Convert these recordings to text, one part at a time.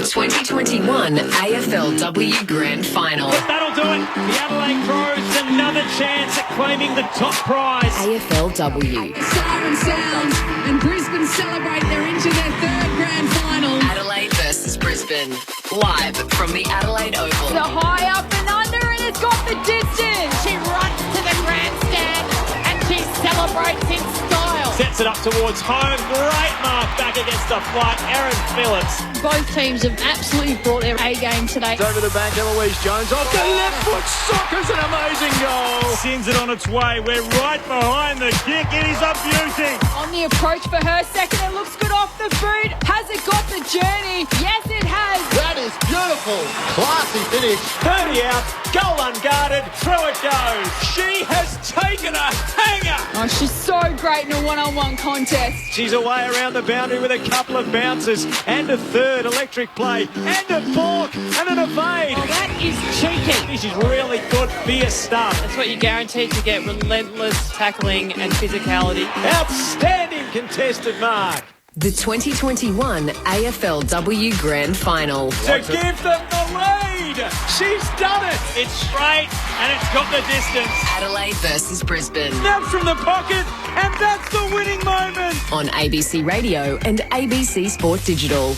2021 AFLW Grand Final. That'll do it. The Adelaide Crows another chance at claiming the top prize. AFLW. Siren sound and Brisbane celebrate. They're into their third grand final. Adelaide versus Brisbane. Live from the Adelaide Oval. The high up and under, and it's got the distance. She runs to the grandstand and she celebrates in style. Sets it up towards home. Great mark back against the flight. Erin Phillips. Both teams have absolutely brought their A game today. Over the bank, Eloise Jones off the left foot. Soccer's an amazing goal. Sends it on its way. We're right behind the kick. It is a beauty. On the approach for her second, it looks good off the boot. Has it got the journey? Yes, it has. That is beautiful. Classy finish. 30 out. Goal unguarded. Through it goes. She has taken a hanger. Oh, she's so great in a one-on-one contest. She's away around the boundary with a couple of bounces and a third electric play and a balk and an evade. Oh, that is cheeky. This is really good fierce stuff. That's what you're guaranteed to get, relentless tackling and physicality. Outstanding contested mark. The 2021 AFLW Grand Final. To give them the lead. She's done it. It's straight and it's got the distance. Adelaide versus Brisbane. Snaps from the pocket and that's the winning moment. On ABC Radio and ABC Sport Digital.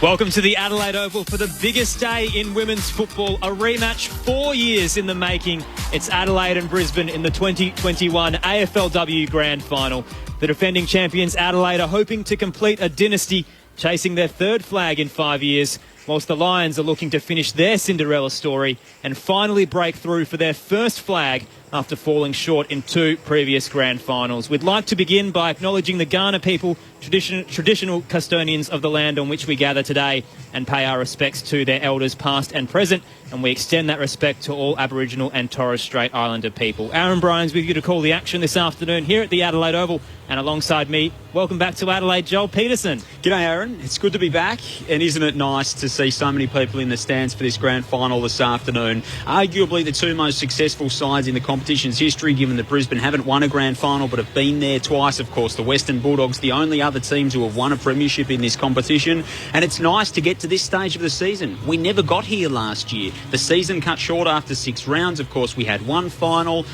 Welcome to the Adelaide Oval for the biggest day in women's football. A rematch 4 years in the making. It's Adelaide and Brisbane in the 2021 AFLW Grand Final. The defending champions Adelaide are hoping to complete a dynasty, chasing their third flag in 5 years, whilst the Lions are looking to finish their Cinderella story and finally break through for their first flag after falling short in 2 previous grand finals. We'd like to begin by acknowledging the Kaurna people, traditional custodians of the land on which we gather today, and pay our respects to their elders past and present, and we extend that respect to all Aboriginal and Torres Strait Islander people. Aaron Bryan's with you to call the action this afternoon here at the Adelaide Oval, and alongside me, welcome back to Adelaide, Joel Peterson. G'day, Aaron. It's good to be back, and isn't it nice to see so many people in the stands for this grand final this afternoon? Arguably the 2 most successful sides in the competition's history, given that Brisbane haven't won a grand final but have been there twice. Of course, the Western Bulldogs, the only other teams who have won a premiership in this competition, and it's nice to get to this stage of the season. We never got here last year. The season cut short after 6 rounds. Of course, we had one final.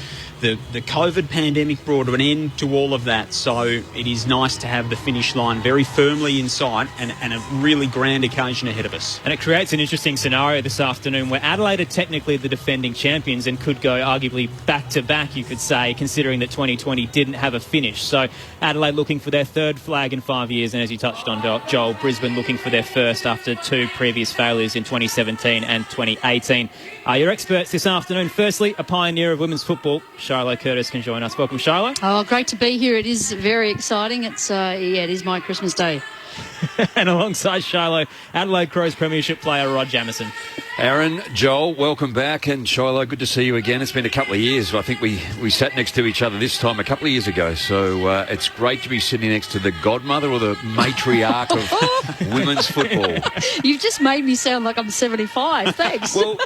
The COVID pandemic brought an end to all of that, so it is nice to have the finish line very firmly in sight and a really grand occasion ahead of us. And it creates an interesting scenario this afternoon where Adelaide are technically the defending champions and could go arguably back-to-back, you could say, considering that 2020 didn't have a finish. So Adelaide looking for their third flag in 5 years, and as you touched on, Joel, Brisbane looking for their first after 2 previous failures in 2017 and 2018. Your experts this afternoon, firstly, a pioneer of women's football, Shiloh Curtis, can join us. Welcome, Shiloh. Oh, great to be here. It is very exciting. It is my Christmas day. And alongside Shiloh, Adelaide Crows Premiership player Rod Jamieson. Aaron, Joel, welcome back. And Shiloh, good to see you again. It's been a couple of years. I think we sat next to each other this time a couple of years ago. So it's great to be sitting next to the godmother or the matriarch of women's football. You've just made me sound like I'm 75. Thanks. Well,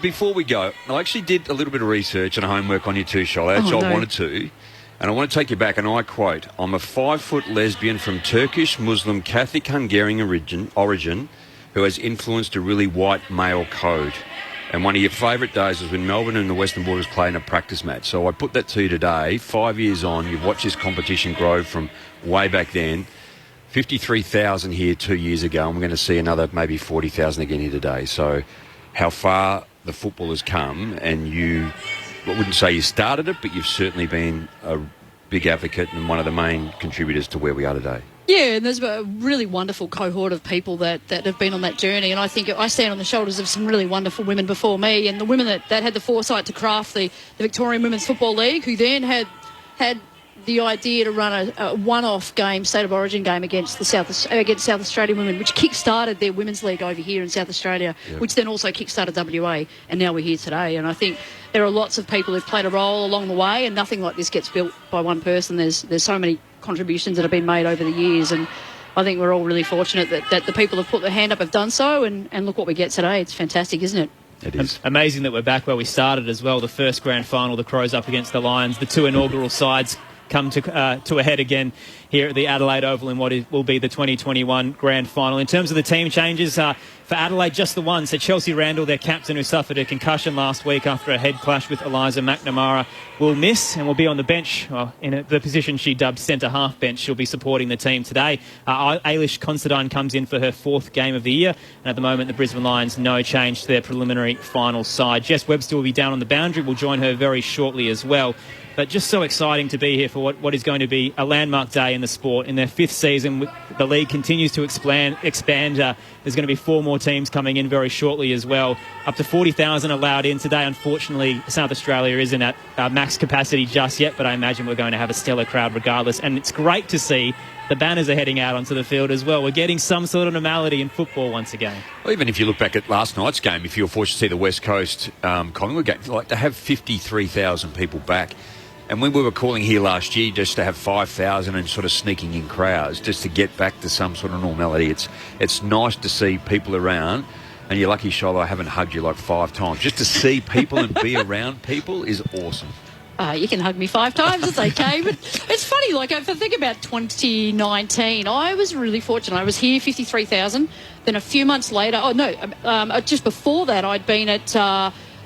before we go, I actually did a little bit of research and homework on you too, Shiloh. I wanted to. And I want to take you back, and I quote, "I'm a 5-foot lesbian from Turkish, Muslim, Catholic, Hungarian origin who has influenced a really white male code. And one of your favourite days was when Melbourne and the Western Bulldogs played in a practice match." So I put that to you today. 5 years on, you've watched this competition grow from way back then. 53,000 here 2 years ago, and we're going to see another maybe 40,000 again here today. So how far the football has come, and I wouldn't say you started it, but you've certainly been a big advocate and one of the main contributors to where we are today. Yeah, and there's a really wonderful cohort of people that have been on that journey, and I think I stand on the shoulders of some really wonderful women before me, and the women that had the foresight to craft the Victorian Women's Football League, who then had the idea to run a one-off game, State of Origin game against South Australian women, which kick-started their women's league over here in South Australia, which then also kick-started WA, and now we're here today. And I think there are lots of people who've played a role along the way, and nothing like this gets built by one person. There's so many contributions that have been made over the years, and I think we're all really fortunate that the people who've put their hand up have done so, and look what we get today. It's fantastic, isn't it? It is. Amazing that we're back where we started as well. The first grand final, the Crows up against the Lions, the 2 inaugural sides come to a head again here at the Adelaide Oval in what will be the 2021 Grand Final. In terms of the team changes, for Adelaide, just the one. So Chelsea Randall, their captain, who suffered a concussion last week after a head clash with Eliza McNamara, will miss and will be on the bench in the position she dubbed centre-half bench. She'll be supporting the team today. Ailish Considine comes in for her 4th game of the year. And at the moment, the Brisbane Lions, no change to their preliminary final side. Jess Webster will be down on the boundary. We'll join her very shortly as well. But just so exciting to be here for what is going to be a landmark day in the sport. In their 5th season, the league continues to expand. There's going to be 4 more teams coming in very shortly as well. Up to 40,000 allowed in today. Unfortunately, South Australia isn't at max capacity just yet, but I imagine we're going to have a stellar crowd regardless. And it's great to see the banners are heading out onto the field as well. We're getting some sort of normality in football once again. Well, even if you look back at last night's game, if you were fortunate to see the West Coast Collingwood game, like to have 53,000 people back. And when we were calling here last year just to have 5,000 and sort of sneaking in crowds just to get back to some sort of normality, it's nice to see people around. And you're lucky, Shola, I haven't hugged you like 5 times. Just to see people and be around people is awesome. You can hug me 5 times, it's okay. But it's funny, like if I think about 2019, I was really fortunate. I was here, 53,000. Then a few months later, just before that, I'd been at...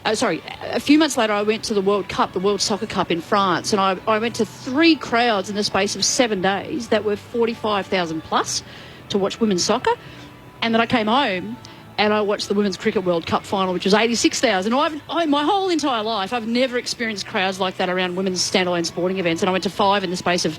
a few months later, I went to the World Cup, the World Soccer Cup in France, and I went to 3 crowds in the space of 7 days that were 45,000 plus to watch women's soccer. And then I came home and I watched the Women's Cricket World Cup final, which was 86,000. My whole entire life, I've never experienced crowds like that around women's standalone sporting events, and I went to 5 in the space of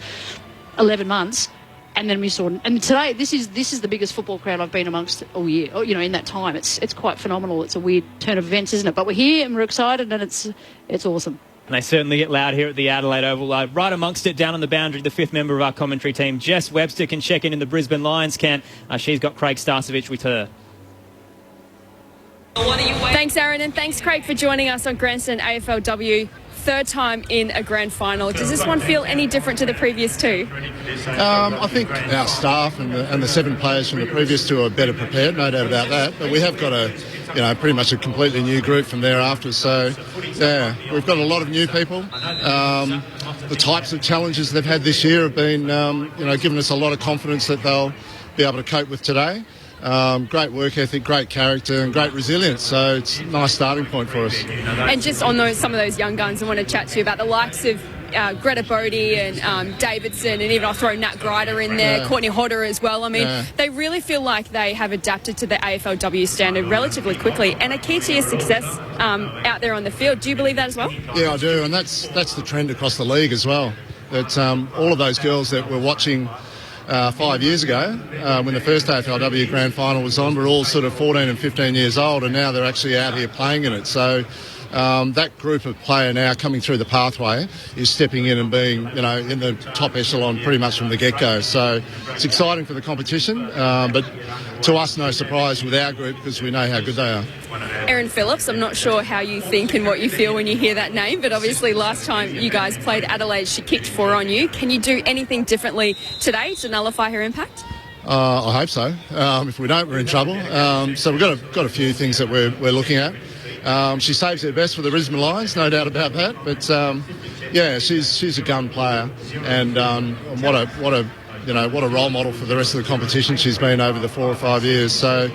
11 months. And then we saw, and today this is the biggest football crowd I've been amongst all year. In that time, it's quite phenomenal. It's a weird turn of events, isn't it? But we're here and we're excited, and it's awesome. And they certainly get loud here at the Adelaide Oval. Right amongst it, down on the boundary, the 5th member of our commentary team, Jess Webster, can check in the Brisbane Lions camp. She's got Craig Starcevich with her. Thanks, Erin, and thanks, Craig, for joining us on Grandstand AFLW. 3rd time in a grand final. Does this one feel any different to the previous 2? I think our staff and the 7 players from the previous 2 are better prepared, no doubt about that. But we have got pretty much a completely new group from thereafter. So, yeah, we've got a lot of new people. The types of challenges they've had this year have been, given us a lot of confidence that they'll be able to cope with today. Great work ethic, great character and great resilience, so it's a nice starting point for us. And just on some of those young guns, I want to chat to you about the likes of Greta Bodie and Davidson, and even I'll throw Nat Grider in there, Courtney Hodder as well. I mean, they really feel like they have adapted to the AFLW standard relatively quickly and are key to your success out there on the field. Do you believe that as well? Yeah, I do, and that's the trend across the league as well. That all of those girls that we're watching 5 years ago, when the first AFLW Grand Final was on, were all sort of 14 and 15 years old, and now they're actually out here playing in it. So that group of player now coming through the pathway is stepping in and being, in the top echelon pretty much from the get-go. So it's exciting for the competition, but to us, no surprise with our group because we know how good they are. Erin Phillips, I'm not sure how you think and what you feel when you hear that name, but obviously last time you guys played Adelaide, she kicked 4 on you. Can you do anything differently today to nullify her impact? I hope so. If we don't, we're in trouble. So we've got a few things that we're looking at. She saves her best for the Brisbane Lions, no doubt about that. But she's a gun player, and what a role model for the rest of the competition she's been over the 4 or 5 years. So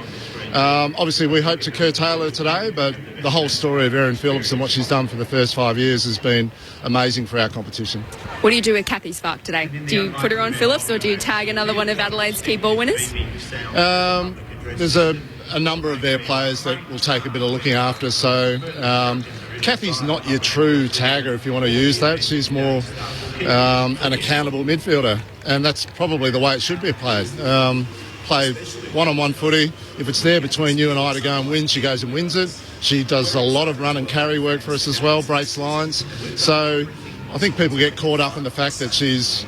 obviously we hope to curtail her today, but the whole story of Erin Phillips and what she's done for the first 5 years has been amazing for our competition. What do you do with Kathy Spark today? Do you put her on Phillips, or do you tag another one of Adelaide's key ball winners? There's a number of their players that will take a bit of looking after. So Kathy's not your true tagger, if you want to use that. She's more an accountable midfielder, and that's probably the way it should be played. Play one-on-one footy. If it's there between you and I to go and win, she goes and wins it. She does a lot of run and carry work for us as well, breaks lines. So I think people get caught up in the fact that she's,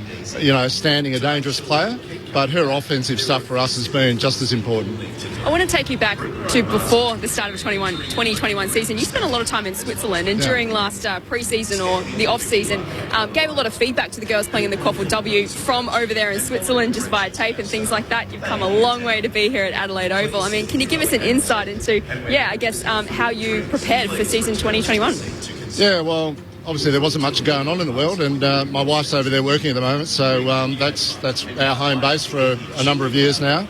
standing a dangerous player, but her offensive stuff for us has been just as important. I want to take you back to before the start of the 2021 season. You spent a lot of time in Switzerland, and during last pre-season or the off-season, gave a lot of feedback to the girls playing in the QAFLW from over there in Switzerland, just via tape and things like that. You've come a long way to be here at Adelaide Oval. I mean, can you give us an insight into, how you prepared for season 2021? Yeah, well, obviously there wasn't much going on in the world, and my wife's over there working at the moment, so that's our home base for a number of years now.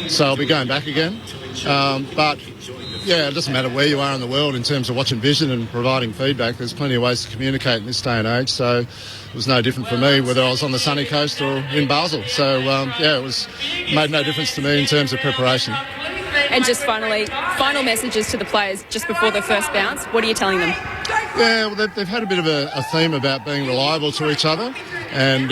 So I'll be going back again. But yeah, it doesn't matter where you are in the world in terms of watching Vision and providing feedback. There's plenty of ways to communicate in this day and age, so it was no different for me whether I was on the sunny coast or in Basel. So yeah, it made no difference to me in terms of preparation. And just finally, final messages to the players just before the first bounce. What are you telling them? Yeah, well, they've had a bit of a theme about being reliable to each other and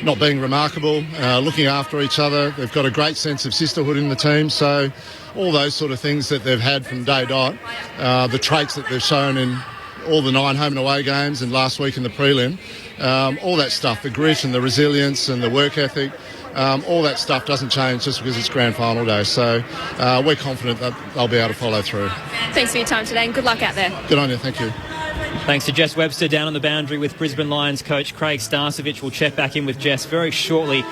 not being remarkable, looking after each other. They've got a great sense of sisterhood in the team, so all those sort of things that they've had from day dot, the traits that they've shown in all the 9 home and away games and last week in the prelim, all that stuff, the grit and the resilience and the work ethic, all that stuff doesn't change just because it's grand final day. So we're confident that they'll be able to follow through. Thanks for your time today and good luck out there. Good on you, thank you. Thanks to Jess Webster down on the boundary with Brisbane Lions coach Craig Starcevich. We'll check back in with Jess very shortly.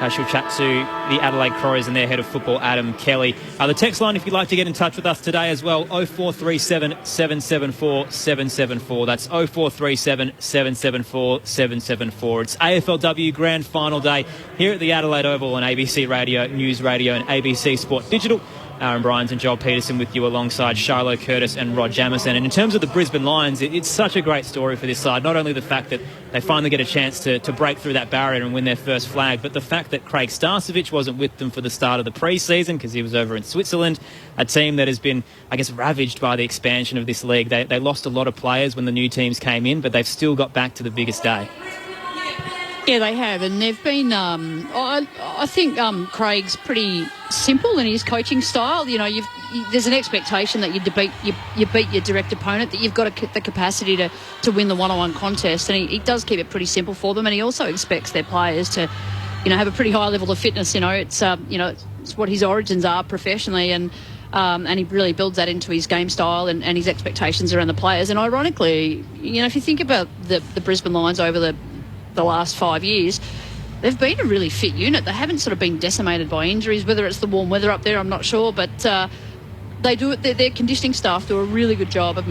She'll chat to the Adelaide Crows and their head of football, Adam Kelly. The text line, if you'd like to get in touch with us today as well, 0437 774 774. That's 0437 774 774. It's AFLW Grand Final Day here at the Adelaide Oval on ABC Radio, News Radio and ABC Sport Digital. Aaron Bryans and Joel Peterson with you alongside Shiloh Curtis and Rod Jamieson. And in terms of the Brisbane Lions, it's such a great story for this side. Not only the fact that they finally get a chance to break through that barrier and win their first flag, but the fact that Craig Starcevich wasn't with them for the start of the pre-season because he was over in Switzerland, a team that has been, I guess, ravaged by the expansion of this league. They lost a lot of players when the new teams came in, but they've still got back to the biggest day. Yeah, they have, and they've been. I think Craig's pretty simple in his coaching style. You know, there's an expectation that you beat your direct opponent, that you've got the capacity to win the one-on-one contest, and he does keep it pretty simple for them. And he also expects their players to, have a pretty high level of fitness. It's what his origins are professionally, and he really builds that into his game style and his expectations around the players. And ironically, if you think about the Brisbane Lions over the last 5 years, they've been a really fit unit. They haven't sort of been decimated by injuries, whether it's the warm weather up there, I'm not sure, but they do it. Their conditioning staff do a really good job of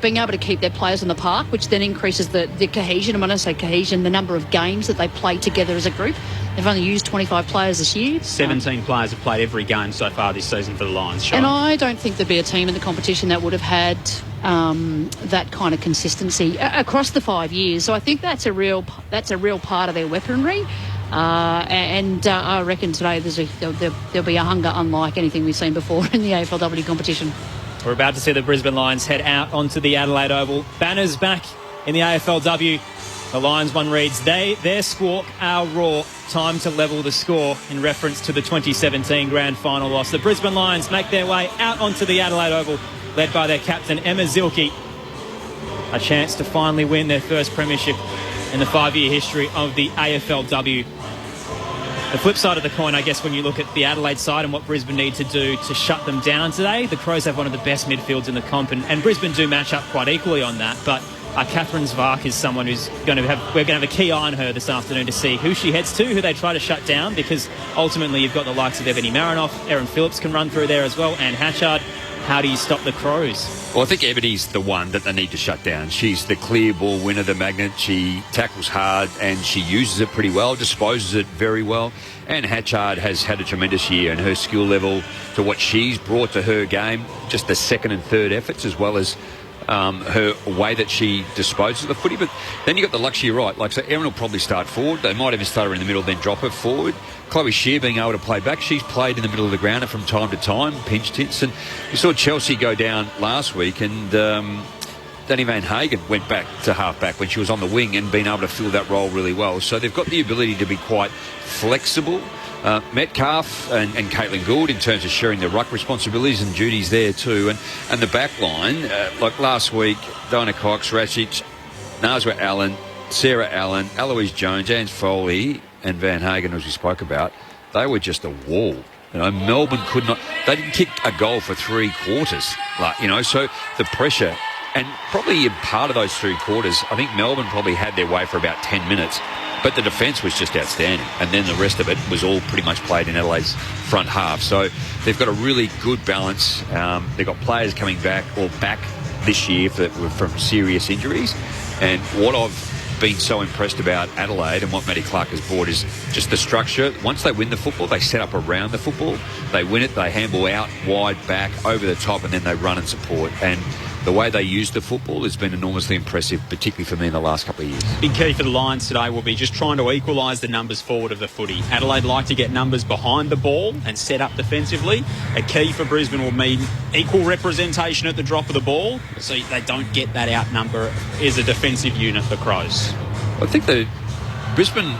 being able to keep their players on the park, which then increases the cohesion. And when I say cohesion, the number of games that they play together as a group. They've only used 25 players this year. 17 players have played every game so far this season for the Lions. And I don't think there'd be a team in the competition that would have had that kind of consistency across the 5 years. So I think that's a real part of their weaponry. I reckon today there'll be a hunger unlike anything we've seen before in the AFLW competition. We're about to see the Brisbane Lions head out onto the Adelaide Oval. Banners back in the AFLW. The Lions one reads, their squawk, our roar, time to level the score, in reference to the 2017 grand final loss. The Brisbane Lions make their way out onto the Adelaide Oval, led by their captain Emma Zielke. A chance to finally win their first premiership in the 5-year history of the AFLW. The flip side of the coin, I guess, when you look at the Adelaide side and what Brisbane need to do to shut them down today, the Crows have one of the best midfields in the comp, and Brisbane do match up quite equally on that, but Catherine Zvark is someone who's we're going to have a key eye on her this afternoon to see who she heads to, who they try to shut down, because ultimately you've got the likes of Ebony Marinoff, Erin Phillips can run through there as well, and Hatchard. How do you stop the Crows? Well, I think Ebony's the one that they need to shut down. She's the clear ball winner, the magnet. She tackles hard and she uses it pretty well, disposes it very well. And Hatchard has had a tremendous year, and her skill level to what she's brought to her game, just the second and third efforts, as well as her way that she disposes of the footy. But then you got the luxury, right? Like, so Erin will probably start forward. They might even start her in the middle, then drop her forward. Chloe Shear being able to play back. She's played in the middle of the ground from time to time, pinch hits. And we saw Chelsea go down last week, and Danny Van Hagen went back to half-back when she was on the wing and been able to fill that role really well. So they've got the ability to be quite flexible. Metcalf and Caitlin Gould in terms of sharing the ruck responsibilities and duties there too. And the back line, like last week, Diana Cox, Rasic, Nazwa Allen, Sarah Allen, Eloise Jones, Anne Foley and Van Hagen, as we spoke about, they were just a wall. Melbourne could not... They didn't kick a goal for 3 quarters. So the pressure... And probably in part of those 3 quarters, I think Melbourne probably had their way for about 10 minutes. But the defence was just outstanding. And then the rest of it was all pretty much played in Adelaide's front half. So they've got a really good balance. They've got players coming back or back this year from serious injuries. And what I've been so impressed about Adelaide and what Matty Clark has brought is just the structure. Once they win the football, they set up around the football. They win it, they handball out, wide, back, over the top, and then they run and support. And the way they use the football has been enormously impressive, particularly for me in the last couple of years. Big key for the Lions today will be just trying to equalise the numbers forward of the footy. Adelaide like to get numbers behind the ball and set up defensively. A key for Brisbane will mean equal representation at the drop of the ball, so they don't get that outnumber as a defensive unit, the Crows. I think that Brisbane,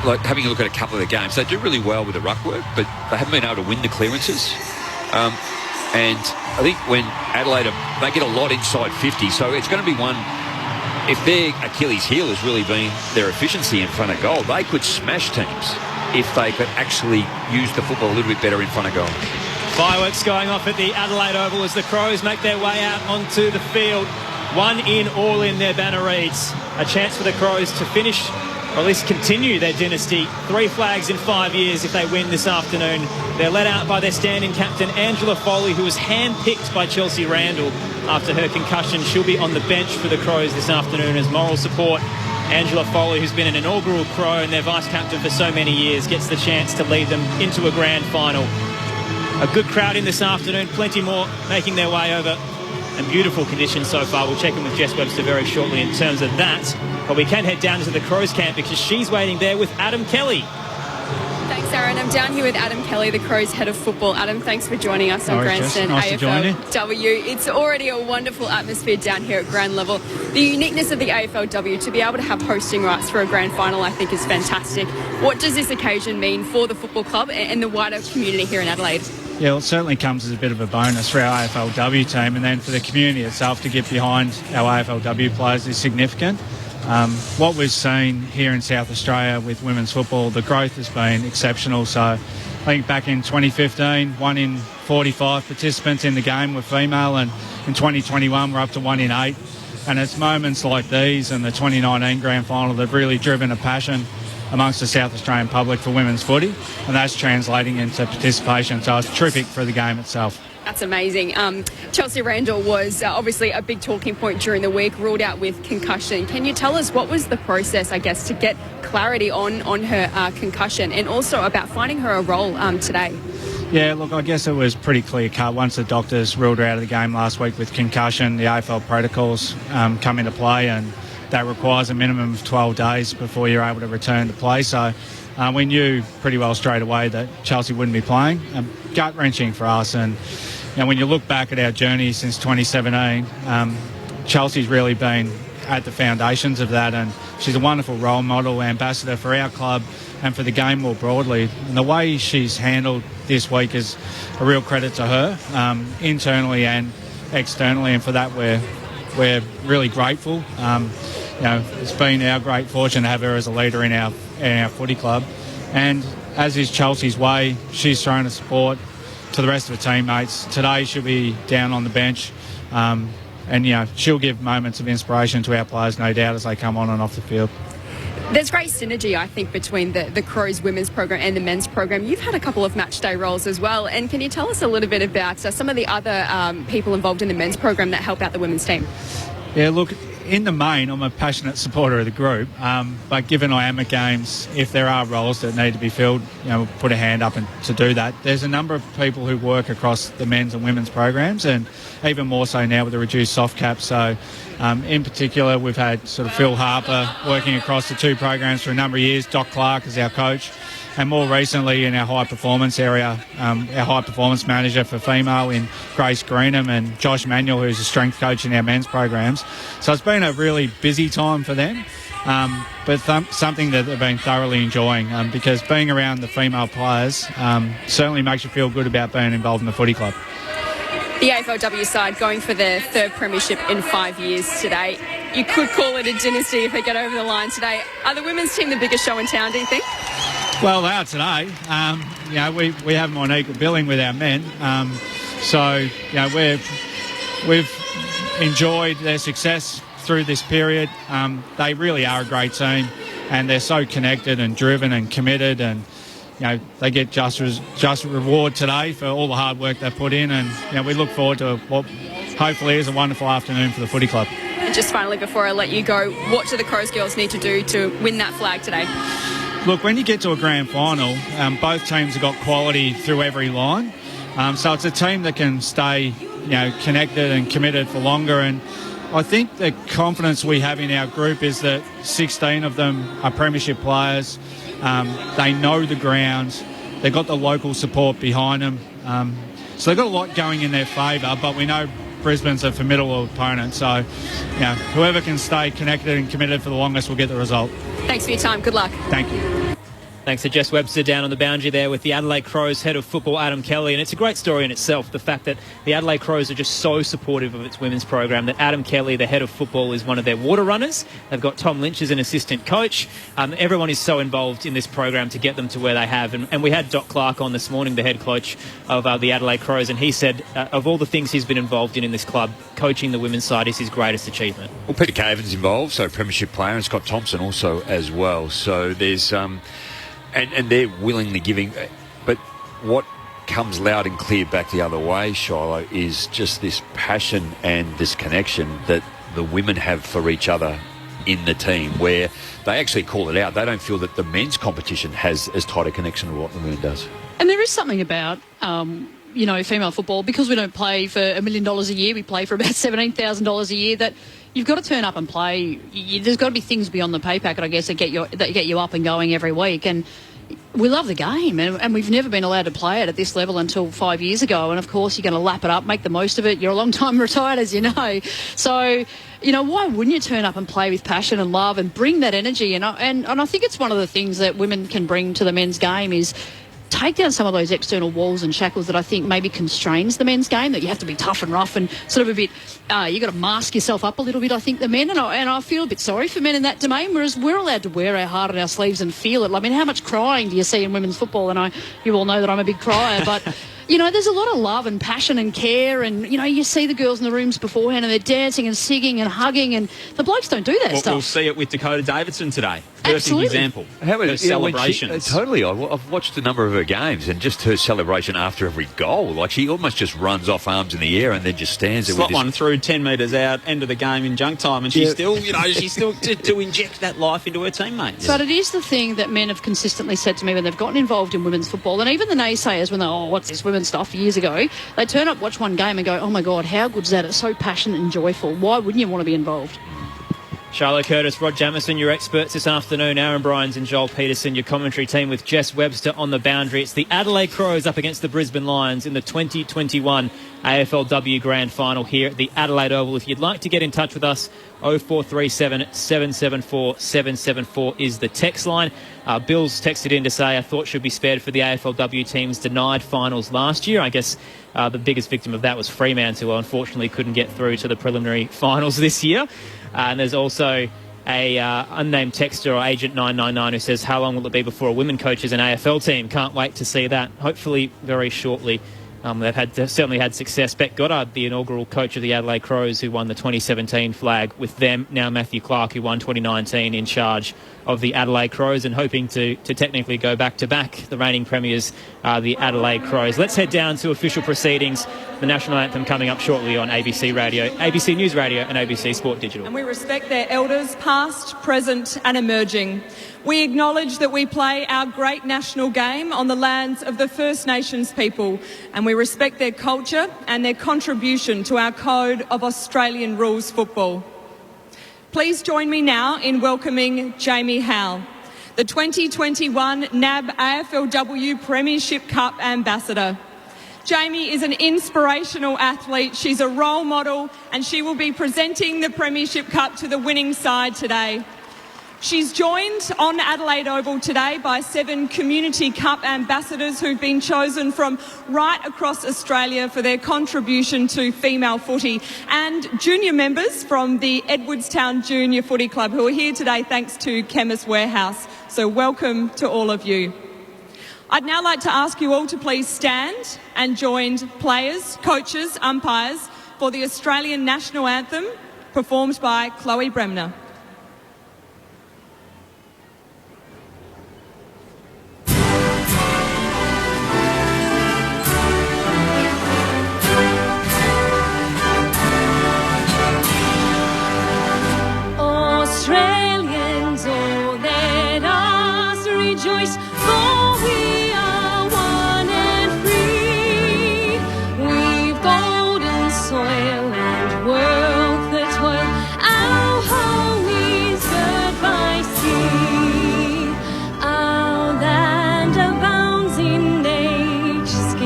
like having a look at a couple of the games, they do really well with the ruck work, but they haven't been able to win the clearances. And I think when Adelaide, they get a lot inside 50, so it's going to be one, if their Achilles heel has really been their efficiency in front of goal, they could smash teams if they could actually use the football a little bit better in front of goal. Fireworks going off at the Adelaide Oval as the Crows make their way out onto the field. One in, all in, their banner reads. A chance for the Crows to finish, or at least continue their dynasty. 3 flags in 5 years if they win this afternoon. They're led out by their stand-in captain, Angela Foley, who was hand-picked by Chelsea Randall after her concussion. She'll be on the bench for the Crows this afternoon as moral support. Angela Foley, who's been an inaugural Crow and their vice-captain for so many years, gets the chance to lead them into a grand final. A good crowd in this afternoon, plenty more making their way over. And beautiful conditions so far. We'll check in with Jess Webster very shortly in terms of that. But we can head down to the Crows camp because she's waiting there with Adam Kelly. Thanks, Erin. I'm down here with Adam Kelly, the Crows head of football. Adam, thanks for joining us on Grandstand AFLW. It's already a wonderful atmosphere down here at ground level. The uniqueness of the AFLW, to be able to have hosting rights for a grand final, I think is fantastic. What does this occasion mean for the football club and the wider community here in Adelaide? Yeah, well, it certainly comes as a bit of a bonus for our AFLW team, and then for the community itself to get behind our AFLW players is significant. What we've seen here in South Australia with women's football, the growth has been exceptional. So I think back in 2015, 1 in 45 participants in the game were female, and in 2021 we're up to 1 in 8. And it's moments like these and the 2019 grand final that have really driven a passion amongst the South Australian public for women's footy, and that's translating into participation. So it's terrific for the game itself. That's amazing. Chelsea Randall was obviously a big talking point during the week, ruled out with concussion. Can you tell us what was the process, I guess, to get clarity on her concussion and also about finding her a role today? Yeah, look, I guess it was pretty clear cut. Once the doctors ruled her out of the game last week with concussion, the AFL protocols come into play, and that requires a minimum of 12 days before you're able to return to play. So we knew pretty well straight away that Chelsea wouldn't be playing. Gut-wrenching for us. And when you look back at our journey since 2017, Chelsea's really been at the foundations of that, and she's a wonderful role model, ambassador for our club and for the game more broadly. And the way she's handled this week is a real credit to her, internally and externally, and for that we're really grateful. It's been our great fortune to have her as a leader in our footy club, and as is Chelsea's way, she's thrown a support to the rest of her teammates. Today she'll be down on the bench, and she'll give moments of inspiration to our players, no doubt, as they come on and off the field. There's great synergy, I think, between the Crows women's program and the men's program. You've had a couple of match day roles as well, and can you tell us a little bit about some of the other people involved in the men's program that help out the women's team? Yeah, look, in the main, I'm a passionate supporter of the group, but given I am at games, if there are roles that need to be filled, we'll put a hand up to do that. There's a number of people who work across the men's and women's programs, and even more so now with the reduced soft cap. So in particular, we've had sort of Phil Harper working across the two programs for a number of years, Doc Clark as our coach, and more recently in our high performance area, our high performance manager for female in Grace Greenham, and Josh Manuel, who's a strength coach in our men's programs. So it's been a really busy time for them, but something that they've been thoroughly enjoying, because being around the female players certainly makes you feel good about being involved in the footy club. The AFLW side going for their third premiership in 5 years today. You could call it a dynasty if they get over the line today. Are the women's team the biggest show in town, do you think? Well, they are today. We have them on equal billing with our men. We've enjoyed their success through this period. They really are a great team, and they're so connected and driven and committed, and they get just reward today for all the hard work they put in, and we look forward to what hopefully is a wonderful afternoon for the footy club. And just finally, before I let you go, what do the Crows girls need to do to win that flag today? Look, when you get to a grand final, both teams have got quality through every line. So it's a team that can stay, connected and committed for longer. And I think the confidence we have in our group is that 16 of them are Premiership players. They know the ground. They've got the local support behind them. So they've got a lot going in their favour, but we know Brisbane's a formidable opponent. So, whoever can stay connected and committed for the longest will get the result. Thanks for your time. Good luck. Thank you. Thanks to Jess Webster down on the boundary there with the Adelaide Crows head of football, Adam Kelly. And it's a great story in itself, the fact that the Adelaide Crows are just so supportive of its women's program, that Adam Kelly, the head of football, is one of their water runners. They've got Tom Lynch as an assistant coach. Everyone is so involved in this program to get them to where they have. And we had Doc Clark on this morning, the head coach of the Adelaide Crows, and he said of all the things he's been involved in this club, coaching the women's side is his greatest achievement. Well, Peter Caven's involved, so Premiership player, and Scott Thompson also as well. So there's... And they're willingly giving. But what comes loud and clear back the other way, Shiloh, is just this passion and this connection that the women have for each other in the team, where they actually call it out. They don't feel that the men's competition has as tight a connection to what the women does. And there is something about... female football, because we don't play for $1 million a year, we play for about $17,000 a year, that you've got to turn up and play. There's got to be things beyond the pay packet, I guess, that get you up and going every week. And we love the game, and we've never been allowed to play it at this level until 5 years ago. And, of course, you're going to lap it up, make the most of it. You're a long time retired, as you know. So, why wouldn't you turn up and play with passion and love and bring that energy? And I think it's one of the things that women can bring to the men's game is take down some of those external walls and shackles that I think maybe constrains the men's game, that you have to be tough and rough and sort of a bit, you've got to mask yourself up a little bit, I think, the men. And I feel a bit sorry for men in that domain, whereas we're allowed to wear our heart on our sleeves and feel it. I mean, how much crying do you see in women's football? And you all know that I'm a big crier, but... there's a lot of love and passion and care, and, you see the girls in the rooms beforehand and they're dancing and singing and hugging, and the blokes don't do that stuff. We'll see it with Dakota Davidson today. Absolutely. Perfect example. Her celebrations. Totally. I've watched a number of her games, and just her celebration after every goal. Like, she almost just runs off arms in the air and then just stands there. Slot one through 10 metres out, end of the game in junk time, and she's still, she's still to inject that life into her teammates. But it is the thing that men have consistently said to me when they've gotten involved in women's football, and even the naysayers when what's this women's stuff years ago, they turn up, watch one game and go, oh my God, how good's that? It's so passionate and joyful. Why wouldn't you want to be involved? Charlotte Curtis, Rod Jamieson, your experts this afternoon. Aaron Bryans and Joel Peterson, your commentary team with Jess Webster on the boundary. It's the Adelaide Crows up against the Brisbane Lions in the 2021 AFLW Grand Final here at the Adelaide Oval. If you'd like to get in touch with us, 0437 774 774 is the text line. Bill's texted in to say, I thought should be spared for the AFLW teams denied finals last year. I guess the biggest victim of that was Fremantle, who unfortunately couldn't get through to the preliminary finals this year. And there's also a unnamed texter, or Agent 999, who says, how long will it be before a women coaches an AFL team? Can't wait to see that. Hopefully very shortly. They've certainly had success. Beck Goddard, the inaugural coach of the Adelaide Crows, who won the 2017 flag with them. Now Matthew Clark, who won 2019, in charge of the Adelaide Crows, and hoping to technically go back-to-back the reigning premiers, the Adelaide Crows. Let's head down to official proceedings. The National Anthem coming up shortly on ABC Radio, ABC News Radio and ABC Sport Digital. And we respect their elders, past, present and emerging. We acknowledge that we play our great national game on the lands of the First Nations people, and we respect their culture and their contribution to our code of Australian rules football. Please join me now in welcoming Jamie Howe, the 2021 NAB AFLW Premiership Cup Ambassador. Jamie is an inspirational athlete. She's a role model, and she will be presenting the Premiership Cup to the winning side today. She's joined on Adelaide Oval today by 7 Community Cup ambassadors who've been chosen from right across Australia for their contribution to female footy, and junior members from the Edwardstown Junior Footy Club who are here today thanks to Chemist Warehouse. So welcome to all of you. I'd now like to ask you all to please stand and join players, coaches, umpires for the Australian National Anthem performed by Chloe Bremner.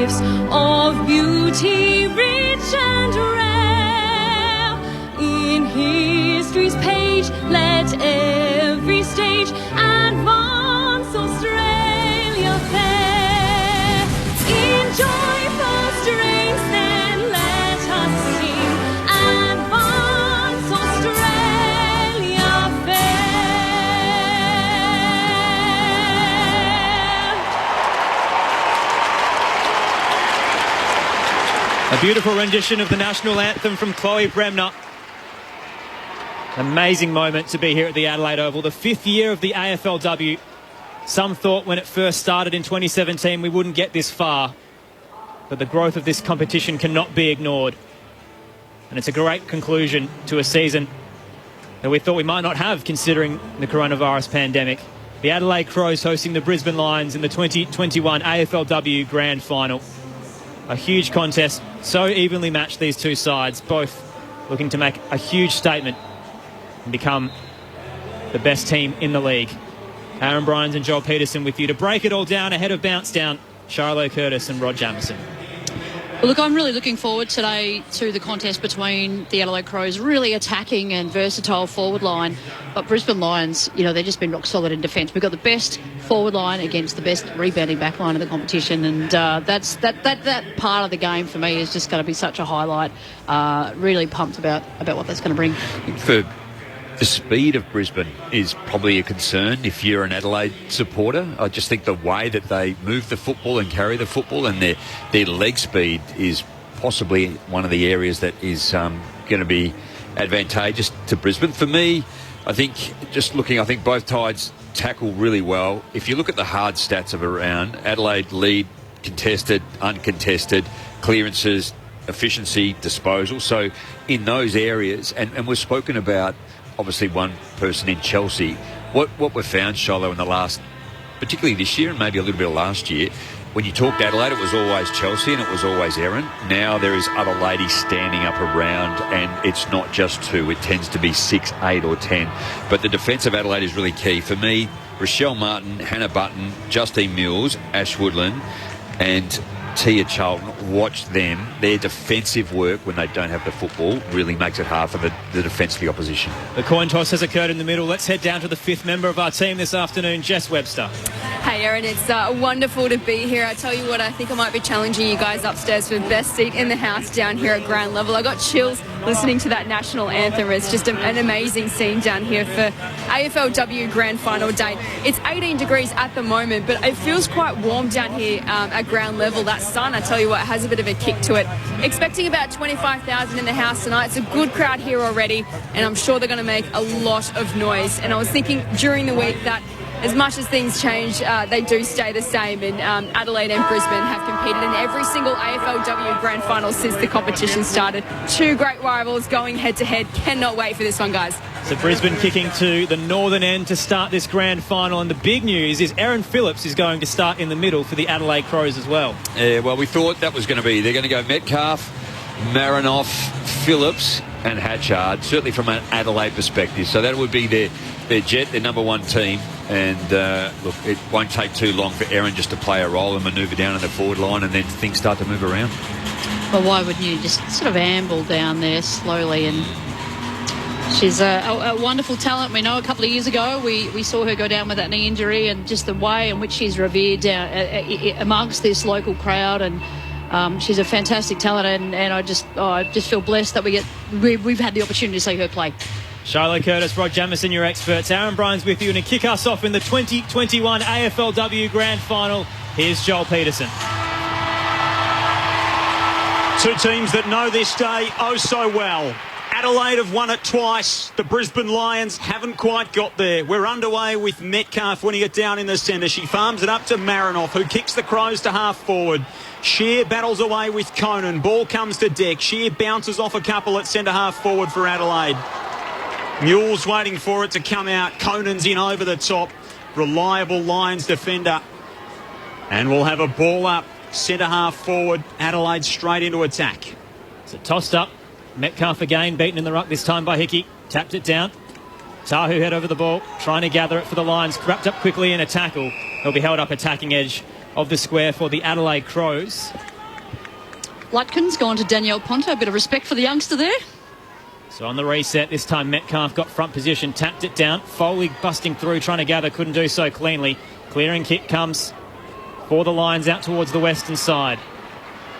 gifts of beauty rich and rare. In history's page, let every stage advance Australia fair. In joyful strains then let us sing, advance Australia fair. A beautiful rendition of the National Anthem from Chloe Bremner. Amazing moment to be here at the Adelaide Oval, the 5th year of the AFLW. Some thought when it first started in 2017 we wouldn't get this far, but the growth of this competition cannot be ignored. And it's a great conclusion to a season that we thought we might not have, considering the coronavirus pandemic. The Adelaide Crows hosting the Brisbane Lions in the 2021 AFLW Grand Final. A huge contest, so evenly matched, these two sides, both looking to make a huge statement and become the best team in the league. Aaron Bryans and Joel Peterson with you to break it all down ahead of Bounce Down. Shiloh Curtis and Rod Jamieson. Well, look, I'm really looking forward today to the contest between the Adelaide Crows, really attacking and versatile forward line. But Brisbane Lions, you know, they've just been rock solid in defence. We've got the best forward line against the best rebounding back line of the competition, and that part of the game for me is just going to be such a highlight. Really pumped about what that's going to bring. For the speed of Brisbane is probably a concern if you're an Adelaide supporter. I just think the way that they move the football and carry the football, and their leg speed is possibly one of the areas that is going to be advantageous to Brisbane. For me, I think both sides tackle really well. If you look at the hard stats of a round, Adelaide lead contested, uncontested, clearances, efficiency, disposal. So in those areas, and we've spoken about obviously one person in Chelsea. What we've found, Shiloh, in the last, particularly this year and maybe a little bit of last year, when you talked Adelaide, it was always Chelsea and it was always Erin. Now there is other ladies standing up around, and it's not just two. It tends to be 6, 8 or 10. But the defence of Adelaide is really key. For me, Rochelle Martin, Hannah Button, Justine Mills, Ash Woodland and Tia Charlton, watch them. Their defensive work when they don't have the football really makes it hard for the defence of the opposition. The coin toss has occurred in the middle. Let's head down to the 5th member of our team this afternoon, Jess Webster. Hey Erin, it's wonderful to be here. I tell you what, I think I might be challenging you guys upstairs for the best seat in the house down here at ground level. I got chills listening to that National Anthem. It's just an amazing scene down here for AFLW Grand Final day. It's 18 degrees at the moment, but it feels quite warm down here at ground level. That sun, I tell you what, has a bit of a kick to it. Expecting about 25,000 in the house tonight. It's a good crowd here already, and I'm sure they're going to make a lot of noise. And I was thinking during the week that as much as things change, they do stay the same. And Adelaide and Brisbane have competed in every single AFLW Grand Final since the competition started. Two great rivals going head-to-head. Cannot wait for this one, guys. So Brisbane kicking to the northern end to start this grand final. And the big news is Erin Phillips is going to start in the middle for the Adelaide Crows as well. Yeah, well, we thought that was going to be. They're going to go Metcalf, Marinoff, Phillips and Hatchard, certainly from an Adelaide perspective. So that would be their jet, their number one team. And look, it won't take too long for Erin just to play a role and manoeuvre down in the forward line, and then things start to move around. Well, why wouldn't you just sort of amble down there slowly? And she's a wonderful talent. We know a couple of years ago we saw her go down with that knee injury, and just the way in which she's revered down amongst this local crowd. And she's a fantastic talent, and I just feel blessed that we've had the opportunity to see her play. Shiloh Curtis, Rod Jamieson, your experts. Aaron Bryans with you, and to kick us off in the 2021 AFLW Grand Final, here's Joel Peterson. Two teams that know this day oh so well. Adelaide have won it twice. The Brisbane Lions haven't quite got there. We're underway with Metcalf winning it down in the centre. She farms it up to Marinoff, who kicks the Crows to half forward. Shear battles away with Conan. Ball comes to deck. Shear bounces off a couple at centre half forward for Adelaide. Mule's waiting for it to come out. Conan's in over the top. Reliable Lions defender. And we'll have a ball up centre half forward. Adelaide straight into attack. So tossed up. Metcalf again, beaten in the ruck, this time by Hickey. Tapped it down. Tahu head over the ball, trying to gather it for the Lions. Wrapped up quickly in a tackle. He'll be held up attacking edge of the square for the Adelaide Crows. Lutkin's gone to Danielle Ponto. A bit of respect for the youngster there. So on the reset, this time Metcalf got front position, tapped it down. Foley busting through, trying to gather, couldn't do so cleanly. Clearing kick comes for the Lions out towards the western side.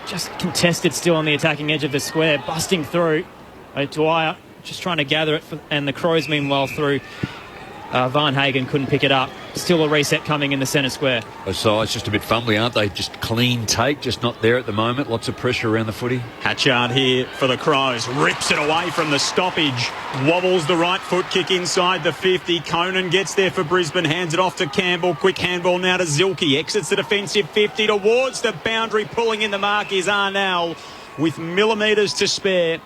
Just contested still on the attacking edge of the square, busting through. Dwyer just trying to gather it, and the Crows meanwhile through. Van Hagen couldn't pick it up. Still a reset coming in the centre square. So it's just a bit fumbly, aren't they? Just clean take, just not there at the moment. Lots of pressure around the footy. Hatchard here for the Crows. Rips it away from the stoppage. Wobbles the right foot kick inside the 50. Conan gets there for Brisbane. Hands it off to Campbell. Quick handball now to Zilke. Exits the defensive 50 towards the boundary. Pulling in the mark is Arnell with millimetres to spare.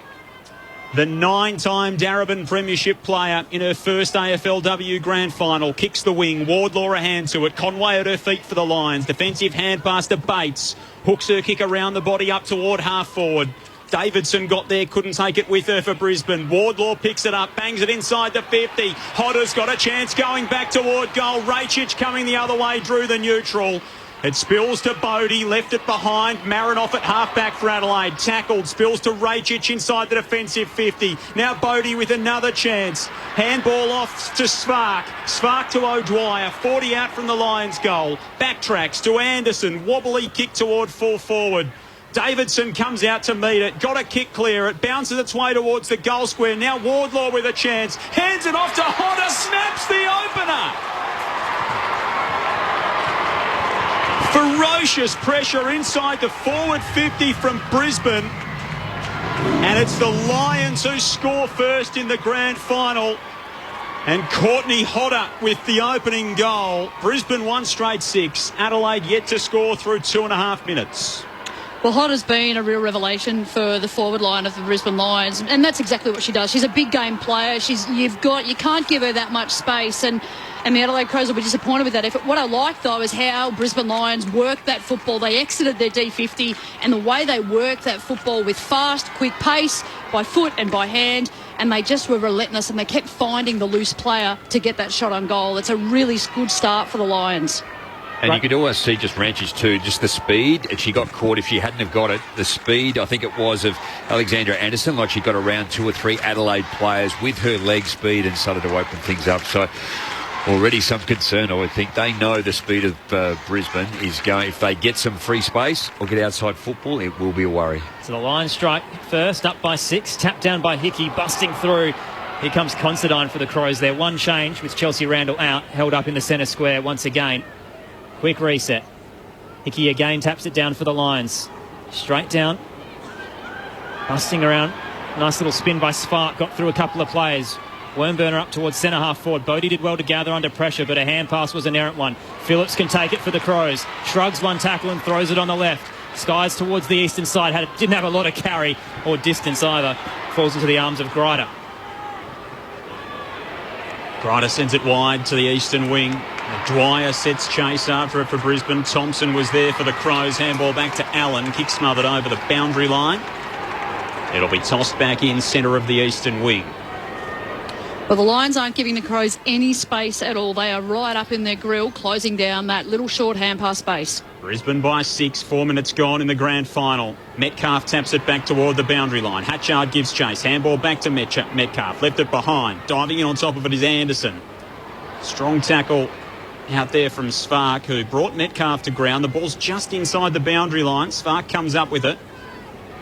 The 9-time Darebin Premiership player in her first AFLW Grand Final kicks the wing. Wardlaw a hand to it. Conway at her feet for the Lions. Defensive hand pass to Bates. Hooks her kick around the body up toward half forward. Davidson got there, couldn't take it with her for Brisbane. Wardlaw picks it up, bangs it inside the 50. Hodder's got a chance going back toward goal. Rachich coming the other way, drew the neutral. It spills to Bodie, left it behind. Marinoff at half-back for Adelaide. Tackled, spills to Rachich inside the defensive 50. Now Bodie with another chance. Handball off to Svark. Svark to O'Dwyer. 40 out from the Lions' goal. Backtracks to Anderson. Wobbly kick toward full forward. Davidson comes out to meet it. Got a kick clear. It bounces its way towards the goal square. Now Wardlaw with a chance. Hands it off to Hodder. Snaps the opener. Ferocious pressure inside the forward 50 from Brisbane. And it's the Lions who score first in the grand final. And Courtney Hodder with the opening goal. Brisbane 1 straight 6. Adelaide yet to score through 2.5 minutes. Well, Hodder's been a real revelation for the forward line of the Brisbane Lions, and that's exactly what she does. She's a big game player. You can't give her that much space, and the Adelaide Crows will be disappointed with that effort. What I like, though, is how Brisbane Lions worked that football. They exited their D50, and the way they worked that football with fast, quick pace, by foot and by hand, and they just were relentless, and they kept finding the loose player to get that shot on goal. It's a really good start for the Lions. And you could always see just Ranchich too, just the speed. If she got caught, if she hadn't have got it, the speed, I think it was, of Alexandra Anderson, like she got around 2 or 3 Adelaide players with her leg speed and started to open things up. So already some concern, I would think. They know the speed of Brisbane is going. If they get some free space or get outside football, it will be a worry. So the Lions strike first, up by 6, tapped down by Hickey, busting through. Here comes Considine for the Crows there. One change with Chelsea Randall out, held up in the centre square once again. Quick reset. Hickey again taps it down for the Lions. Straight down. Busting around. Nice little spin by Spark. Got through a couple of players. Wormburner up towards centre half forward. Bodie did well to gather under pressure, but a hand pass was an errant one. Phillips can take it for the Crows. Shrugs one tackle and throws it on the left. Skies towards the eastern side. Didn't have a lot of carry or distance either. Falls into the arms of Grider. Grider sends it wide to the eastern wing. Dwyer sets chase after it for Brisbane. Thompson was there for the Crows. Handball back to Allen. Kick smothered over the boundary line. It'll be tossed back in centre of the eastern wing. Well, the Lions aren't giving the Crows any space at all. They are right up in their grill, closing down that little short hand pass space. Brisbane by 6, 4 minutes gone in the grand final. Metcalf taps it back toward the boundary line. Hatchard gives chase. Handball back to Metcalf. Left it behind. Diving in on top of it is Anderson. Strong tackle out there from Svark, who brought Metcalf to ground. The ball's just inside the boundary line. Svark comes up with it.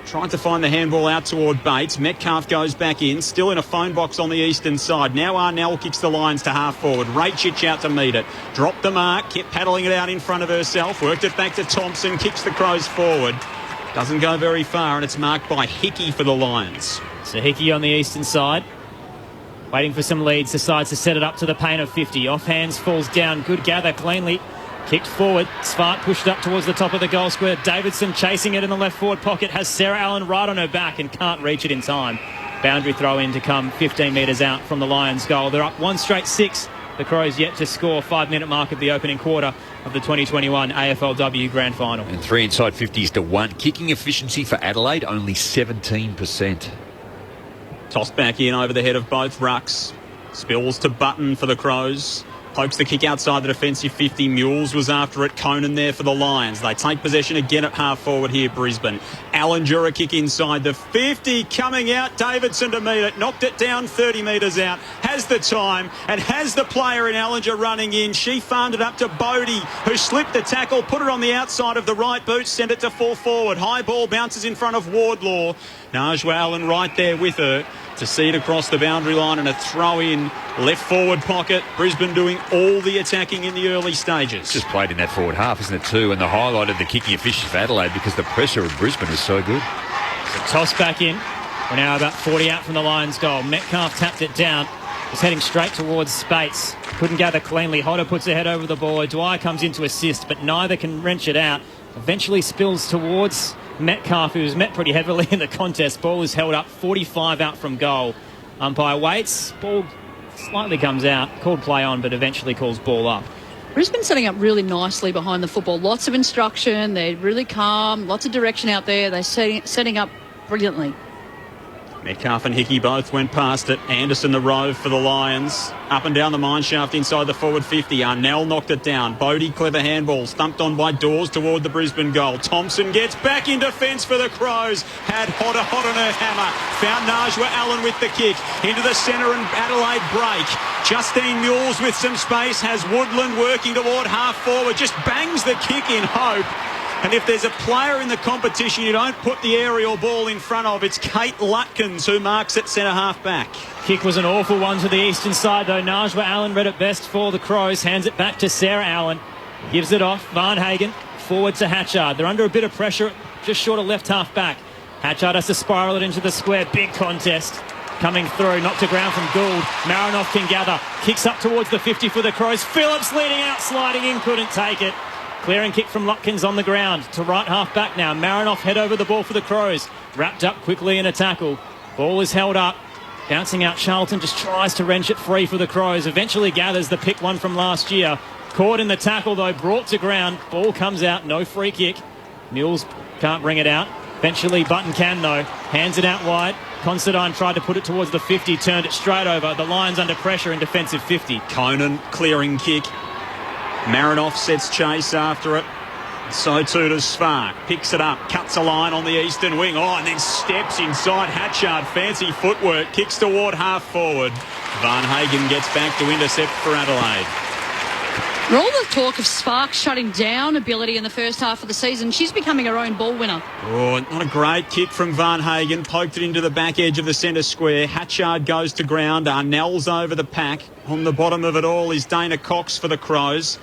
Trying to find the handball out toward Bates. Metcalf goes back in, still in a phone box on the eastern side. Now Arnell kicks the Lions to half forward. Rachich out to meet it. Dropped the mark, kept paddling it out in front of herself. Worked it back to Thompson, kicks the Crows forward. Doesn't go very far, and it's marked by Hickey for the Lions. So Hickey on the eastern side. Waiting for some leads, decides to set it up to the paint of 50. Off hands, falls down. Good gather, cleanly. Kicked forward. Svark pushed up towards the top of the goal square. Davidson chasing it in the left forward pocket. Has Sarah Allen right on her back and can't reach it in time. Boundary throw in to come 15 metres out from the Lions' goal. They're up 1 straight 6. The Crows yet to score. 5-minute mark of the opening quarter of the 2021 AFLW Grand Final. And 3 inside 50s to 1. Kicking efficiency for Adelaide, only 17%. Tossed back in over the head of both rucks. Spills to Button for the Crows. Pokes the kick outside the defensive 50. Mules was after it. Conan there for the Lions. They take possession again at half forward here, Brisbane. Allinger a kick inside the 50. Coming out, Davidson to meet it. Knocked it down 30 metres out. Has the time and has the player in Allinger running in. She farmed it up to Bodie, who slipped the tackle, put it on the outside of the right boot, sent it to full forward. High ball bounces in front of Wardlaw. Najwa Allen right there with her to see it across the boundary line, and a throw in left forward pocket. Brisbane doing all the attacking in the early stages. Just played in that forward half, isn't it, too? And the highlight of the kicking efficiency for Adelaide, because the pressure of Brisbane is so good. So toss back in. We're now about 40 out from the Lions' goal. Metcalf tapped it down. Was heading straight towards Spates. Couldn't gather cleanly. Hodder puts her head over the ball. Dwyer comes in to assist, but neither can wrench it out. Eventually spills towards Metcalf, who's met pretty heavily in the contest. Ball is held up 45 out from goal. Umpire waits. Ball slightly comes out. Called play on, but eventually calls ball up. Brisbane setting up really nicely behind the football. Lots of instruction. They're really calm. Lots of direction out there. They're setting up brilliantly. Metcalf and Hickey both went past it. Anderson the rove for the Lions. Up and down the mine shaft inside the forward 50. Arnell knocked it down. Bodie, clever handball. Stumped on by Dawes toward the Brisbane goal. Thompson gets back in defence for the Crows. Had Hodder hot on her hammer. Found Najwa Allen with the kick. Into the centre and Adelaide break. Justine Mules with some space. Has Woodland working toward half forward. Just bangs the kick in hope. And if there's a player in the competition you don't put the aerial ball in front of, it's Kate Lutkins who marks at centre half back. Kick was an awful one to the eastern side, though. Najwa Allen read it best for the Crows. Hands it back to Sarah Allen. Gives it off. Van Hagen forward to Hatchard. They're under a bit of pressure, just short of left half back. Hatchard has to spiral it into the square. Big contest. Coming through, knocked to ground from Gould. Marinoff can gather. Kicks up towards the 50 for the Crows. Phillips leading out, sliding in, couldn't take it. Clearing kick from Lutkins on the ground to right half back now. Marinoff head over the ball for the Crows. Wrapped up quickly in a tackle. Ball is held up. Bouncing out, Charlton just tries to wrench it free for the Crows. Eventually gathers the pick one from last year. Caught in the tackle though, brought to ground. Ball comes out, no free kick. Mills can't bring it out. Eventually Button can though. Hands it out wide. Considine tried to put it towards the 50, turned it straight over. The Lions under pressure in defensive 50. Conan clearing kick. Marinoff sets chase after it. So too does Spark. Picks it up, cuts a line on the eastern wing. Oh, and then steps inside Hatchard. Fancy footwork. Kicks toward half forward. Van Hagen gets back to intercept for Adelaide. For all the talk of Spark shutting down ability in the first half of the season, she's becoming her own ball winner. Oh, not a great kick from Van Hagen. Poked it into the back edge of the centre square. Hatchard goes to ground. Arnell's over the pack. On the bottom of it all is Dana Cox for the Crows.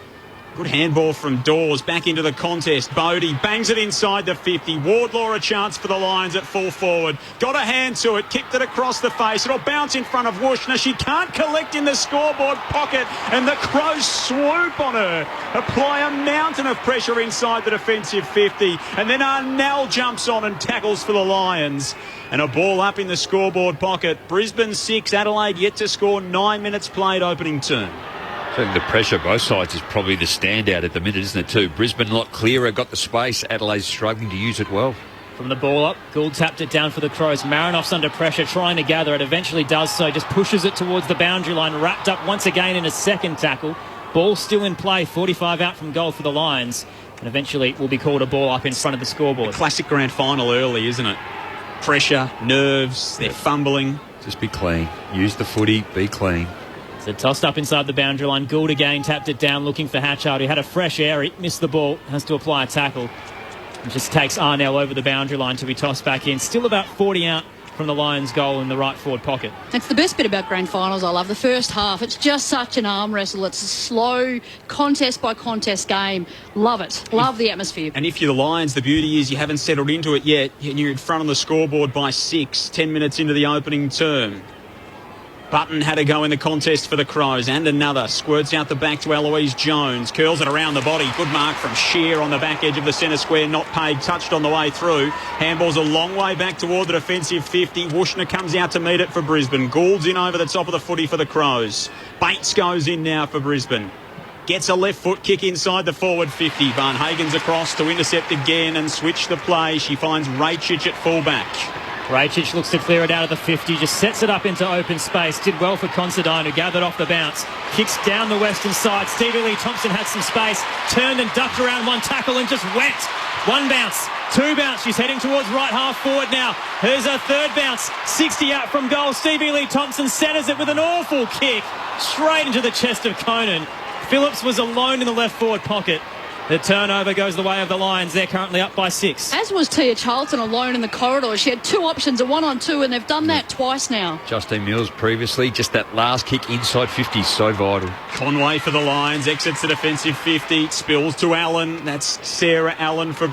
Good handball from Dawes, back into the contest. Bodie bangs it inside the 50. Wardlaw a chance for the Lions at full forward. Got a hand to it, kicked it across the face. It'll bounce in front of Wushner. She can't collect in the scoreboard pocket, and the Crows swoop on her. Apply a mountain of pressure inside the defensive 50. And then Arnell jumps on and tackles for the Lions. And a ball up in the scoreboard pocket. Brisbane 6, Adelaide yet to score. 9 minutes played opening term. I think the pressure both sides is probably the standout at the minute, isn't it, too? Brisbane a lot clearer, got the space. Adelaide's struggling to use it well. From the ball up, Gould tapped it down for the Crows. Marinoff's under pressure, trying to gather it. Eventually does so, just pushes it towards the boundary line. Wrapped up once again in a second tackle. Ball still in play, 45 out from goal for the Lions. And eventually will be called a ball up in front of the scoreboard. A classic grand final early, isn't it? Pressure, nerves, they're fumbling. Just be clean. Use the footy, be clean. So tossed up inside the boundary line. Gould again tapped it down, looking for Hatchard, who had a fresh air. He missed the ball, has to apply a tackle. It just takes Arnell over the boundary line to be tossed back in. Still about 40 out from the Lions' goal in the right forward pocket. It's the best bit about grand finals, I love. The first half, it's just such an arm wrestle. It's a slow, contest by contest game. Love it. Love the atmosphere. And if you're the Lions, the beauty is you haven't settled into it yet, and you're in front on the scoreboard by 6, 10 minutes into the opening term. Button had a go in the contest for the Crows, and another. Squirts out the back to Eloise Jones. Curls it around the body. Good mark from Shear on the back edge of the centre square. Not paid. Touched on the way through. Handball's a long way back toward the defensive 50. Wushner comes out to meet it for Brisbane. Gould's in over the top of the footy for the Crows. Bates goes in now for Brisbane. Gets a left foot kick inside the forward 50. Van Hagen's across to intercept again and switch the play. She finds Rachich at fullback. Rajcic looks to clear it out of the 50, just sets it up into open space. Did well for Considine, who gathered off the bounce. Kicks down the western side. Stevie Lee Thompson had some space, turned and ducked around one tackle and just went. One bounce, two bounce. She's heading towards right half forward now. Here's her third bounce. 60 out from goal. Stevie Lee Thompson centres it with an awful kick straight into the chest of Conan. Phillips was alone in the left forward pocket. The turnover goes the way of the Lions. They're currently up by 6. As was Tia Charlton alone in the corridor. She had 2 options, a 1-on-2, and they've done that twice now. Justine Mills previously, just that last kick inside 50 is so vital. Conway for the Lions, exits the defensive 50, spills to Allen. That's Sarah Allen for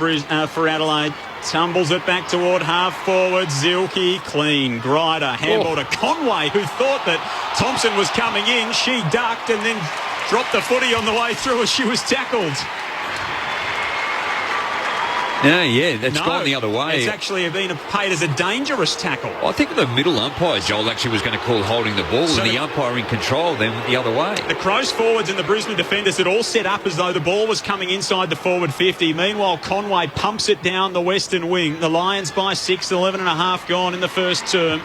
Adelaide. Tumbles it back toward half forward. Zilke, clean. Grider, handball to Conway, who thought that Thompson was coming in. She ducked and then dropped the footy on the way through as she was tackled. Yeah, that's gone the other way. It's actually been paid as a dangerous tackle. I think the middle umpire, Joel, actually was going to call holding the ball, so and the umpire in control then the other way. The Crows forwards and the Brisbane defenders had all set up as though the ball was coming inside the forward 50. Meanwhile, Conway pumps it down the western wing. The Lions by 6, 11 and a half gone in the first term.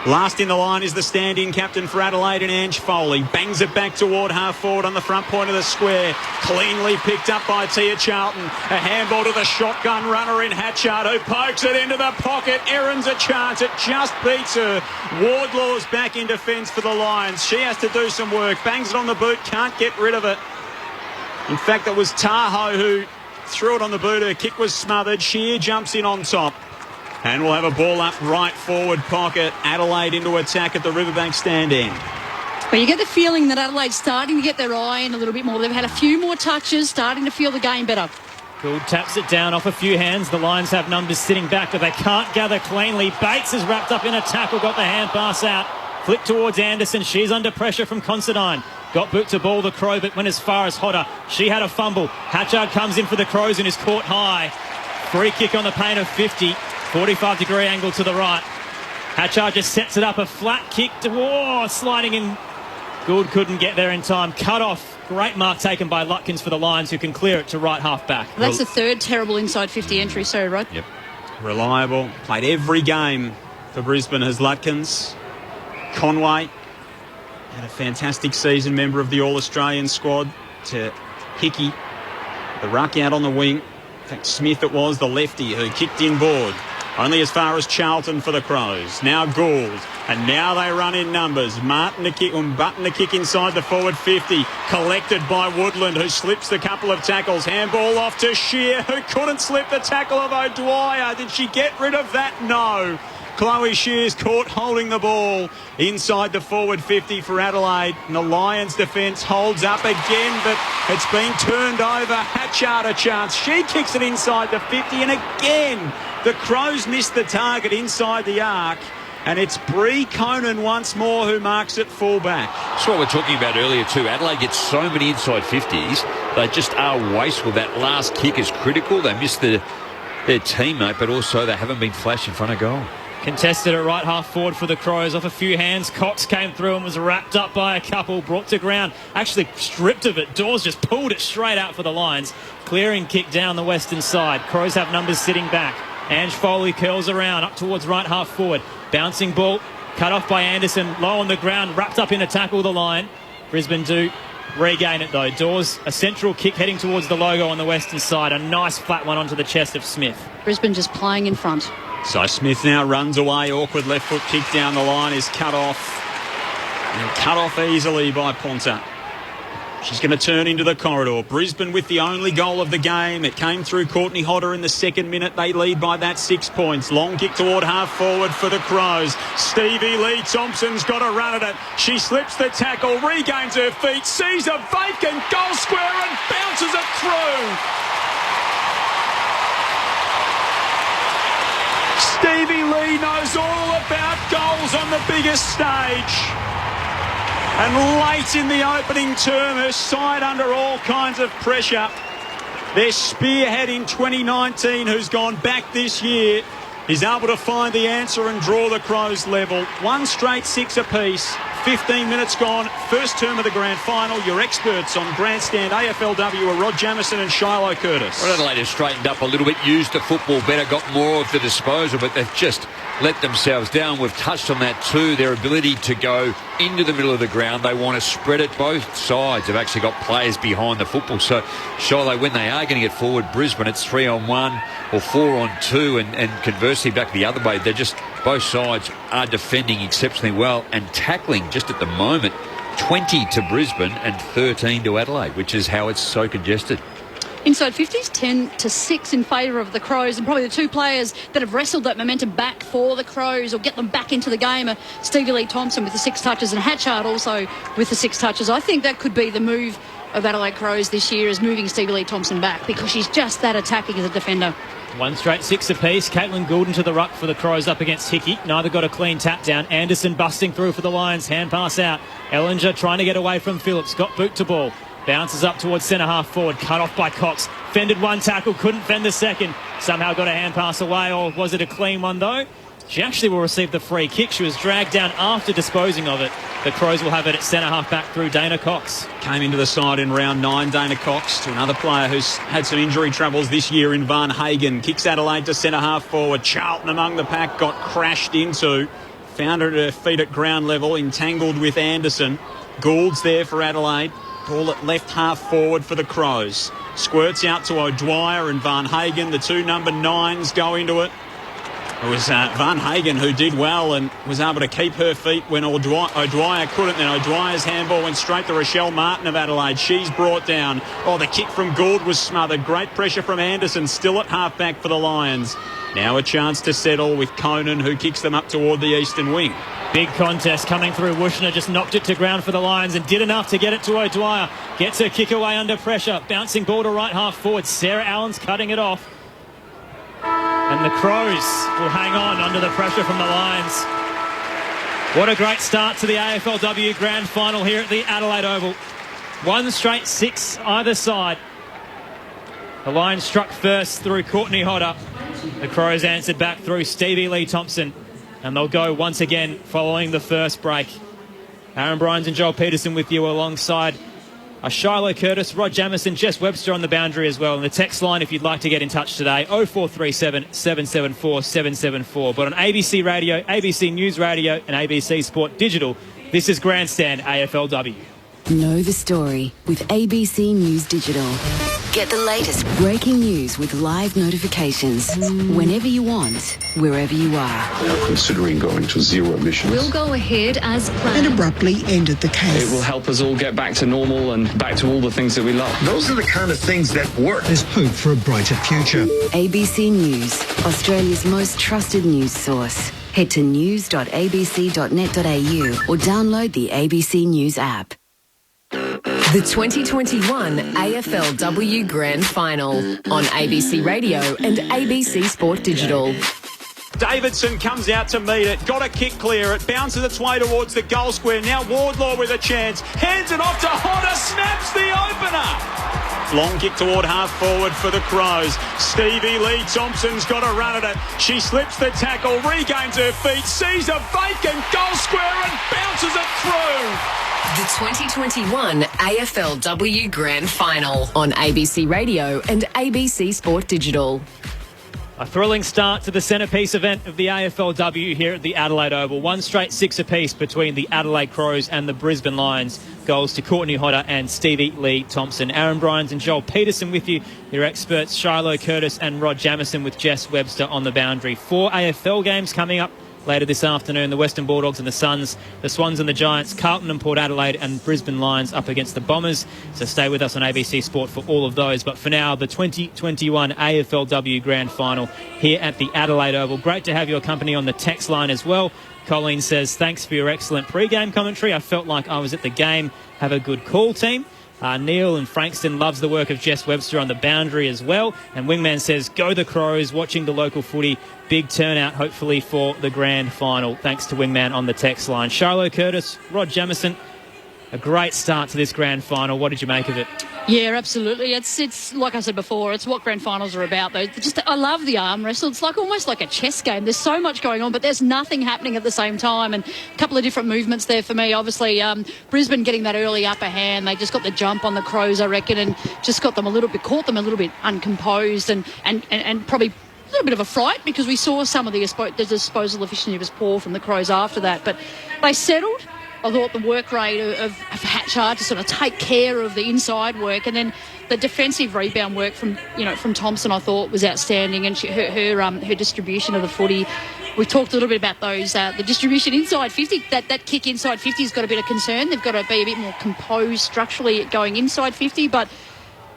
Last in the line is the stand-in captain for Adelaide and Ange Foley. Bangs it back toward half forward on the front point of the square. Cleanly picked up by Tia Charlton. A handball to the shotgun runner in Hatchard, who pokes it into the pocket. Erin's a chance. It just beats her. Wardlaw's back in defence for the Lions. She has to do some work. Bangs it on the boot. Can't get rid of it. In fact, it was Tahoe who threw it on the boot. Her kick was smothered. Shear jumps in on top. And we'll have a ball up right forward pocket. Adelaide into attack at the Riverbank stand end. But you get the feeling that Adelaide's starting to get their eye in a little bit more. They've had a few more touches, starting to feel the game better. Gould taps it down off a few hands. The Lions have numbers sitting back, but they can't gather cleanly. Bates is wrapped up in a tackle, got the hand pass out. Flick towards Anderson. She's under pressure from Considine. Got boot to ball the Crow, but went as far as Hodder. She had a fumble. Hatchard comes in for the Crows and is caught high. Free kick on the paint of 50. 45-degree angle to the right. Hatchard just sets it up. A flat kick to sliding in. Gould couldn't get there in time. Cut off. Great mark taken by Lutkins for the Lions, who can clear it to right half back. That's the third terrible inside 50 entry. Sorry, Rod. Yep. Reliable. Played every game for Brisbane as Lutkins. Conway had a fantastic season, member of the All-Australian squad. To Hickey. The ruck out on the wing. In fact, Smith it was, the lefty, who kicked inboard. Only as far as Charlton for the Crows. Now Gould. And now they run in numbers. Button to kick inside the forward 50. Collected by Woodland, who slips the couple of tackles. Handball off to Shear, who couldn't slip the tackle of O'Dwyer. Did she get rid of that? No. Chloe Shear's caught holding the ball inside the forward 50 for Adelaide. And the Lions defence holds up again, but it's been turned over. Hatchard a chance. She kicks it inside the 50, and again the Crows missed the target inside the arc. And it's Bree Conan once more who marks it fullback. That's what we we're talking about earlier too. Adelaide gets so many inside 50s. They just are wasteful. That last kick is critical. They missed their teammate, but also they haven't been flashed in front of goal. Contested at right half forward for the Crows off a few hands. Cox came through and was wrapped up by a couple, brought to ground, actually stripped of it. Dawes just pulled it straight out for the Lions. Clearing kick down the western side. Crows have numbers sitting back. Ange Foley curls around up towards right half forward. Bouncing ball, cut off by Anderson, low on the ground, wrapped up in a tackle the line. Brisbane do regain it though. Dawes, a central kick heading towards the logo on the western side. A nice flat one onto the chest of Smith. Brisbane just playing in front. So Smith now runs away. Awkward left foot kick down the line is cut off. And cut off easily by Ponta. She's going to turn into the corridor. Brisbane with the only goal of the game. It came through Courtney Hodder in the second minute. They lead by that 6 points. Long kick toward half forward for the Crows. Stevie Lee Thompson's got a run at it. She slips the tackle, regains her feet, sees a vacant goal square and bounces it through. Stevie Lee knows all about goals on the biggest stage. And late in the opening term, her side under all kinds of pressure. Their spearhead in 2019, who's gone back this year, He's able to find the answer and draw the Crows level. 1 straight 6 apiece. 15 minutes gone. First term of the grand final. Your experts on grandstand AFLW are Rod Jamieson and Shiloh Curtis. Well, Adelaide have straightened up a little bit, used the football better, got more of the disposal, but they've just let themselves down. We've touched on that too, their ability to go into the middle of the ground. They want to spread it. Both sides have actually got players behind the football. So Shiloh, when they are going to get forward, Brisbane, it's 3-on-1 or 4-on-2, and conversely back the other way. They're just, both sides are defending exceptionally well and tackling just at the moment 20 to Brisbane and 13 to Adelaide, which is how it's so congested. Inside 50s, 10-6 in favour of the Crows, and probably the two players that have wrestled that momentum back for the Crows or get them back into the game are Stevie Lee Thompson with the 6 touches and Hatchard also with the 6 touches. I think that could be the move of Adelaide Crows this year, is moving Stevie Lee Thompson back, because she's just that attacking as a defender. 1 straight 6 apiece. Caitlin Goulden to the ruck for the Crows up against Hickey. Neither got a clean tap down. Anderson busting through for the Lions. Hand pass out. Ellinger trying to get away from Phillips. Got boot to ball. Bounces up towards centre half forward. Cut off by Cox. Fended 1 tackle. Couldn't fend the second. Somehow got a hand pass away. Or was it a clean one though? She actually will receive the free kick. She was dragged down after disposing of it. The Crows will have it at centre half back through Dana Cox. Came into the side in round 9, Dana Cox, to another player who's had some injury troubles this year in Van Hagen. Kicks Adelaide to centre half forward. Charlton among the pack, got crashed into. Found her at her feet at ground level, entangled with Anderson. Gould's there for Adelaide. Ball at left half forward for the Crows. Squirts out to O'Dwyer and Van Hagen. The 2 number 9s go into it. It was Van Hagen who did well and was able to keep her feet when O'Dwyer couldn't. Then O'Dwyer's handball went straight to Rochelle Martin of Adelaide. She's brought down. Oh, the kick from Gould was smothered. Great pressure from Anderson, still at half-back for the Lions. Now a chance to settle with Conan, who kicks them up toward the eastern wing. Big contest coming through. Wushner just knocked it to ground for the Lions and did enough to get it to O'Dwyer. Gets her kick away under pressure. Bouncing ball to right half forward. Sarah Allen's cutting it off. And the Crows will hang on under the pressure from the Lions. What a great start to the AFLW Grand Final here at the Adelaide Oval. 1 straight 6 either side. The Lions struck first through Courtney Hodder. The Crows answered back through Stevie Lee Thompson. And they'll go once again following the first break. Aaron Bryans and Joel Peterson with you alongside Shiloh Curtis, Rod Jamieson, Jess Webster on the boundary as well. And the text line, if you'd like to get in touch today, 0437 774 774. But on ABC Radio, ABC News Radio and ABC Sport Digital, this is Grandstand AFLW. Know the story with ABC News Digital. Get the latest breaking news with live notifications whenever you want, wherever you are. We are considering going to zero emissions. We'll go ahead as planned. And abruptly ended the case. It will help us all get back to normal and back to all the things that we love. Those are the kind of things that work. There's hope for a brighter future. ABC News, Australia's most trusted news source. Head to news.abc.net.au or download the ABC News app. The 2021 AFLW Grand Final on ABC Radio and ABC Sport Digital. Davidson comes out to meet it. Got a kick clear. It bounces its way towards the goal square. Now Wardlaw with a chance. Hands it off to Hodder. Snaps the opener. Long kick toward half forward for the Crows. Stevie Lee Thompson's got a run at it. She slips the tackle, regains her feet, sees a vacant goal square and bounces it through. The 2021 AFLW Grand Final on ABC Radio and ABC Sport Digital. A thrilling start to the centrepiece event of the AFLW here at the Adelaide Oval. 1 straight 6 apiece between the Adelaide Crows and the Brisbane Lions. Goals to Courtney Hodder and Stevie Lee Thompson. Aaron Bryans and Joel Peterson with you. Your experts Shiloh Curtis and Rod Jamieson with Jess Webster on the boundary. 4 AFL games coming up later this afternoon. The Western Bulldogs and the Suns, the Swans and the Giants, Carlton and Port Adelaide and Brisbane Lions up against the Bombers. So stay with us on ABC Sport for all of those. But for now, the 2021 AFLW Grand Final here at the Adelaide Oval. Great to have your company on the text line as well. Colleen says, thanks for your excellent pre-game commentary. I felt like I was at the game. Have a good call, team. Neil in Frankston loves the work of Jess Webster on the boundary as well. And Wingman says, go the Crows, watching the local footy. Big turnout, hopefully, for the grand final. Thanks to Wingman on the text line. Shiloh Curtis, Rod Jamieson, a great start to this grand final. What did you make of it? Yeah, absolutely. It's like I said before, it's what grand finals are about, though. I love the arm wrestle. It's like almost like a chess game. There's so much going on, but there's nothing happening at the same time. And a couple of different movements there for me. Obviously, Brisbane getting that early upper hand. They just got the jump on the Crows, I reckon, and just caught them a little bit uncomposed and probably a little bit of a fright, because we saw some of the disposal efficiency was poor from the Crows after that. But they settled. I thought the work rate of Hatchard to sort of take care of the inside work, and then the defensive rebound work from Thompson, I thought was outstanding, and her distribution of the footy. We talked a little bit about those the distribution inside 50. That kick inside 50 has got a bit of concern. They've got to be a bit more composed structurally going inside 50, but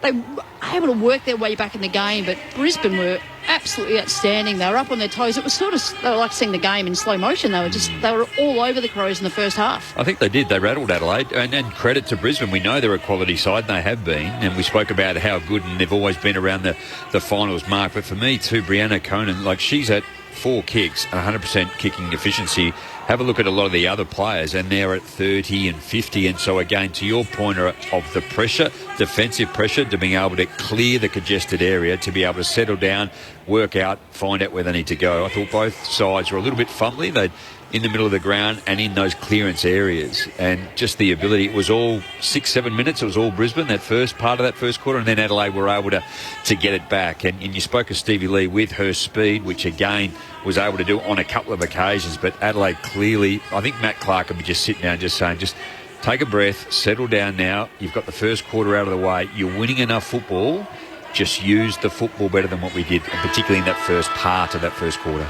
they were able to work their way back in the game. But Brisbane were absolutely outstanding. They were up on their toes. It was they were like seeing the game in slow motion. They were all over the Crows in the first half. I think they did. They rattled Adelaide. And credit to Brisbane. We know they're a quality side, and they have been. And we spoke about how good, and they've always been around the finals mark. But for me too, Brianna Conan, she's at 4 kicks, 100% kicking efficiency. Have a look at a lot of the other players, and they're at 30 and 50. And so, again, to your point of the pressure, defensive pressure, to being able to clear the congested area, to be able to settle down, work out, find out where they need to go. I thought both sides were a little bit fumbly. They'd in the middle of the ground and in those clearance areas, and just the ability. It was all 6-7 minutes. It was all Brisbane, that first part of that first quarter, and then Adelaide were able to get it back. And you spoke of Stevie Lee with her speed, which again was able to do on a couple of occasions. But Adelaide clearly, I think Matt Clark could be just sitting down just saying, just take a breath, settle down now. You've got the first quarter out of the way. You're winning enough football. Just use the football better than what we did, and particularly in that first part of that first quarter.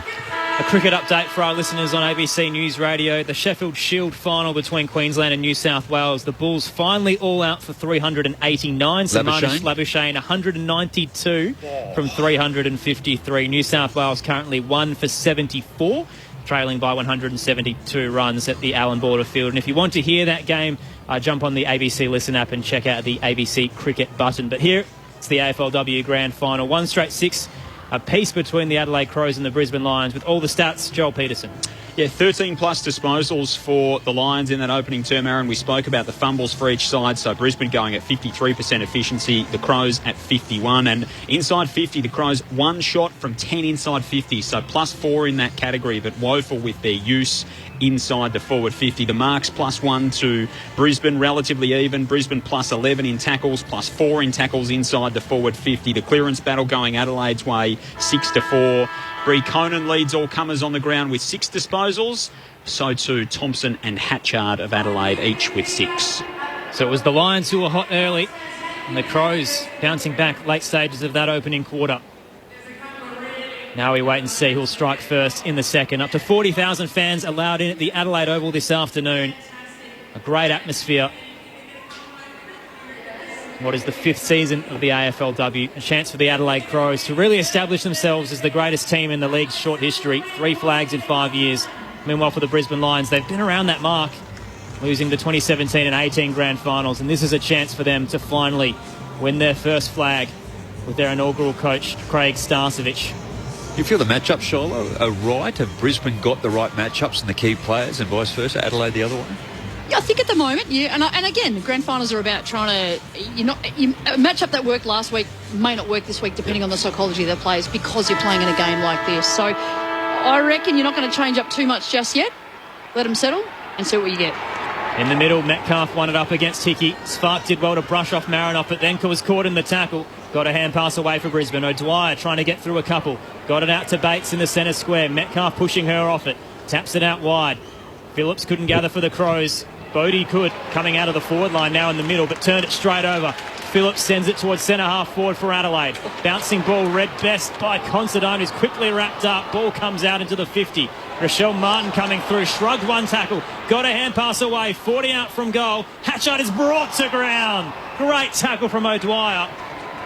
A cricket update for our listeners on ABC News Radio. The Sheffield Shield final between Queensland and New South Wales. The Bulls finally all out for 389. Marnus Labuschagne 192 from 353. New South Wales currently 1 for 74, trailing by 172 runs at the Allan Border Field. And if you want to hear that game, jump on the ABC Listen app and check out the ABC Cricket button. But here, it's the AFLW Grand Final. 1 straight 6. A piece between the Adelaide Crows and the Brisbane Lions. With all the stats, Joel Peterson. Yeah, 13 plus disposals for the Lions in that opening term, Aaron. We spoke about the fumbles for each side. So Brisbane going at 53% efficiency, the Crows at 51. And inside 50, the Crows 1 shot from 10 inside 50. So +4 in that category, but woeful with their use inside the forward 50. The marks +1 to Brisbane, relatively even. Brisbane +11 in tackles, +4 in tackles inside the forward 50. The clearance battle going Adelaide's way, 6-4. Bree Conan leads all comers on the ground with 6 disposals. So too Thompson and Hatchard of Adelaide, each with 6. So it was the Lions who were hot early, and the Crows bouncing back late stages of that opening quarter. Now we wait and see who'll strike first in the second. Up to 40,000 fans allowed in at the Adelaide Oval this afternoon. A great atmosphere. What is the 5th season of the AFLW? A chance for the Adelaide Crows to really establish themselves as the greatest team in the league's short history. 3 flags in 5 years. Meanwhile, for the Brisbane Lions, they've been around that mark, losing the 2017 and 18 grand finals. And this is a chance for them to finally win their first flag with their inaugural coach, Craig Starcevich. Do you feel the matchup, Shola, are right? Have Brisbane got the right matchups and the key players, and vice versa, Adelaide the other way? Yeah, I think at the moment, yeah. And again, the grand finals are about trying to... a matchup that worked last week may not work this week, depending on the psychology of the players, because you're playing in a game like this. So I reckon you're not going to change up too much just yet. Let them settle and see what you get. In the middle, Metcalf won it up against Hickey. Spark did well to brush off Marinoff, but then was caught in the tackle. Got a hand pass away for Brisbane. O'Dwyer trying to get through a couple. Got it out to Bates in the centre square. Metcalf pushing her off it. Taps it out wide. Phillips couldn't gather for the Crows. Bodie could, coming out of the forward line now in the middle, but turned it straight over. Phillips sends it towards centre half forward for Adelaide. Bouncing ball read best by Considine, who's quickly wrapped up. Ball comes out into the 50. Rochelle Martin coming through, shrugged one tackle, got a hand pass away, 40 out from goal. Hatchard is brought to ground. Great tackle from O'Dwyer.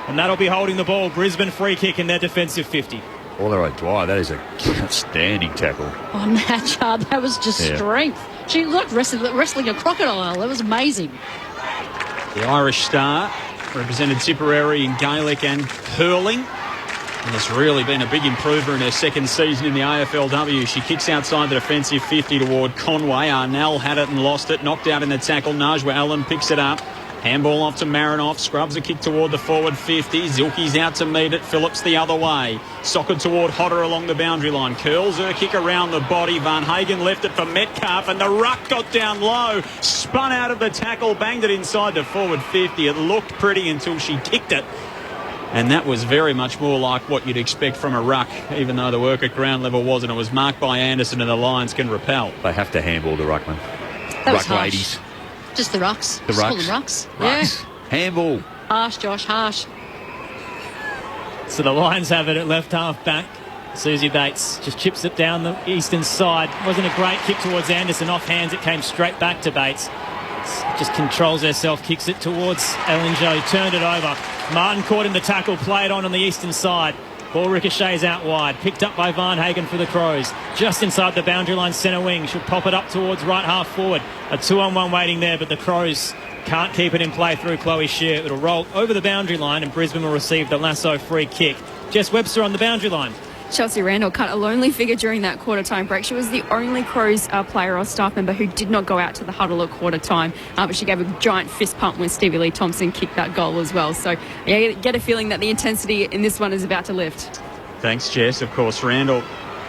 And that'll be holding the ball. Brisbane free kick in their defensive 50. Although O'Dwyer, that is a outstanding tackle. On Hatchard, that was just strength. She looked wrestling a crocodile. That was amazing. The Irish star represented Tipperary in Gaelic and hurling. And has really been a big improver in her second season in the AFLW. She kicks outside the defensive 50 toward Conway. Arnell had it and lost it. Knocked out in the tackle. Najwa Allen picks it up. Handball off to Marinoff. Scrubs a kick toward the forward 50. Zilke's out to meet it. Phillips the other way. Socket toward Hodder along the boundary line. Curls her kick around the body. Van Hagen left it for Metcalf, and the ruck got down low. Spun out of the tackle. Banged it inside the forward 50. It looked pretty until she kicked it. And that was very much more like what you'd expect from a ruck, even though the work at ground level wasn't. It was marked by Anderson, and the Lions can repel. They have to handball the ruckman. That Ruck ladies. Just the rucks. The Just call rucks. them rucks. Rucks. Yeah. Handball. Harsh, Josh, harsh. So the Lions have it at left half back. Susie Bates just chips it down the eastern side. Wasn't a great kick towards Anderson. Off hands, it came straight back to Bates. Just controls herself, kicks it towards Ellinger, who turned it over. Martin caught in the tackle, played on the eastern side. Ball ricochets out wide, picked up by Van Hagen for the Crows. Just inside the boundary line, centre wing. Should pop it up towards right half forward. A 2-on-1 waiting there, but the Crows can't keep it in play through Chloe Shear. It'll roll over the boundary line, and Brisbane will receive the lasso free kick. Jess Webster on the boundary line. Chelsea Randall cut a lonely figure during that quarter-time break. She was the only Crows player or staff member who did not go out to the huddle at quarter-time, but she gave a giant fist pump when Stevie Lee Thompson kicked that goal as well. So yeah, get a feeling that the intensity in this one is about to lift. Thanks, Jess. Of course, Randall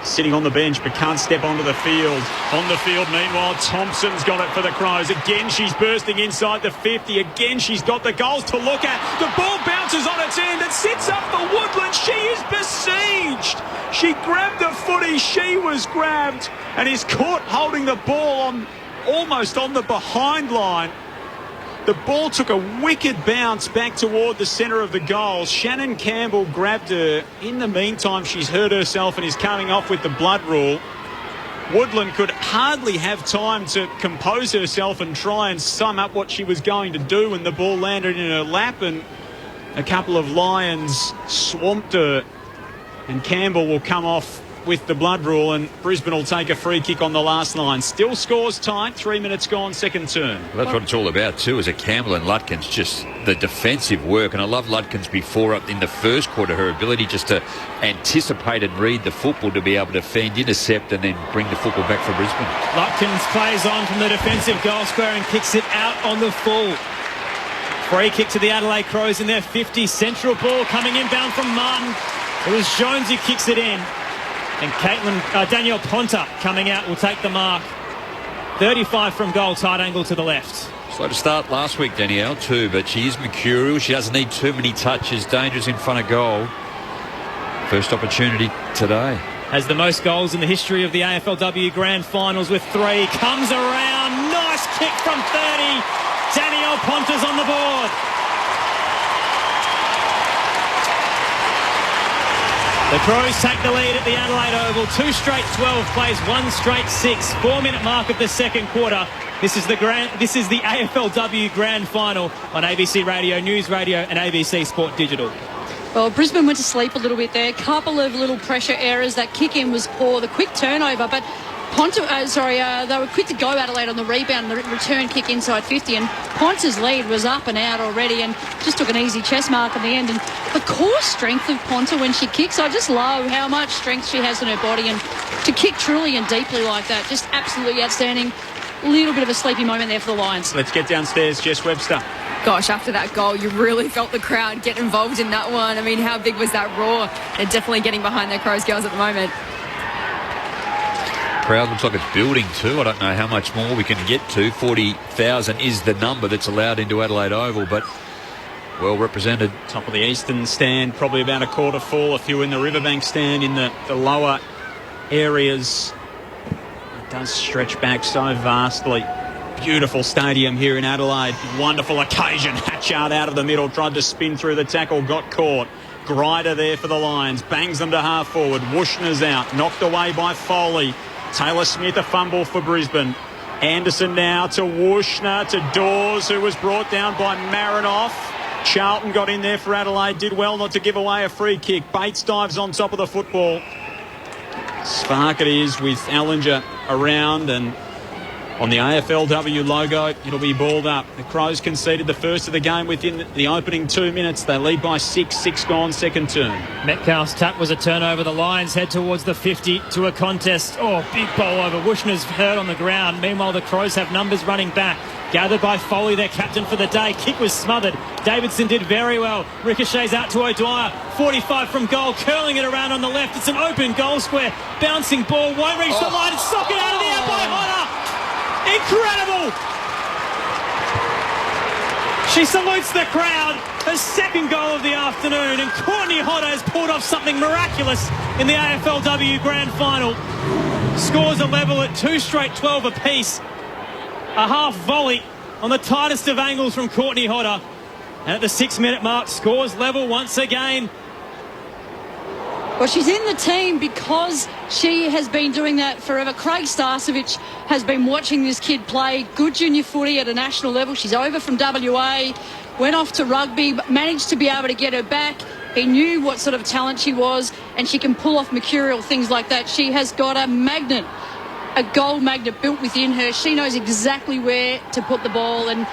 sitting on the bench but can't step onto the field. On the field, meanwhile, Thompson's got it for the Crows. Again, she's bursting inside the 50. Again, she's got the goals to look at. The ball bounces on its end and sits up for Woodland. She is besieged. She grabbed the footy. She was grabbed and is caught holding the ball almost on the behind line. The ball took a wicked bounce back toward the centre of the goal. Shannon Campbell grabbed her. In the meantime, she's hurt herself and is coming off with the blood rule. Woodland could hardly have time to compose herself and try and sum up what she was going to do when the ball landed in her lap, and a couple of Lions swamped her, and Campbell will come off with the blood rule, and Brisbane will take a free kick on the last line. Still scores tight, 3 minutes gone, second turn. Well, that's what it's all about too, is a Campbell and Lutkins, just the defensive work. And I love Lutkins before up in the first quarter, her ability just to anticipate and read the football, to be able to fend, intercept and then bring the football back for Brisbane. Lutkins plays on from the defensive goal square and kicks it out on the full. Free kick to the Adelaide Crows in their 50. Central ball coming inbound from Martin. It was Jones who kicks it in. And Danielle Ponta coming out will take the mark. 35 from goal, tight angle to the left. Slow to start last week, Danielle, too, but she is mercurial. She doesn't need too many touches. Dangerous in front of goal. First opportunity today. Has the most goals in the history of the AFLW Grand Finals with 3. Comes around. Nice kick from 30. Danielle Ponta's on the board. The Crows take the lead at the Adelaide Oval. 2 straight 12 plays, 1 straight 6. 4-minute mark of the second quarter. This is the AFLW Grand Final on ABC Radio, News Radio and ABC Sport Digital. Well, Brisbane went to sleep a little bit there. Couple of little pressure errors. That kick-in was poor. The quick turnover, but they were quick to go, Adelaide, on the rebound, the return kick inside 50, and Ponta's lead was up and out already and just took an easy chest mark at the end. And the core strength of Ponta when she kicks, I just love how much strength she has in her body, and to kick truly and deeply like that, just absolutely outstanding. A little bit of a sleepy moment there for the Lions. Let's get downstairs, Jess Webster. Gosh, after that goal, you really felt the crowd get involved in that one. I mean, how big was that roar? They're definitely getting behind their Crows girls at the moment. Crowd looks like it's building too. I don't know how much more we can get to. 40,000 is the number that's allowed into Adelaide Oval, but well represented. Top of the eastern stand, probably about a quarter full. A few in the Riverbank stand in the lower areas. It does stretch back so vastly. Beautiful stadium here in Adelaide. Wonderful occasion. Hatchard out of the middle, tried to spin through the tackle, got caught. Grider there for the Lions, bangs them to half forward. Wooshner's out, knocked away by Foley. Taylor Smith a fumble for Brisbane. Anderson now to Wooshner, to Dawes, who was brought down by Marinoff. Charlton got in there for Adelaide, did well not to give away a free kick. Bates dives on top of the football. Spark it is with Ellinger around, and on the AFLW logo. It'll be balled up. The Crows conceded the first of the game within the opening 2 minutes. They lead by 6 gone, second turn. Metcalf's tap was a turnover. The Lions head towards the 50 to a contest. Oh, big bowl over. Wushner's hurt on the ground. Meanwhile, the Crows have numbers running back. Gathered by Foley, their captain for the day. Kick was smothered. Davidson did very well. Ricochets out to O'Dwyer. 45 from goal, curling it around on the left. It's an open goal square. Bouncing ball, won't reach the line. It's socket out of the air by Hodder. Incredible! She salutes the crowd. Her second goal of the afternoon. And Courtney Hodder has pulled off something miraculous in the AFLW Grand Final. Scores a level at 2 straight 12 apiece. A half volley on the tightest of angles from Courtney Hodder. And at the 6-minute mark, scores level once again. Well, she's in the team because she has been doing that forever. Craig Starcevich has been watching this kid play good junior footy at a national level. She's over from WA, went off to rugby, but managed to be able to get her back. He knew what sort of talent she was, and she can pull off mercurial things like that. She has got a magnet, a gold magnet built within her. She knows exactly where to put the ball, and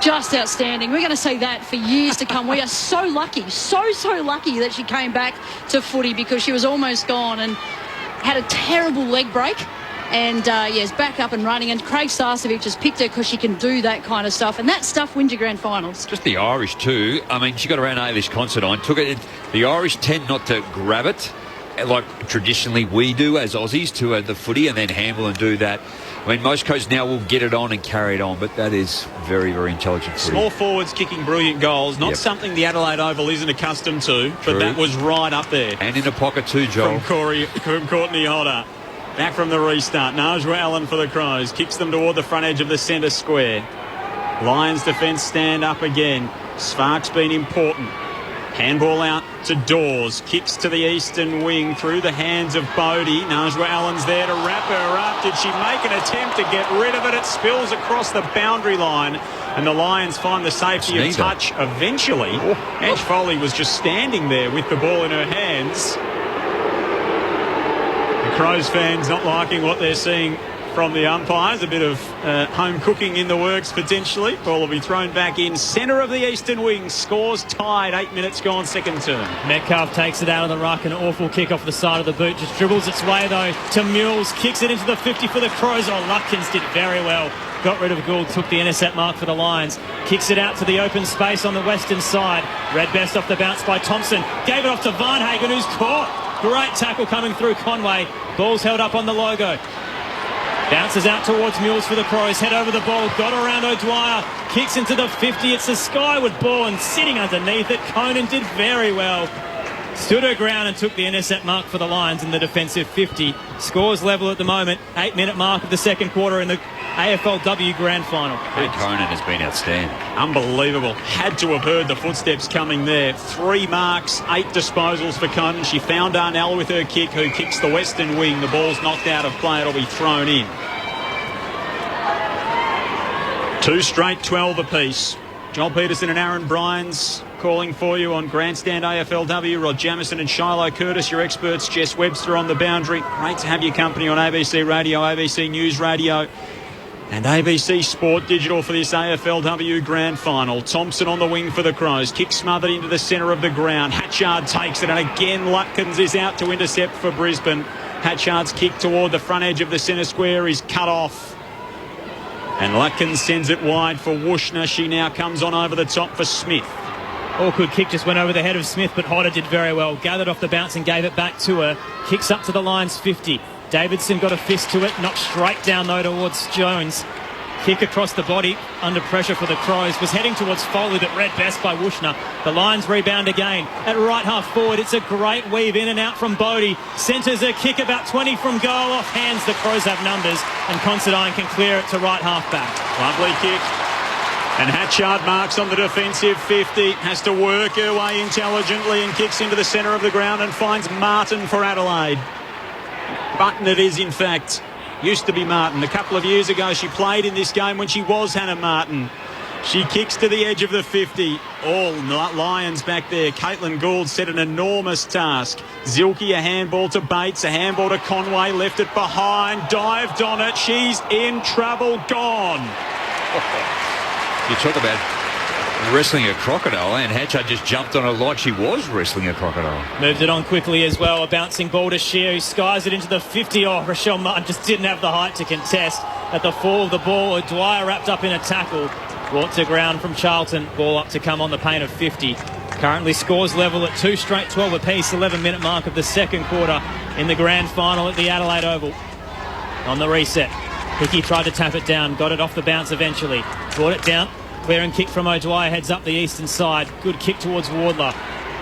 just outstanding. We're going to say that for years to come. We are so lucky, so lucky that she came back to footy, because she was almost gone and had a terrible leg break. And, is back up and running. And Craig Starcevich has picked her because she can do that kind of stuff. And that stuff wins your grand finals. Just the Irish too. I mean, she got around Ailish Considine, took it. The Irish tend not to grab it like traditionally we do as Aussies to the footy and then handle and do that. I mean, most coaches now will get it on and carry it on, but that is very, very intelligent footy. Small forwards kicking brilliant goals, not something the Adelaide Oval isn't accustomed to, but that was right up there. And in the pocket too, Joel. From Courtney Hodder. Back from the restart. Najwa Allen for the Crows. Kicks them toward the front edge of the centre square. Lions defence stand up again. Svark's been important. Handball out to Dawes. Kicks to the eastern wing through the hands of Bodie. Najwa Allen's there to wrap her up. Did she make an attempt to get rid of it? It spills across the boundary line. And the Lions find the safety of touch eventually. Edge Foley was just standing there with the ball in her hands. The Crows fans not liking what they're seeing from the umpires. A bit of home cooking in the works potentially. Ball will be thrown back in. Centre of the eastern wing. Scores tied. 8 minutes gone, second turn. Metcalf takes it out of the ruck. An awful kick off the side of the boot. Just dribbles its way though to Mules. Kicks it into the 50 for the Crows. Oh, Lutkins did very well. Got rid of Gould. Took the intercept mark for the Lions. Kicks it out to the open space on the western side. Redbest off the bounce by Thompson. Gave it off to Varnhagen, who's caught. Great tackle coming through Conway. Ball's held up on the logo. Bounces out towards Mules for the Crows. Head over the ball. Got around O'Dwyer. Kicks into the 50. It's a skyward ball, and sitting underneath it, Conan did very well. Stood her ground and took the intercept mark for the Lions in the defensive 50. Scores level at the moment. 8-minute mark of the second quarter in the AFLW Grand Final. Conan has been outstanding. Unbelievable. Had to have heard the footsteps coming there. 3 marks, 8 disposals for Conan. She found Darnell with her kick, who kicks the western wing. The ball's knocked out of play. It'll be thrown in. 2 straight 12 apiece. Joel Peterson and Aaron Bryans calling for you on Grandstand AFLW. Rod Jamieson and Shiloh Curtis, your experts. Jess Webster on the boundary. Great to have your company on ABC Radio, ABC News Radio, and ABC Sport Digital for this AFLW Grand Final. Thompson on the wing for the Crows. Kick smothered into the centre of the ground. Hatchard takes it, and again Lutkins is out to intercept for Brisbane. Hatchard's kick toward the front edge of the centre square is cut off. And Lutkins sends it wide for Wushner. She now comes on over the top for Smith. Awkward kick just went over the head of Smith, but Hodder did very well. Gathered off the bounce and gave it back to her. Kicks up to the Lions 50. Davidson got a fist to it. Knocked straight down though towards Jones. Kick across the body under pressure for the Crows. Was heading towards Foley, but read best by Wushner. The Lions rebound again. At right half forward, it's a great weave in and out from Bodie. Centres a kick about 20 from goal. Off hands, the Crows have numbers, and Considine can clear it to right half back. Lovely kick. And Hatchard marks on the defensive 50. Has to work her way intelligently and kicks into the centre of the ground and finds Martin for Adelaide. Button it is, in fact. Used to be Martin. A couple of years ago, she played in this game when she was Hannah Martin. She kicks to the edge of the 50. All Lions back there. Caitlin Gould set an enormous task. Zilke a handball to Bates, a handball to Conway, left it behind, dived on it. She's in trouble, gone. You talk about wrestling a crocodile, and Hatchard just jumped on her like she was wrestling a crocodile. Moved it on quickly as well. A bouncing ball to Shear, who skies it into the 50. Oh, Rochelle Martin just didn't have the height to contest. At the fall of the ball, Dwyer wrapped up in a tackle. Brought to ground from Charlton. Ball up to come on the paint of 50. Currently scores level at 2 straight 12 apiece. 11-minute mark of the second quarter in the grand final at the Adelaide Oval. On the reset, Hickey tried to tap it down. Got it off the bounce eventually. Brought it down. Clear and kick from O'Dwyer. Heads up the eastern side. Good kick towards Wardlaw,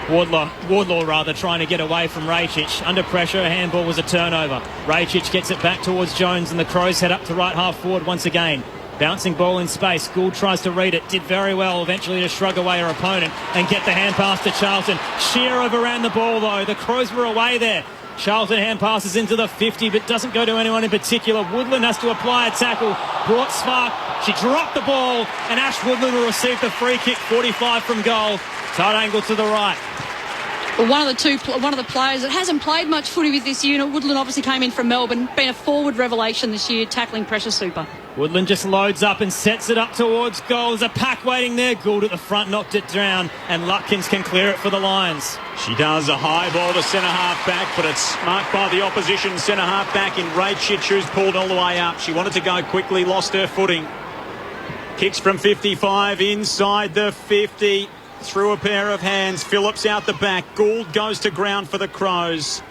trying to get away from Rajcic. Under pressure, a handball was a turnover. Rajcic gets it back towards Jones, and the Crows head up to right half forward once again. Bouncing ball in space. Gould tries to read it. Did very well eventually to shrug away her opponent and get the hand pass to Charlton. Shear overran the ball though. The Crows were away there. Charlton hand passes into the 50 but doesn't go to anyone in particular. Woodland has to apply a tackle. Brought Spark. She dropped the ball and Ash Woodland will receive the free kick. 45 from goal. Tight angle to the right. Well, one of the players that hasn't played much footy with this unit, Woodland obviously came in from Melbourne, been a forward revelation this year, tackling pressure super. Woodland just loads up and sets it up towards goal. There's a pack waiting there. Gould at the front knocked it down and Lutkins can clear it for the Lions. She does a high ball to centre-half back, but it's marked by the opposition centre-half back in Rajcic, who's pulled all the way up. She wanted to go quickly, lost her footing. Kicks from 55 inside the 50. Through a pair of hands. Phillips out the back. Gould goes to ground for the Crows.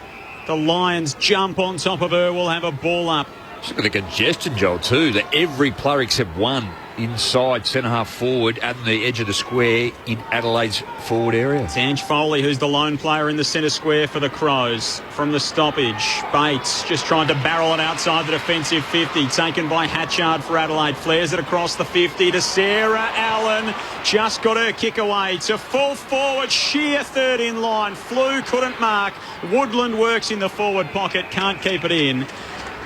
The Lions jump on top of her. We'll have a ball up. She's got a congestion, Joel, too. That every player except one inside centre-half forward at the edge of the square in Adelaide's forward area. It's Ange Foley, who's the lone player in the centre square for the Crows. From the stoppage, Bates just trying to barrel it outside the defensive 50. Taken by Hatchard for Adelaide. Flares it across the 50 to Sarah Allen. Just got her kick away to full forward. Sheer third in line. Flew couldn't mark. Woodland works in the forward pocket. Can't keep it in.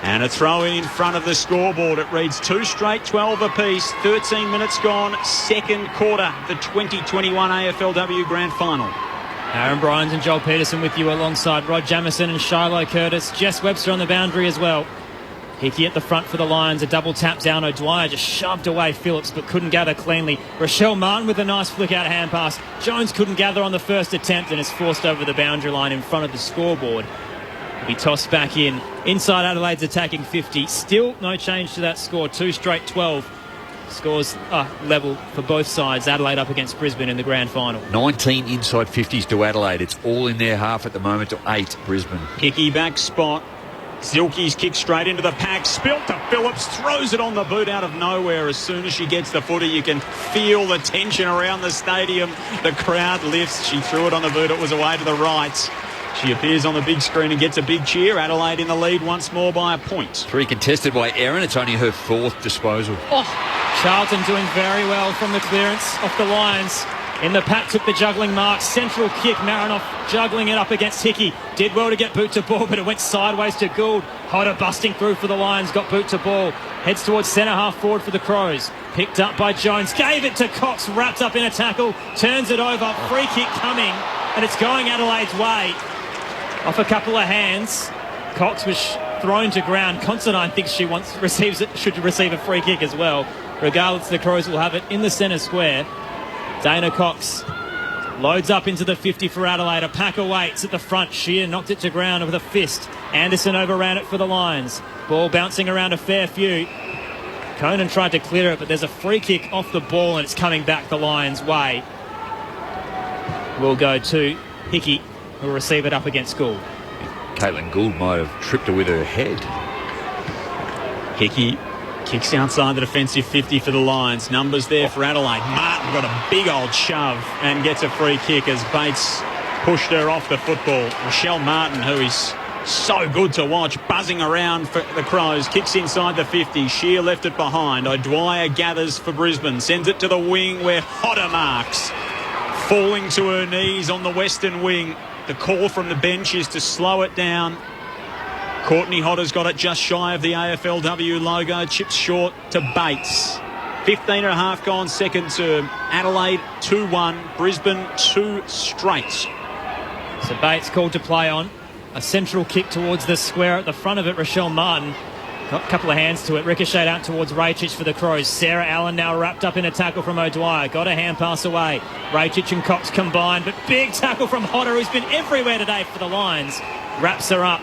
And a throw in front of the scoreboard. It reads 2 straight 12 apiece. 13 minutes gone. Second quarter. The 2021 AFLW Grand Final. Aaron Bryans and Joel Peterson with you alongside Rod Jamieson and Shiloh Curtis. Jess Webster on the boundary as well. Hickey at the front for the Lions. A double tap down. O'Dwyer just shoved away Phillips but couldn't gather cleanly. Rochelle Martin with a nice flick out hand pass. Jones couldn't gather on the first attempt and is forced over the boundary line in front of the scoreboard. Be tossed back in. Inside Adelaide's attacking 50. Still no change to that score. 2 straight 12. Scores level for both sides. Adelaide up against Brisbane in the grand final. 19 inside 50s to Adelaide. It's all in their half at the moment to 8 Brisbane. Hickey back spot. Zilke's kick straight into the pack. Spilt to Phillips. Throws it on the boot out of nowhere. As soon as she gets the footy, you can feel the tension around the stadium. The crowd lifts. She threw it on the boot. It was away to the right. She appears on the big screen and gets a big cheer. Adelaide in the lead once more by a point. 3 contested by Erin. It's only her 4th disposal. Charlton doing very well from the clearance off the Lions. In the pack took the juggling mark. Central kick. Marinoff juggling it up against Hickey. Did well to get boot to ball, but it went sideways to Gould. Hodder busting through for the Lions. Got boot to ball. Heads towards centre half forward for the Crows. Picked up by Jones. Gave it to Cox. Wrapped up in a tackle. Turns it over. Free kick coming. And it's going Adelaide's way. Off a couple of hands. Cox was thrown to ground. Considine thinks she should receive a free kick as well. Regardless, the Crows will have it in the centre square. Dana Cox loads up into the 50 for Adelaide. A pack awaits at the front. Shear knocked it to ground with a fist. Anderson overran it for the Lions. Ball bouncing around a fair few. Conan tried to clear it, but there's a free kick off the ball and it's coming back the Lions' way. We'll go to Hickey, who will receive it up against Gould. Caitlin Gould might have tripped her with her head. Hickey kicks outside the defensive 50 for the Lions. Numbers there for Adelaide. Martin got a big old shove and gets a free kick as Bates pushed her off the football. Rochelle Martin, who is so good to watch, buzzing around for the Crows, kicks inside the 50. Shear left it behind. O'Dwyer gathers for Brisbane, sends it to the wing where Hodder marks. Falling to her knees on the western wing. The call from the bench is to slow it down. Courtney Hodder's got it just shy of the AFLW logo. Chips short to Bates. 15 and a half gone second term. Adelaide 2-1. Brisbane 2 straight. So Bates called to play on. A central kick towards the square at the front of it. Rochelle Martin got a couple of hands to it. Ricocheted out towards Rachich for the Crows. Sarah Allen now wrapped up in a tackle from O'Dwyer. Got a hand pass away. Rachich and Cox combined, but big tackle from Hodder, who's been everywhere today for the Lions. Wraps her up.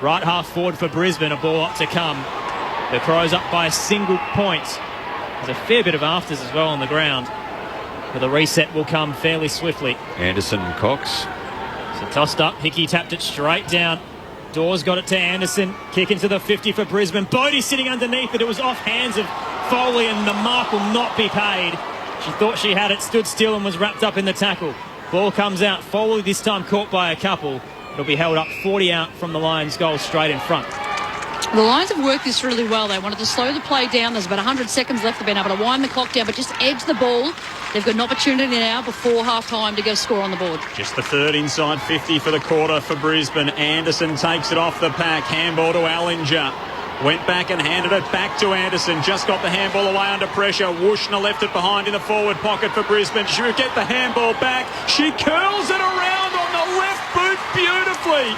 Right half forward for Brisbane. A ball up to come. The Crows up by a single point. There's a fair bit of afters as well on the ground. But the reset will come fairly swiftly. Anderson and Cox. So tossed up. Hickey tapped it straight down. Dawes got it to Anderson. Kick into the 50 for Brisbane. Bodie sitting underneath it. It was off hands of Foley, and the mark will not be paid. She thought she had it, stood still and was wrapped up in the tackle. Ball comes out. Foley this time caught by a couple. It'll be held up 40 out from the Lions' goal straight in front. The Lions have worked this really well. They wanted to slow the play down. There's about 100 seconds left. They've been able to wind the clock down, but just edge the ball. They've got an opportunity now before half-time to get a score on the board. Just the third inside 50 for the quarter for Brisbane. Anderson takes it off the pack. Handball to Allinger. Went back and handed it back to Anderson. Just got the handball away under pressure. Wushner left it behind in the forward pocket for Brisbane. She would get the handball back. She curls it around on the left boot beautifully.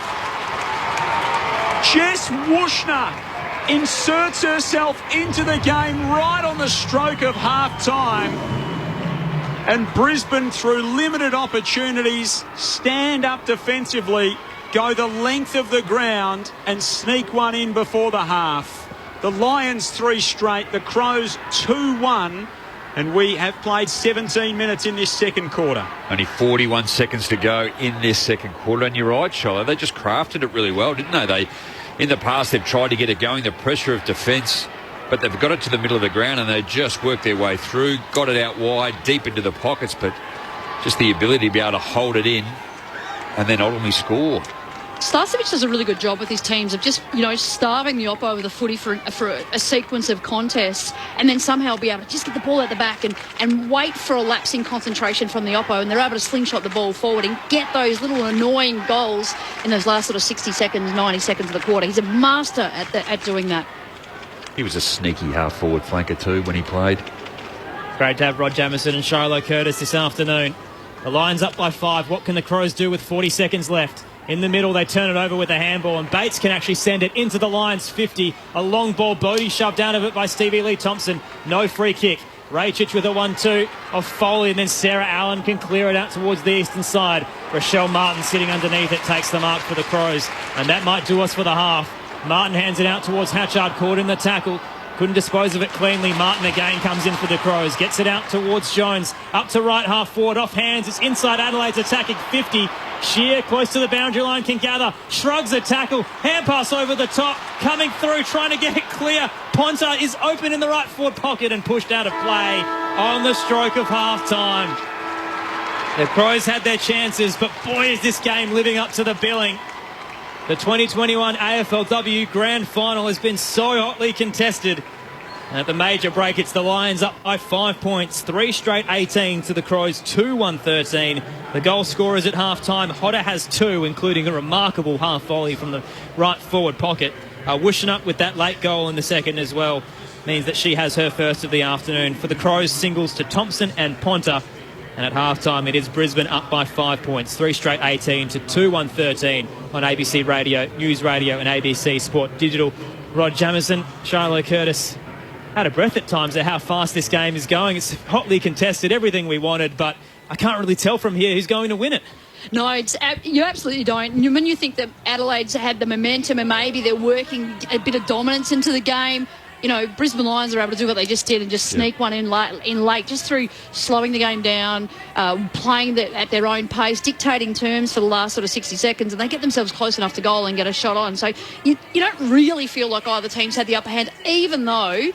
Jess Wushner inserts herself into the game right on the stroke of half-time. And Brisbane, through limited opportunities, stand up defensively, go the length of the ground and sneak one in before the half. The Lions 3 straight, the Crows 2-1, and we have played 17 minutes in this second quarter. Only 41 seconds to go in this second quarter, and you're right, Shiloh, they just crafted it really well, didn't they? In the past, they've tried to get it going, the pressure of defence, but they've got it to the middle of the ground and they just worked their way through, got it out wide, deep into the pockets, but just the ability to be able to hold it in and then ultimately score. Starcevich does a really good job with his teams of just, starving the oppo with the footy for a sequence of contests, and then somehow be able to just get the ball at the back and wait for a lapse in concentration from the oppo, and they're able to slingshot the ball forward and get those little annoying goals in those last sort of 60 seconds, 90 seconds of the quarter. He's a master at doing that. He was a sneaky half-forward flanker too when he played. Great to have Rod Jamieson and Shiloh Curtis this afternoon. The Lions up by 5. What can the Crows do with 40 seconds left? In the middle, they turn it over with a handball, and Bates can actually send it into the Lions' 50. A long ball, Bodie shoved out of it by Stevie Lee Thompson. No free kick. Rachich with a 1-2 of Foley, and then Sarah Allen can clear it out towards the eastern side. Rochelle Martin sitting underneath it takes the mark for the Crows, and that might do us for the half. Martin hands it out towards Hatchard, caught in the tackle. Couldn't dispose of it cleanly. Martin again comes in for the Crows. Gets it out towards Jones. Up to right half forward. Off hands. It's inside Adelaide's attacking 50. Shear close to the boundary line can gather. Shrugs a tackle. Hand pass over the top. Coming through. Trying to get it clear. Ponta is open in the right forward pocket and pushed out of play on the stroke of half time. The Crows had their chances, but boy is this game living up to the billing. The 2021 AFLW Grand Final has been so hotly contested. And at the major break, it's the Lions up by 5 points. 3 straight 18 to the Crows, 2-1-13. The goal scorers at half-time. Hodder has 2, including a remarkable half volley from the right forward pocket. Wishing up with that late goal in the second as well means that she has her first of the afternoon. For the Crows, singles to Thompson and Ponta. And at half-time, it is Brisbane up by 5 points. 3 straight 18 to 2-1-13 on ABC Radio, News Radio and ABC Sport Digital. Rod Jamieson, Shiloh Curtis, out of breath at times at how fast this game is going. It's hotly contested, everything we wanted, but I can't really tell from here who's going to win it. No, you absolutely don't. When you think that Adelaide's had the momentum and maybe they're working a bit of dominance into the game, Brisbane Lions are able to do what they just did and just sneak one in late, just through slowing the game down, playing at their own pace, dictating terms for the last sort of 60 seconds, and they get themselves close enough to goal and get a shot on. So you don't really feel like either team's had the upper hand, even though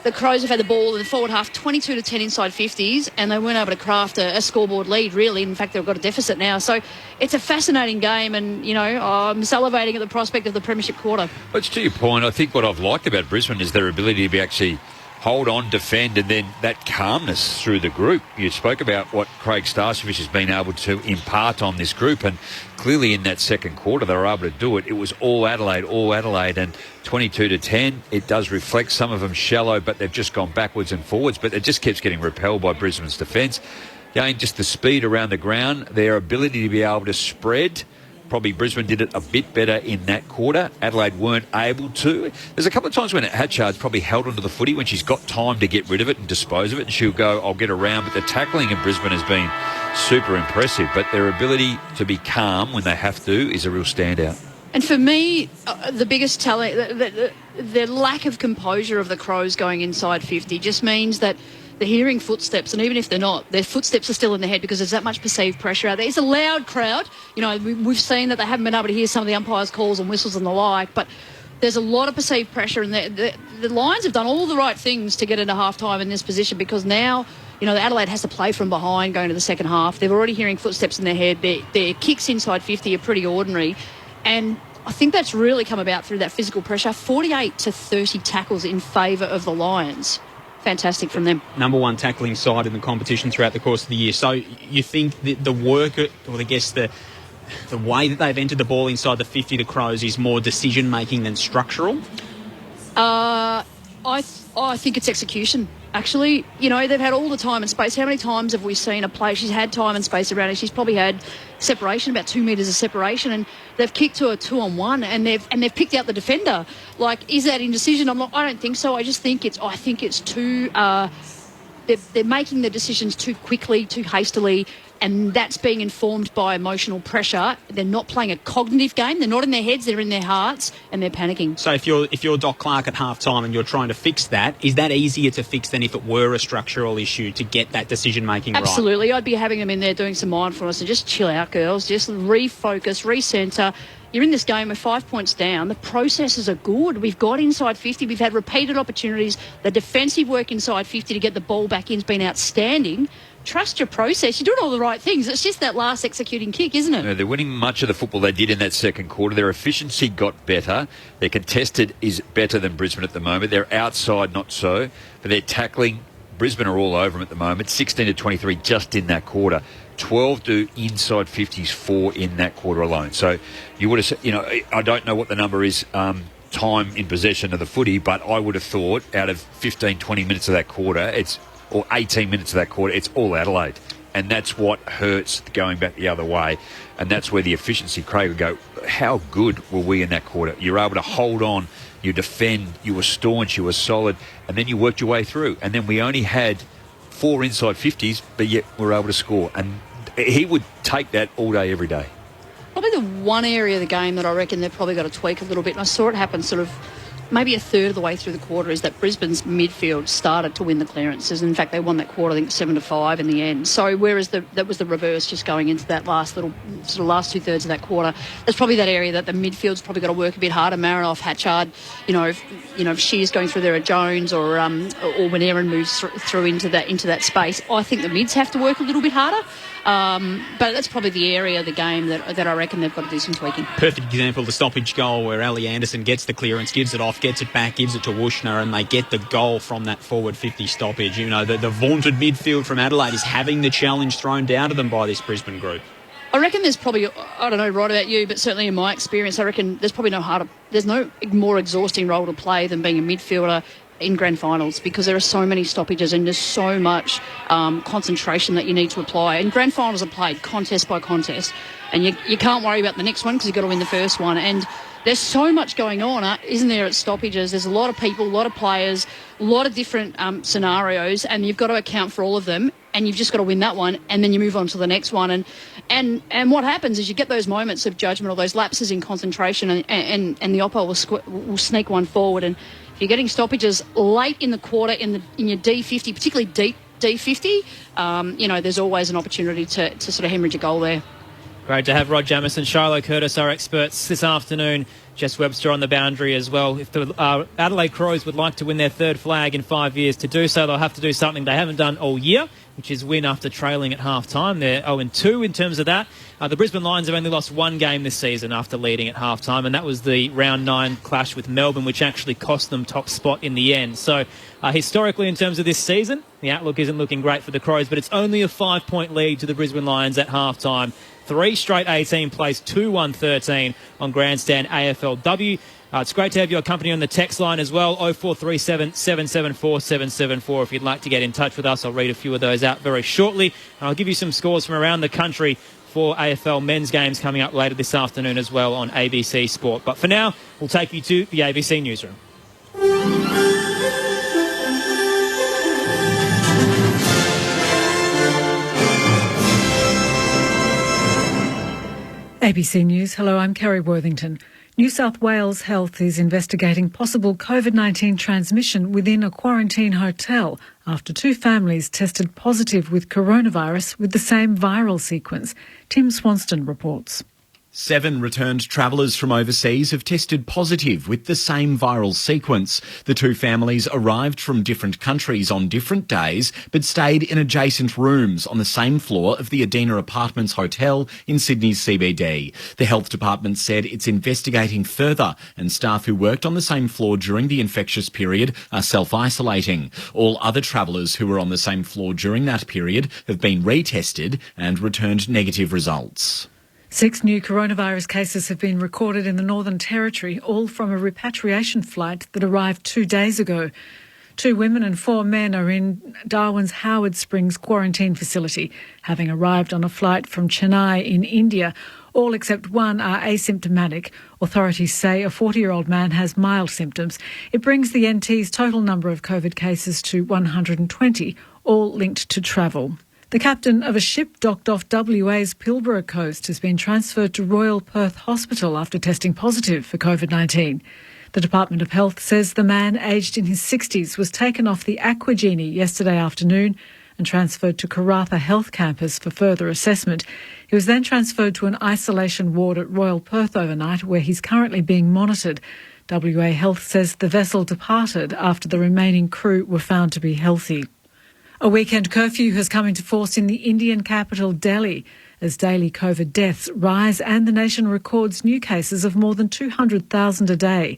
the Crows have had the ball in the forward half, 22-10 inside 50s, and they weren't able to craft a scoreboard lead, really. In fact, they've got a deficit now. So it's a fascinating game, and, I'm salivating at the prospect of the Premiership quarter. But to your point, I think what I've liked about Brisbane is their ability to be actually hold on, defend, and then that calmness through the group. You spoke about what Craig Starcevich has been able to impart on this group, and clearly in that second quarter they were able to do it. It was all Adelaide, and 22-10. It does reflect some of them shallow, but they've just gone backwards and forwards, but it just keeps getting repelled by Brisbane's defence. Again, just the speed around the ground, their ability to be able to spread. Probably Brisbane did it a bit better in that quarter. Adelaide weren't able to. There's a couple of times when Hatchard's probably held onto the footy when she's got time to get rid of it and dispose of it, and she'll go, I'll get around. But the tackling in Brisbane has been super impressive. But their ability to be calm when they have to is a real standout. And for me, the biggest telling, the lack of composure of the Crows going inside 50 just means that they're hearing footsteps, and even if they're not, their footsteps are still in their head because there's that much perceived pressure out there. It's a loud crowd. You know, we've seen that they haven't been able to hear some of the umpires' calls and whistles and the like, but there's a lot of perceived pressure, and the Lions have done all the right things to get into half-time in this position, because now, you know, Adelaide has to play from behind going to the second half. They're already hearing footsteps in their head. Their kicks inside 50 are pretty ordinary, and I think that's really come about through that physical pressure. 48 to 30 tackles in favour of the Lions. Fantastic from them. Number one tackling side in the competition throughout the course of the year. So you think the work, or I guess the way that they've entered the ball inside the 50, the Crows, is more decision-making than structural? I think it's execution. Actually, you know, they've had all the time and space. How many times have we seen a player? She's had time and space around her. She's probably had separation, about 2 metres of separation, and they've kicked to a 2-on-1, and they've picked out the defender. Like, is that indecision? I don't think so. I think it's too. They're making the decisions too quickly, too hastily, and that's being informed by emotional pressure. They're not playing a cognitive game. They're not in their heads. They're in their hearts, and they're panicking. So if you're Doc Clark at half-time and you're trying to fix that, is that easier to fix than if it were a structural issue to get that decision-making right? Absolutely. I'd be having them in there doing some mindfulness and just chill out, girls. Just refocus, recenter. You're in this game with 5 points down. The processes are good. We've got inside 50. We've had repeated opportunities. The defensive work inside 50 to get the ball back in has been outstanding. Trust your process. You're doing all the right things. It's just that last executing kick, isn't it? No, they're winning much of the football they did in that second quarter. Their efficiency got better. Their contested is better than Brisbane at the moment. Their outside, not so. But their tackling, Brisbane are all over them at the moment. 16 to 23 just in that quarter. 12 to inside 50s, 4 in that quarter alone. So you would have said, you know, I don't know what the number is, time in possession of the footy, but I would have thought out of 15, 20 minutes of that quarter, or 18 minutes of that quarter, it's all Adelaide. And that's what hurts going back the other way. And that's where the efficiency, Craig would go, how good were we in that quarter? You're able to hold on, you defend, you were staunch, you were solid, and then you worked your way through. And then we only had 4 inside 50s, but yet we were able to score. And he would take that all day, every day. Probably the one area of the game that I reckon they've probably got to tweak a little bit, and I saw it happen sort of maybe a third of the way through the quarter, is that Brisbane's midfield started to win the clearances. In fact, they won that quarter, I think, 7-5 in the end. So whereas that was the reverse, just going into that last 2/3 of that quarter, there's probably that area that the midfield's probably got to work a bit harder. Marinoff, Hatchard, if she is going through there at Jones, or when Erin moves through into that space, I think the mids have to work a little bit harder. But that's probably the area of the game that I reckon they've got to do some tweaking. Perfect example, the stoppage goal where Ali Anderson gets the clearance, gives it off, gets it back, gives it to Wushner, and they get the goal from that forward 50 stoppage. You know, the vaunted midfield from Adelaide is having the challenge thrown down to them by this Brisbane group. I reckon there's probably, I don't know right about you, but certainly in my experience, I reckon there's probably there's no more exhausting role to play than being a midfielder in grand finals, because there are so many stoppages and there's so much concentration that you need to apply. And grand finals are played contest by contest, and you can't worry about the next one because you've got to win the first one. And there's so much going on, isn't there, at stoppages? There's a lot of people, a lot of players, a lot of different scenarios, and you've got to account for all of them, and you've just got to win that one, and then you move on to the next one. And what happens is you get those moments of judgment, or those lapses in concentration, and the oppo will sneak one forward. And if you're getting stoppages late in the quarter in your D50, particularly deep D50, there's always an opportunity to sort of hemorrhage a goal there. Great to have Rod Jamieson, Shiloh Curtis, our experts this afternoon. Jess Webster on the boundary as well. If the Adelaide Crows would like to win their third flag in 5 years, to do so, they'll have to do something they haven't done all year. which is win after trailing at half-time. They're 0-2 in terms of that. The Brisbane Lions have only lost one game this season after leading at half-time, and that was the round 9 clash with Melbourne, which actually cost them top spot in the end. So historically, in terms of this season, the outlook isn't looking great for the Crows, but it's only a 5-point lead to the Brisbane Lions at half-time. 3 straight 18 plays, 2-1-13 on Grandstand AFLW. It's great to have your company on the text line as well, 0437 774 774. If you'd like to get in touch with us, I'll read a few of those out very shortly. And I'll give you some scores from around the country for AFL men's games coming up later this afternoon as well on ABC Sport. But for now, we'll take you to the ABC Newsroom. ABC News. Hello, I'm Kerry Worthington. New South Wales Health is investigating possible COVID-19 transmission within a quarantine hotel after 2 families tested positive with coronavirus with the same viral sequence. Tim Swanston reports. 7 returned travellers from overseas have tested positive with the same viral sequence. The 2 families arrived from different countries on different days, but stayed in adjacent rooms on the same floor of the Adena Apartments Hotel in Sydney's CBD. The health department said it's investigating further, and staff who worked on the same floor during the infectious period are self-isolating. All other travellers who were on the same floor during that period have been retested and returned negative results. 6 new coronavirus cases have been recorded in the Northern Territory, all from a repatriation flight that arrived 2 days ago. 2 women and 4 men are in Darwin's Howard Springs quarantine facility, having arrived on a flight from Chennai in India. All except one are asymptomatic. Authorities say a 40-year-old man has mild symptoms. It brings the NT's total number of COVID cases to 120, all linked to travel. The captain of a ship docked off WA's Pilbara coast has been transferred to Royal Perth Hospital after testing positive for COVID-19. The Department of Health says the man, aged in his 60s, was taken off the Aquagenie yesterday afternoon and transferred to Karratha Health Campus for further assessment. He was then transferred to an isolation ward at Royal Perth overnight, where he's currently being monitored. WA Health says the vessel departed after the remaining crew were found to be healthy. A weekend curfew has come into force in the Indian capital, Delhi, as daily COVID deaths rise and the nation records new cases of more than 200,000 a day.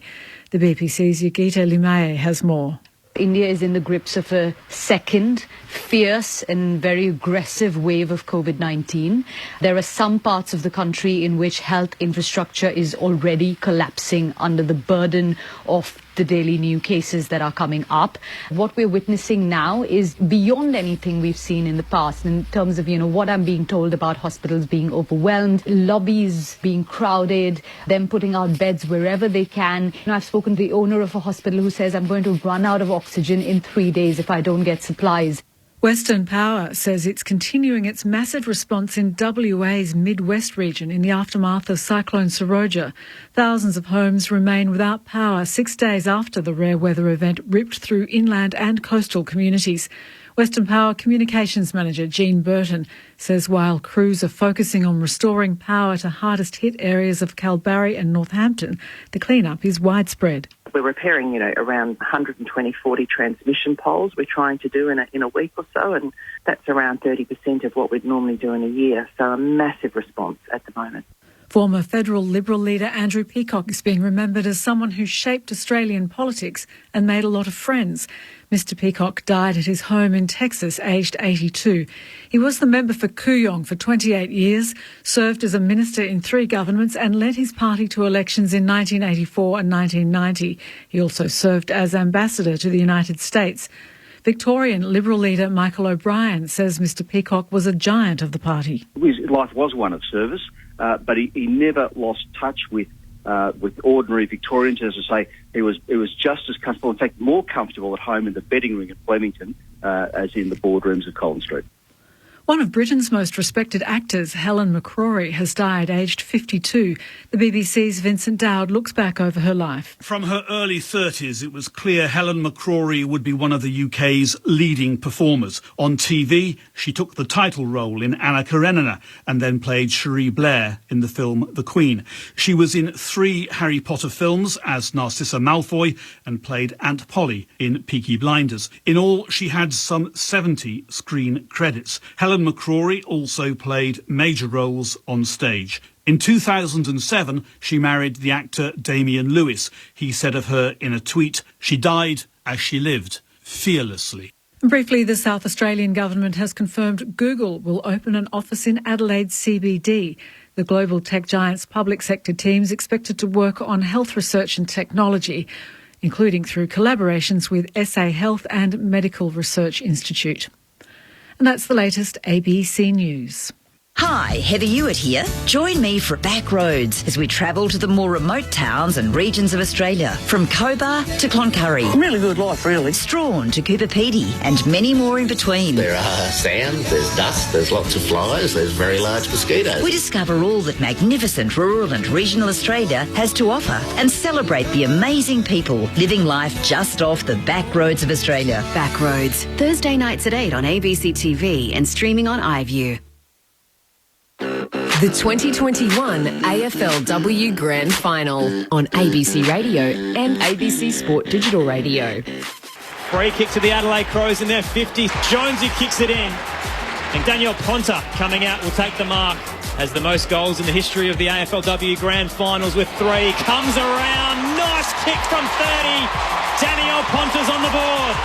The BPC's Yogita Limaye has more. India is in the grips of a second fierce and very aggressive wave of COVID-19. There are some parts of the country in which health infrastructure is already collapsing under the burden of the daily new cases that are coming up. What we're witnessing now is beyond anything we've seen in the past in terms of, what I'm being told about hospitals being overwhelmed, lobbies being crowded, them putting out beds wherever they can. I've spoken to the owner of a hospital who says, I'm going to run out of oxygen in 3 days if I don't get supplies. Western Power says it's continuing its massive response in WA's Midwest region in the aftermath of Cyclone Seroja. Thousands of homes remain without power 6 days after the rare weather event ripped through inland and coastal communities. Western Power Communications Manager Jean Burton says while crews are focusing on restoring power to hardest hit areas of Kalbarri and Northampton, the clean-up is widespread. We're repairing, around 140 transmission poles we're trying to do in a week or so, and that's around 30% of what we'd normally do in a year. So a massive response at the moment. Former federal Liberal leader Andrew Peacock is being remembered as someone who shaped Australian politics and made a lot of friends. Mr Peacock died at his home in Texas, aged 82. He was the member for Kooyong for 28 years, served as a minister in 3 governments and led his party to elections in 1984 and 1990. He also served as ambassador to the United States. Victorian Liberal leader Michael O'Brien says Mr Peacock was a giant of the party. His life was one of service, but he never lost touch with ordinary Victorians. As I say, he was just as comfortable, in fact more comfortable at home in the betting ring at Flemington as in the boardrooms of Collins Street. One of Britain's most respected actors, Helen McCrory, has died aged 52. The BBC's Vincent Dowd looks back over her life. From her early 30s, it was clear Helen McCrory would be one of the UK's leading performers. On TV, she took the title role in Anna Karenina and then played Cherie Blair in the film The Queen. She was in 3 Harry Potter films as Narcissa Malfoy and played Aunt Polly in Peaky Blinders. In all, she had some 70 screen credits. Helen McCrory also played major roles on stage. In 2007, she married the actor Damian Lewis. He said of her in a tweet, "She died as she lived, fearlessly." Briefly, the South Australian government has confirmed Google will open an office in Adelaide CBD. The global tech giant's public sector team is expected to work on health research and technology, including through collaborations with SA Health and Medical Research Institute. And that's the latest ABC News. Hi, Heather Hewitt here. Join me for Backroads as we travel to the more remote towns and regions of Australia, from Cobar to Cloncurry. Really good life, really. Strawn to Cooper Pedy, and many more in between. There are sand, there's dust, there's lots of flies, there's very large mosquitoes. We discover all that magnificent rural and regional Australia has to offer and celebrate the amazing people living life just off the backroads of Australia. Backroads, Thursday nights at 8 on ABC TV and streaming on iView. The 2021 AFLW Grand Final on ABC Radio and ABC Sport Digital Radio. Free kick to the Adelaide Crows in their 50th. Jonesy kicks it in. And Daniel Ponta coming out will take the mark as the most goals in the history of the AFLW Grand Finals with 3. Comes around. Nice kick from 30. Daniel Ponta's on the board.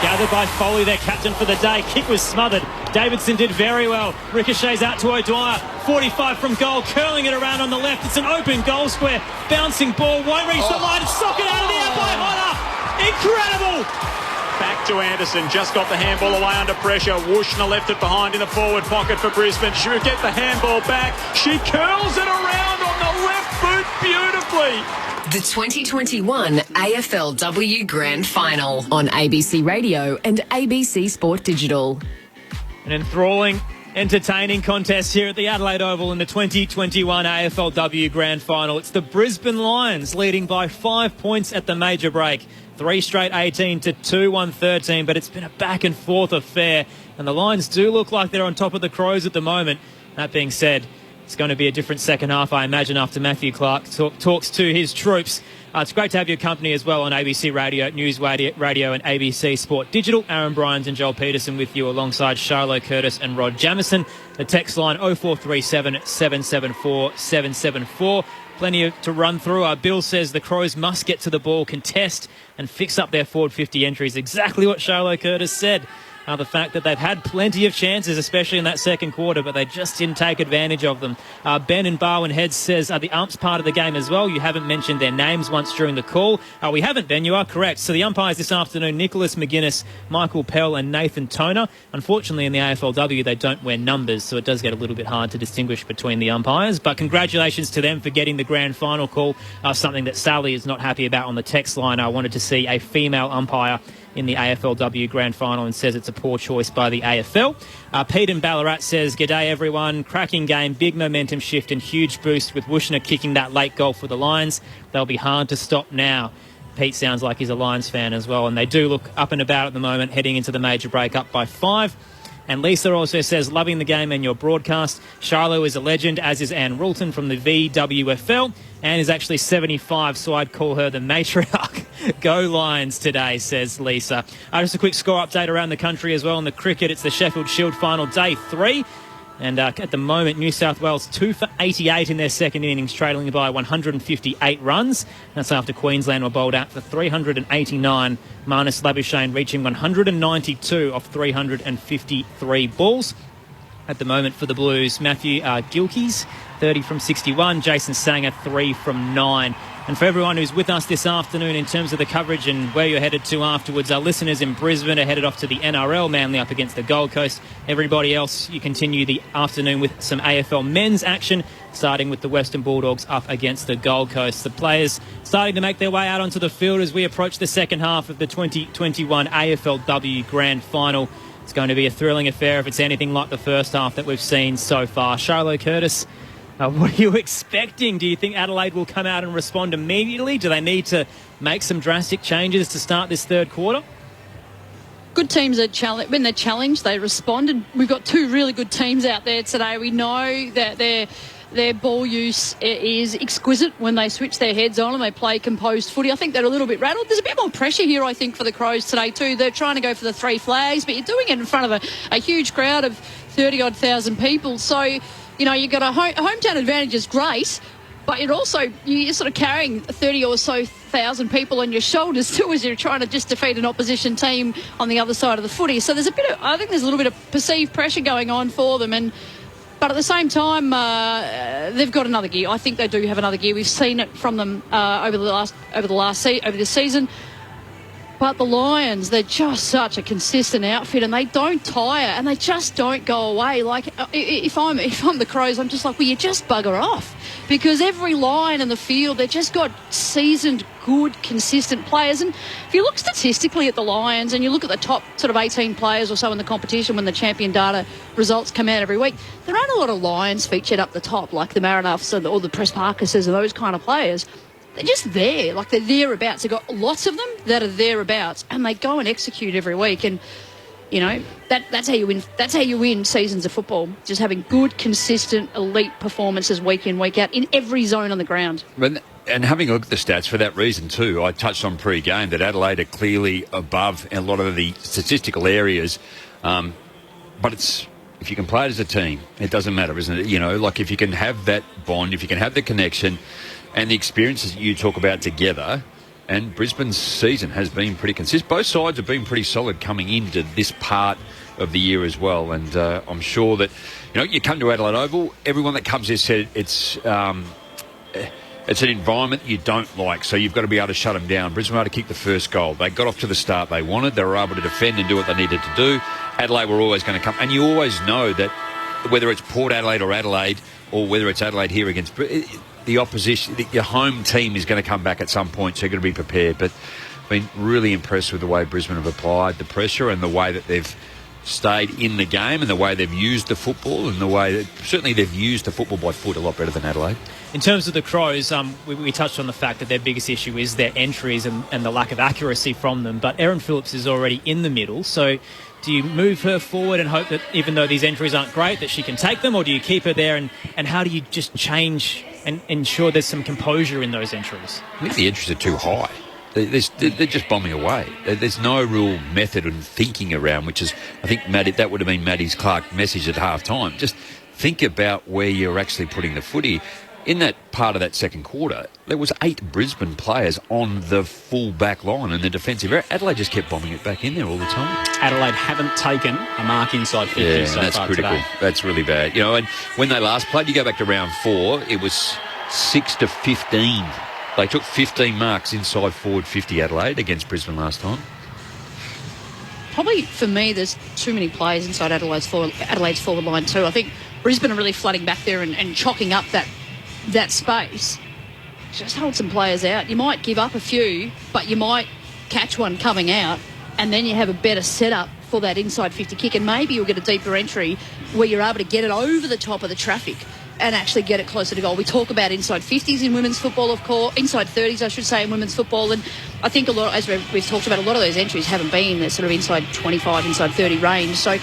Gathered by Foley, their captain for the day. Kick was smothered. Davidson did very well. Ricochets out to O'Dwyer. 45 from goal, curling it around on the left. It's an open goal square. Bouncing ball, won't reach the line. Sock it out of the air by Hodder. Incredible! Back to Anderson, just got the handball away under pressure. Wooshner left it behind in the forward pocket for Brisbane. She would get the handball back. She curls it around on the left foot beautifully. The 2021 AFLW Grand Final on ABC Radio and ABC Sport Digital. An enthralling, entertaining contest here at the Adelaide Oval in the 2021 AFLW Grand Final. It's the Brisbane Lions leading by 5 points at the major break. 3 straight 18 to 2-1 13, but it's been a back and forth affair. And the Lions do look like they're on top of the Crows at the moment. That being said, it's going to be a different second half, I imagine, after Matthew Clark talks to his troops. It's great to have your company as well on ABC Radio, News Radio and ABC Sport Digital. Aaron Bryans and Joel Peterson with you alongside Charlo Curtis and Rod Jamieson. The text line 0437 774 774. Plenty to run through. Bill says the Crows must get to the ball, contest and fix up their forward 50 entries. Exactly what Charlo Curtis said. The fact that they've had plenty of chances, especially in that second quarter, but they just didn't take advantage of them. Ben in Barwon Heads says, the umps part of the game as well? You haven't mentioned their names once during the call. We haven't, Ben. You are correct. So the umpires this afternoon, Nicholas McGuinness, Michael Pell and Nathan Toner. Unfortunately, in the AFLW, they don't wear numbers, so it does get a little bit hard to distinguish between the umpires. But congratulations to them for getting the grand final call, something that Sally is not happy about on the text line. I wanted to see a female umpire in the AFLW Grand Final and says it's a poor choice by the AFL. Pete in Ballarat says, "G'day everyone, cracking game, big momentum shift and huge boost with Wooshner kicking that late goal for the Lions. They'll be hard to stop now." Pete sounds like he's a Lions fan as well, and they do look up and about at the moment, heading into the major break up by 5. And Lisa also says, "Loving the game and your broadcast. Charlo is a legend, as is Anne Rulton from the VWFL. Anne is actually 75, so I'd call her the matriarch. Go Lions today," says Lisa. Just a quick score update around the country as well. In the cricket, it's the Sheffield Shield final, day 3. And at the moment, New South Wales 2 for 88 in their second innings, trailing by 158 runs. That's after Queensland were bowled out for 389. Marnus Labuschagne reaching 192 off 353 balls. At the moment for the Blues, Matthew Gilkeys, 30 from 61. Jason Sanger, 3 from 9. And for everyone who's with us this afternoon in terms of the coverage and where you're headed to afterwards, our listeners in Brisbane are headed off to the NRL, Manly up against the Gold Coast. Everybody else, you continue the afternoon with some AFL men's action, starting with the Western Bulldogs up against the Gold Coast. The players starting to make their way out onto the field as we approach the second half of the 2021 AFLW Grand Final. It's going to be a thrilling affair if it's anything like the first half that we've seen so far. Charlotte Curtis, what are you expecting? Do you think Adelaide will come out and respond immediately? Do they need to make some drastic changes to start this third quarter? Good teams are when they're challenged, they respond. And we've got two really good teams out there today. We know that their ball use is exquisite when they switch their heads on and they play composed footy. I think they're a little bit rattled. There's a bit more pressure here, I think, for the Crows today too. They're trying to go for the 3 flags, but you're doing it in front of a huge crowd of 30-odd thousand people. So, you know, you've got a hometown advantage is great, but you're sort of carrying 30 or so thousand people on your shoulders too as you're trying to just defeat an opposition team on the other side of the footy. So I think there's a little bit of perceived pressure going on for them. But at the same time, they've got another gear. I think they do have another gear. We've seen it from them over this season. But the Lions, they're just such a consistent outfit, and they don't tire, and they just don't go away. Like if I'm the Crows, I'm just like, well, you just bugger off, because every line in the field, they've just got seasoned, good, consistent players. And if you look statistically at the Lions, and you look at the top sort of 18 players or so in the competition when the champion data results come out every week, there aren't a lot of Lions featured up the top, like the Marinuffs or the Press Parkises and those kind of players. They're just there, like they're thereabouts. They've got lots of them that are thereabouts, and they go and execute every week. And, you know, that's how you win. That's how you win seasons of football, just having good, consistent, elite performances week in, week out in every zone on the ground. And having a look at the stats for that reason too, I touched on pre-game that Adelaide are clearly above in a lot of the statistical areas. But if you can play it as a team, it doesn't matter, isn't it? You know, like if you can have that bond, if you can have the connection and the experiences that you talk about together. And Brisbane's season has been pretty consistent. Both sides have been pretty solid coming into this part of the year as well. And I'm sure that, you know, you come to Adelaide Oval, everyone that comes here said it's an environment you don't like, so you've got to be able to shut them down. Brisbane had to kick the first goal. They got off to the start they wanted. They were able to defend and do what they needed to do. Adelaide were always going to come. And you always know that whether it's Port Adelaide or whether it's Adelaide here against the opposition, your home team is going to come back at some point, so you've got to be prepared. But I've been really impressed with the way Brisbane have applied the pressure and the way that they've stayed in the game and the way they've used the football and the way that certainly they've used the football by foot a lot better than Adelaide. In terms of the Crows, we touched on the fact that their biggest issue is their entries and the lack of accuracy from them. But Erin Phillips is already in the middle, so do you move her forward and hope that even though these entries aren't great, that she can take them, or do you keep her there and how do you just change and ensure there's some composure in those entries? I think the entries are too high. They're just bombing away. There's no real method and thinking around, which is, I think, that would have been Maddie's Clark message at half-time. Just think about where you're actually putting the footy. In that part of that second quarter, there was 8 Brisbane players on the full back line in the defensive area. Adelaide just kept bombing it back in there all the time. Adelaide haven't taken a mark inside 50 so far that's critical. Today. That's really bad. You know, and when they last played, you go back to round 4, it was 6-15. They took 15 marks inside forward 50 Adelaide against Brisbane last time. Probably for me, there's too many players inside Adelaide's forward line too. I think Brisbane are really flooding back there and chocking up that space. Just hold some players out. You might give up a few, but you might catch one coming out, and then you have a better setup for that inside 50 kick, and maybe you'll get a deeper entry where you're able to get it over the top of the traffic and actually get it closer to goal. We talk about inside 50s in women's football, of course, inside 30s, I should say, in women's football, and I think a lot, as we've talked about, a lot of those entries haven't been that sort of inside 25, inside 30 range. So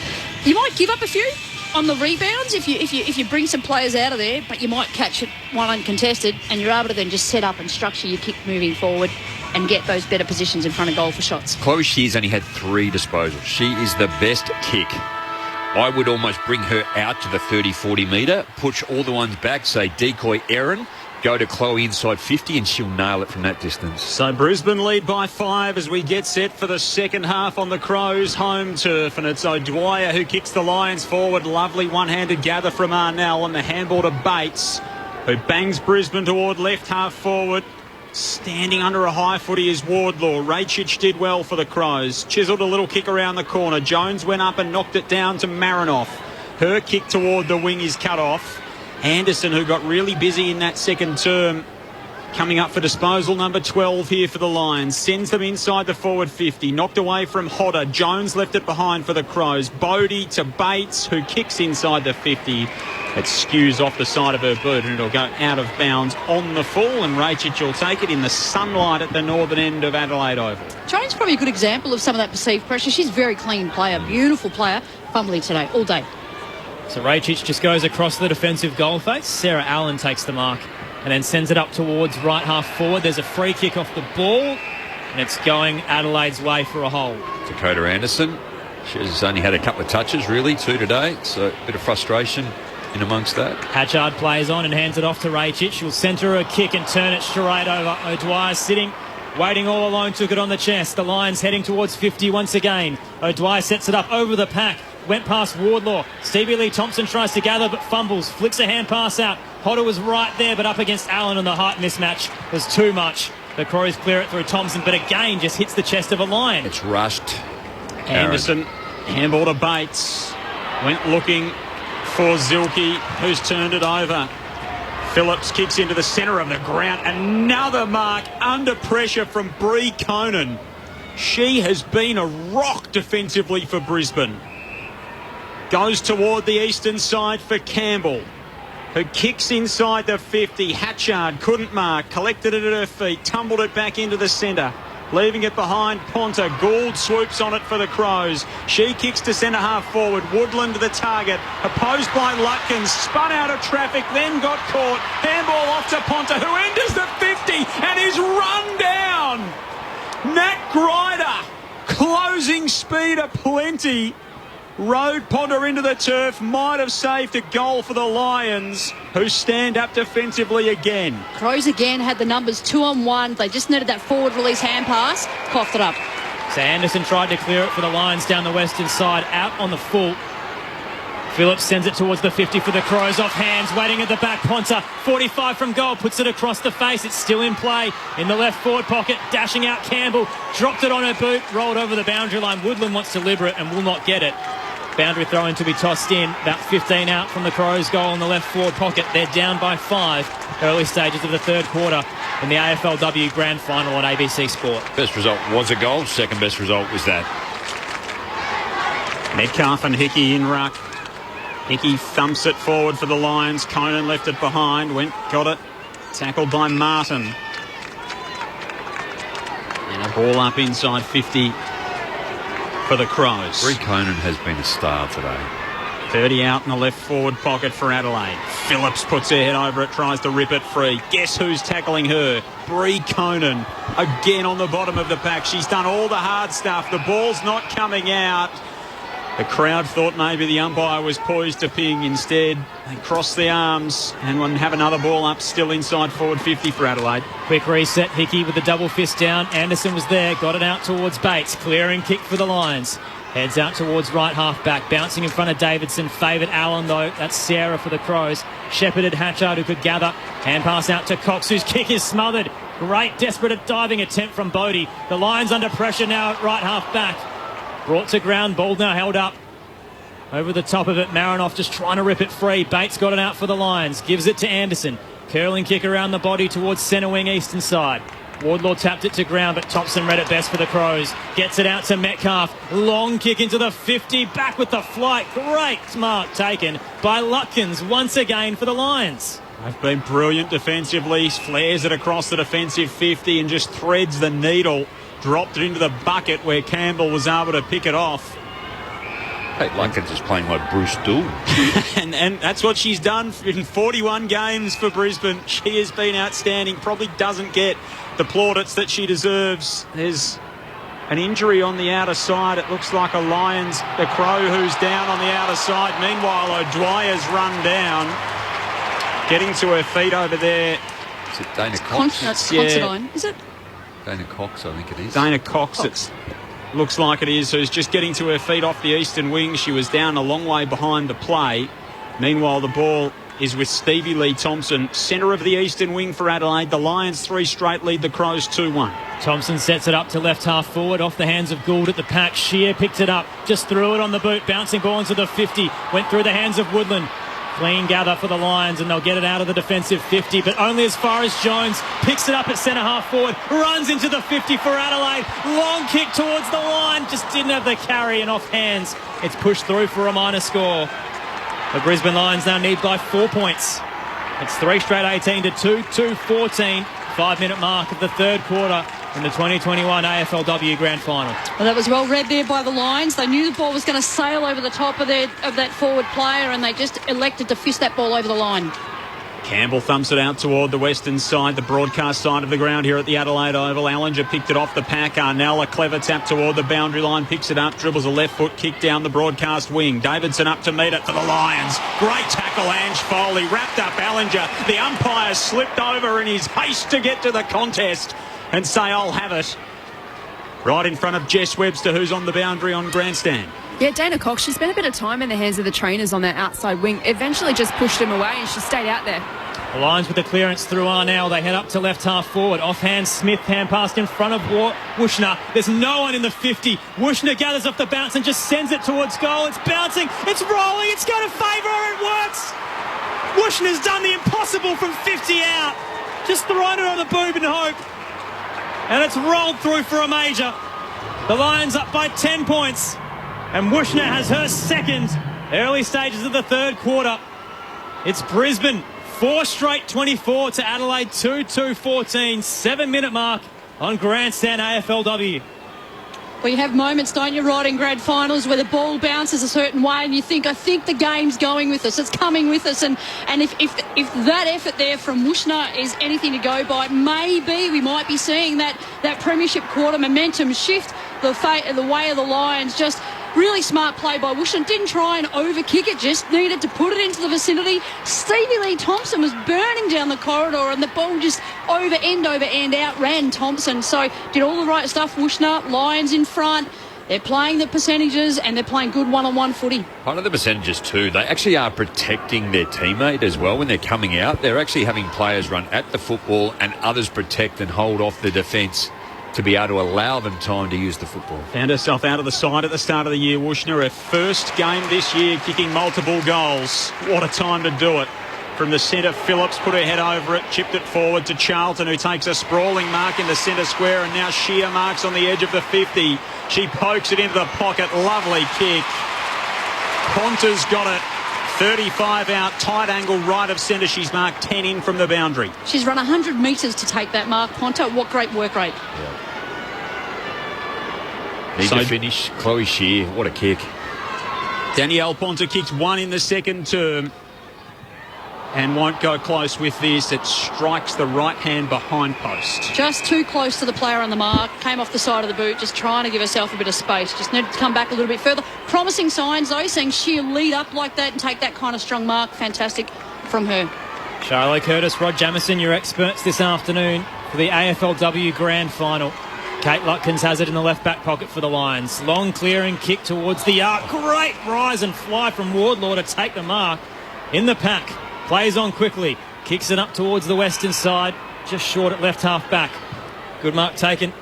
you might give up a few on the rebounds if you bring some players out of there, but you might catch it one uncontested, and you're able to then just set up and structure your kick moving forward and get those better positions in front of goal for shots. Chloe Shear's only had 3 disposals. She is the best kick. I would almost bring her out to the 30-40 metre, push all the ones back, say decoy Erin, go to Chloe inside 50, and she'll nail it from that distance. So Brisbane lead by 5 as we get set for the second half on the Crows' home turf. And it's O'Dwyer who kicks the Lions forward. Lovely one-handed gather from Arnell, and the handball to Bates, who bangs Brisbane toward left half forward. Standing under a high footy is Wardlaw. Rachich did well for the Crows. Chiselled a little kick around the corner. Jones went up and knocked it down to Marinoff. Her kick toward the wing is cut off. Anderson, who got really busy in that second term, Coming up for disposal, number 12 here for the Lions. Sends them inside the forward 50. Knocked away from Hodder. Jones left it behind for the Crows. Bodie to Bates, who kicks inside the 50. It skews off the side of her boot and it'll go out of bounds on the full, and Rachich will take it in the sunlight at the northern end of Adelaide Oval. Jones probably a good example of some of that perceived pressure. She's a very clean player, beautiful player. Fumbling today, all day. So Rachich just goes across the defensive goal face. Sarah Allen takes the mark and then sends it up towards right half forward. There's a free kick off the ball and it's going Adelaide's way for a hole. Dakota Anderson, she's only had a couple of touches, really, 2 today, so a bit of frustration in amongst that. Hatchard plays on and hands it off to Rachich. She'll centre a kick and turn it straight over. O'Dwyer sitting, waiting all alone, took it on the chest. The Lions heading towards 50 once again. O'Dwyer sets it up over the pack. Went past Wardlaw. Stevie Lee Thompson tries to gather but fumbles. Flicks a hand pass out. Hodder was right there but up against Allen, and the height mismatch was too much. The Crows clear it through Thompson, but again just hits the chest of a Lion. It's rushed. Anderson, handball to Bates. Went looking for Zilke, who's turned it over. Phillips kicks into the centre of the ground. Another mark under pressure from Bree Conan. She has been a rock defensively for Brisbane. Goes toward the eastern side for Campbell, who kicks inside the 50. Hatchard couldn't mark, collected it at her feet, tumbled it back into the centre. Leaving it behind Ponta. Gould swoops on it for the Crows. She kicks to centre half forward. Woodland the target. Opposed by Lutkins. Spun out of traffic, then got caught. Handball off to Ponta, who enters the 50 and is run down. Nat Grider, closing speed aplenty. Rode Ponta into the turf, might have saved a goal for the Lions, who stand up defensively again. Crows again had the numbers 2-on-1. They just needed that forward release hand pass, coughed it up. So Anderson tried to clear it for the Lions down the western side, out on the full. Phillips sends it towards the 50 for the Crows, off hands, waiting at the back. Ponta, 45 from goal, puts it across the face. It's still in play in the left forward pocket, dashing out Campbell, dropped it on her boot, rolled over the boundary line. Woodland wants to deliver it and will not get it. Boundary throw in to be tossed in, about 15 out from the Crows' goal in the left forward pocket. They're down by 5, early stages of the third quarter in the AFLW Grand Final on ABC Sport. Best result was a goal, second best result was that. Metcalf and Hickey in ruck. Hickey thumps it forward for the Lions. Conan left it behind, got it, tackled by Martin. And a ball up inside 50 for the Crows. Bree Conan has been a star today. 30 out in the left forward pocket for Adelaide. Phillips puts her head over it, tries to rip it free. Guess who's tackling her? Bree Conan, again on the bottom of the pack. She's done all the hard stuff. The ball's not coming out. The crowd thought maybe the umpire was poised to ping. Instead, they cross the arms and have another ball up, still inside forward 50 for Adelaide. Quick reset, Hickey with the double fist down. Anderson was there, got it out towards Bates. Clearing kick for the Lions. Heads out towards right half back, bouncing in front of Davidson. Favoured Allen though, that's Sarah for the Crows. Shepherded Hatchard, who could gather. Hand pass out to Cox, whose kick is smothered. Great desperate diving attempt from Bodie. The Lions under pressure now at right half back. Brought to ground, ball now held up. Over the top of it, Marinoff just trying to rip it free. Bates got it out for the Lions. Gives it to Anderson. Curling kick around the body towards centre wing eastern side. Wardlaw tapped it to ground, but Thompson read it best for the Crows. Gets it out to Metcalf. Long kick into the 50. Back with the flight. Great mark taken by Lutkins once again for the Lions. They've been brilliant defensively. Flares it across the defensive 50 and just threads the needle. Dropped it into the bucket where Campbell was able to pick it off. Kate Lutkins is playing like Bruce Dool. and that's what she's done in 41 games for Brisbane. She has been outstanding. Probably doesn't get the plaudits that she deserves. There's an injury on the outer side. It looks like a Lions, the Crow who's down on the outer side. Meanwhile, O'Dwyer's run down. Getting to her feet over there. Is it Dana Cox? Considine, is it? Dana Cox, I think it is. Dana Cox. It looks like it is, who's just getting to her feet off the eastern wing. She was down a long way behind the play. Meanwhile, the ball is with Stevie Lee Thompson, centre of the eastern wing for Adelaide. The Lions 3 straight lead the Crows 2-1. Thompson sets it up to left half forward, off the hands of Gould at the pack. Shear picked it up, just threw it on the boot, bouncing ball into the 50. Went through the hands of Woodland. Clean gather for the Lions, and they'll get it out of the defensive 50, but only as far as Jones picks it up at centre-half forward, runs into the 50 for Adelaide. Long kick towards the line, just didn't have the carry and off hands. It's pushed through for a minor score. The Brisbane Lions now need by 4 points. It's 3 straight 18 to 2-14. 5-minute mark of the third quarter in the 2021 AFLW Grand Final. Well, that was well read there by the Lions. They knew the ball was going to sail over the top of that forward player, and they just elected to fist that ball over the line. Campbell thumps it out toward the western side, the broadcast side of the ground here at the Adelaide Oval. Allinger picked it off the pack. Arnell, a clever tap toward the boundary line, picks it up, dribbles a left foot kick down the broadcast wing. Davidson up to meet it for the Lions. Great tackle, Ange Foley, wrapped up Allinger. The umpire slipped over in his haste to get to the contest and say, I'll have it. Right in front of Jess Webster, who's on the boundary on grandstand. Yeah, Dana Cox, she spent a bit of time in the hands of the trainers on that outside wing. Eventually just pushed him away and she stayed out there. The Lions with the clearance through Arnell. They head up to left half forward. Offhand, Smith, hand passed in front of Wushner. There's no one in the 50. Wushner gathers off the bounce and just sends it towards goal. It's bouncing. It's rolling. It's got a favour. It works. Wushner's done the impossible from 50 out. Just thrown it on the boob and hope. And it's rolled through for a major. The Lions up by 10 points. And Wushner has her second. Early stages of the third quarter. It's Brisbane 4 straight 24 to Adelaide 2-14. 7-minute mark on grandstand AFLW. Well, you have moments, don't you, right, in grand finals where the ball bounces a certain way and you think, I think the game's going with us, it's coming with us. And if that effort there from Wushner is anything to go by, maybe we might be seeing that Premiership quarter momentum shift the way of the Lions. Just really smart play by Wushner. Didn't try and overkick it, just needed to put it into the vicinity. Stevie Lee Thompson was burning down the corridor and the ball just over end outran Thompson. So did all the right stuff. Wushner, Lions in front. They're playing the percentages and they're playing good one-on-one footy. Part of the percentages too, they actually are protecting their teammate as well when they're coming out. They're actually having players run at the football and others protect and hold off the defence to be able to allow them time to use the football. Found herself out of the side at the start of the year. Wushner, her first game this year, kicking multiple goals. What a time to do it. From the centre, Phillips put her head over it, chipped it forward to Charlton, who takes a sprawling mark in the centre square, and now sheer marks on the edge of the 50. She pokes it into the pocket. Lovely kick. Ponta's got it. 35 out, tight angle, right of centre. She's marked 10 in from the boundary. She's run 100 metres to take that mark, Ponta. What great work rate. Yeah. Need to finish. Chloe Shear, what a kick. Danielle Ponta kicks one in the second term and won't go close with this. It strikes the right hand behind post. Just too close to the player on the mark. Came off the side of the boot, just trying to give herself a bit of space. Just needed to come back a little bit further. Promising signs, though, seeing sheer lead up like that and take that kind of strong mark. Fantastic from her. Charlotte Curtis, Rod Jamieson, your experts this afternoon for the AFLW Grand Final. Kate Lutkins has it in the left back pocket for the Lions. Long clearing kick towards the arc. Great rise and fly from Wardlaw to take the mark in the pack. Plays on quickly, kicks it up towards the western side, just short at left half back. Good mark taken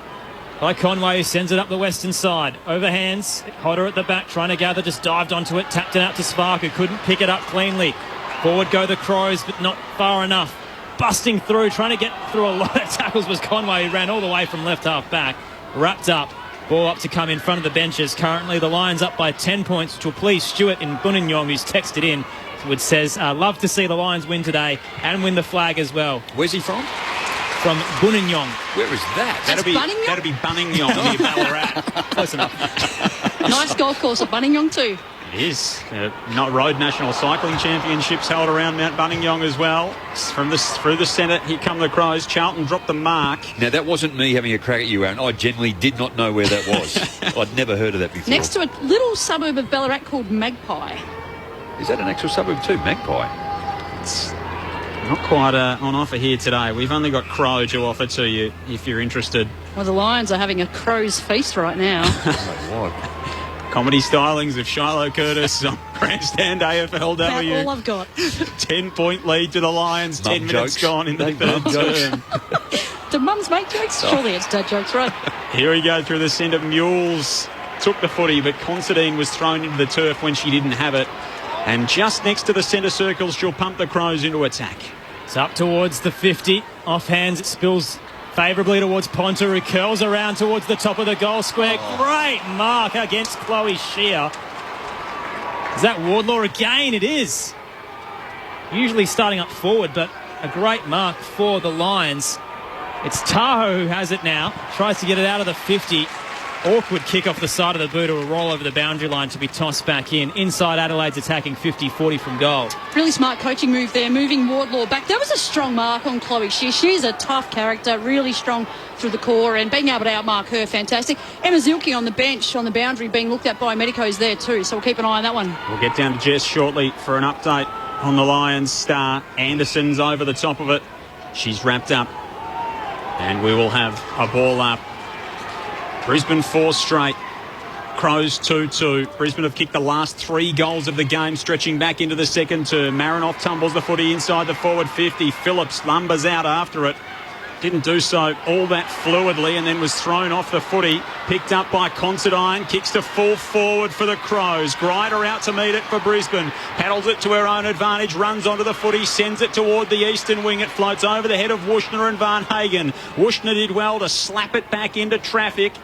by Conway, who sends it up the western side. Overhands, Hodder at the back, trying to gather, just dived onto it, tapped it out to Spark, who couldn't pick it up cleanly. Forward go the Crows, but not far enough. Busting through, trying to get through a lot of tackles was Conway, who ran all the way from left half back. Wrapped up, ball up to come in front of the benches. Currently the Lions up by 10 points, which will please Stuart in Buninyong, who's texted in, which says, love to see the Lions win today and win the flag as well. Where's he from? From Buninyong. Where is that? That'd be Buninyong near Ballarat. Close enough. Nice golf course at Buninyong too. It is. Not Road National Cycling Championships held around Mount Buninyong as well. Through the centre, here come the Crows. Charlton dropped the mark. Now, that wasn't me having a crack at you, Aaron. I genuinely did not know where that was. I'd never heard of that before. Next to a little suburb of Ballarat called Magpie. Is that an actual suburb too, Magpie? It's not quite on offer here today. We've only got Crow to offer to you if you're interested. Well, the Lions are having a crow's feast right now. Oh, what? Comedy stylings of Shiloh Curtis on grandstand AFLW. That's all I've got. 10-point lead to the Lions. 10 minutes gone in the third term. Do mums make jokes? Surely it's dad jokes, right? Here we go through the centre. Mules took the footy, but Considine was thrown into the turf when she didn't have it. And just next to the centre circle, she'll pump the Crows into attack. It's up towards the 50. Off hands, it spills favourably towards Ponta, who curls around towards the top of the goal square. Great mark against Chloe Shear. Is that Wardlaw again? It is. Usually starting up forward, but a great mark for the Lions. It's Tahoe who has it now. Tries to get it out of the 50. Awkward kick off the side of the boot, or a roll over the boundary line to be tossed back in. Inside Adelaide's attacking 50-40 from goal. Really smart coaching move there, moving Wardlaw back. That was a strong mark on Chloe Shear. She's a tough character, really strong through the core, and being able to outmark her, fantastic. Emma Zielke on the bench, on the boundary, being looked at by Medicos there too, so we'll keep an eye on that one. We'll get down to Jess shortly for an update on the Lions star. Anderson's over the top of it. She's wrapped up. And we will have a ball up. Brisbane 4 straight. Crows 2-2. Brisbane have kicked the last 3 goals of the game, stretching back into the second term. Marinoff tumbles the footy inside the forward 50. Phillips lumbers out after it. Didn't do so all that fluidly, and then was thrown off the footy. Picked up by Considine. Kicks to full forward for the Crows. Grider out to meet it for Brisbane. Paddles it to her own advantage. Runs onto the footy. Sends it toward the eastern wing. It floats over the head of Wushner and Van Hagen. Wushner did well to slap it back into traffic.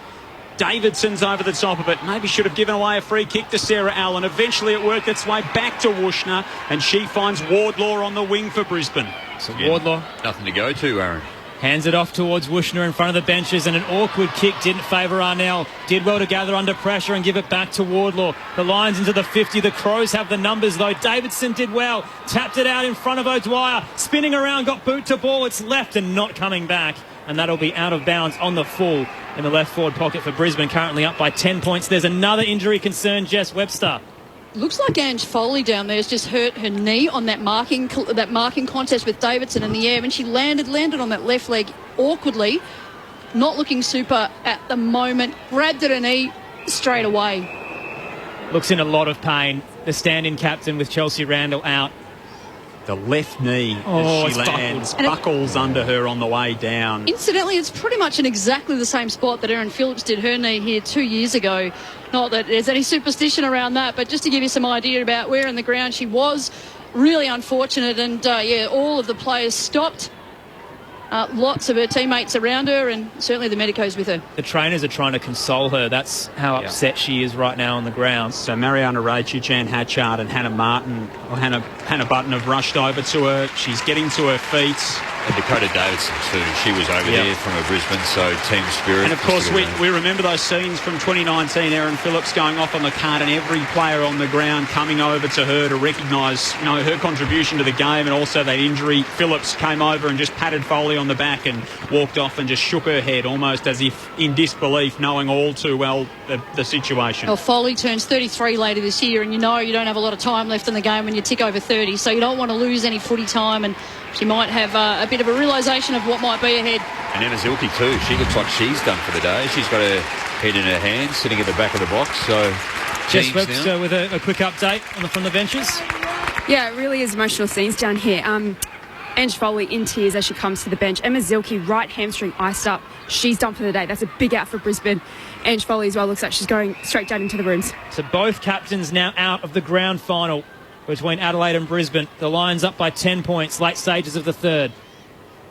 Davidson's over the top of it. Maybe should have given away a free kick to Sarah Allen. Eventually it worked its way back to Wushner, and she finds Wardlaw on the wing for Brisbane. So Wardlaw, nothing to go to, Aaron. Hands it off towards Wushner in front of the benches, and an awkward kick didn't favour Arnell. Did well to gather under pressure and give it back to Wardlaw. The Lions into the 50. The Crows have the numbers though. Davidson did well. Tapped it out in front of O'Dwyer. Spinning around, got boot to ball. It's left and not coming back. And that'll be out of bounds on the full in the left forward pocket for Brisbane, currently up by 10 points. There's another injury concern, Jess Webster. Looks like Ange Foley down there has just hurt her knee on that marking contest with Davidson in the air. When she landed on that left leg awkwardly, not looking super at the moment. Grabbed at her knee straight away. Looks in a lot of pain. The stand-in captain with Chelsea Randall out. The left knee as she lands buckles under her on the way down. Incidentally, it's pretty much in exactly the same spot that Erin Phillips did her knee here 2 years ago. Not that there's any superstition around that, but just to give you some idea about where in the ground she was. Really unfortunate, and all of the players stopped. Lots of her teammates around her, and certainly the medicos with her. The trainers are trying to console her. That's how upset she is right now on the ground. So Mariana Raichu, Jan Hatchard and Hannah Button have rushed over to her. She's getting to her feet. And Dakota Davidson too. She was over there from a Brisbane, so team spirit. And of course we remember those scenes from 2019, Erin Phillips going off on the card and every player on the ground coming over to her to recognise her contribution to the game and also that injury. Phillips came over and just patted Foley on the back and walked off and just shook her head almost as if in disbelief, knowing all too well the situation. Well, Foley turns 33 later this year, and you don't have a lot of time left in the game when you tick over 30, so you don't want to lose any footy time, and she might have a bit of a realisation of what might be ahead. And Emma Zielke too. She looks like she's done for the day. She's got her head in her hands, sitting at the back of the box. So, Jess Webster with a quick update from the benches. Yeah, it really is emotional scenes down here. Ange Foley in tears as she comes to the bench. Emma Zielke, right hamstring iced up. She's done for the day. That's a big out for Brisbane. Ange Foley as well looks like she's going straight down into the rooms. So both captains now out of the grand final between Adelaide and Brisbane. The Lions up by 10 points, late stages of the third.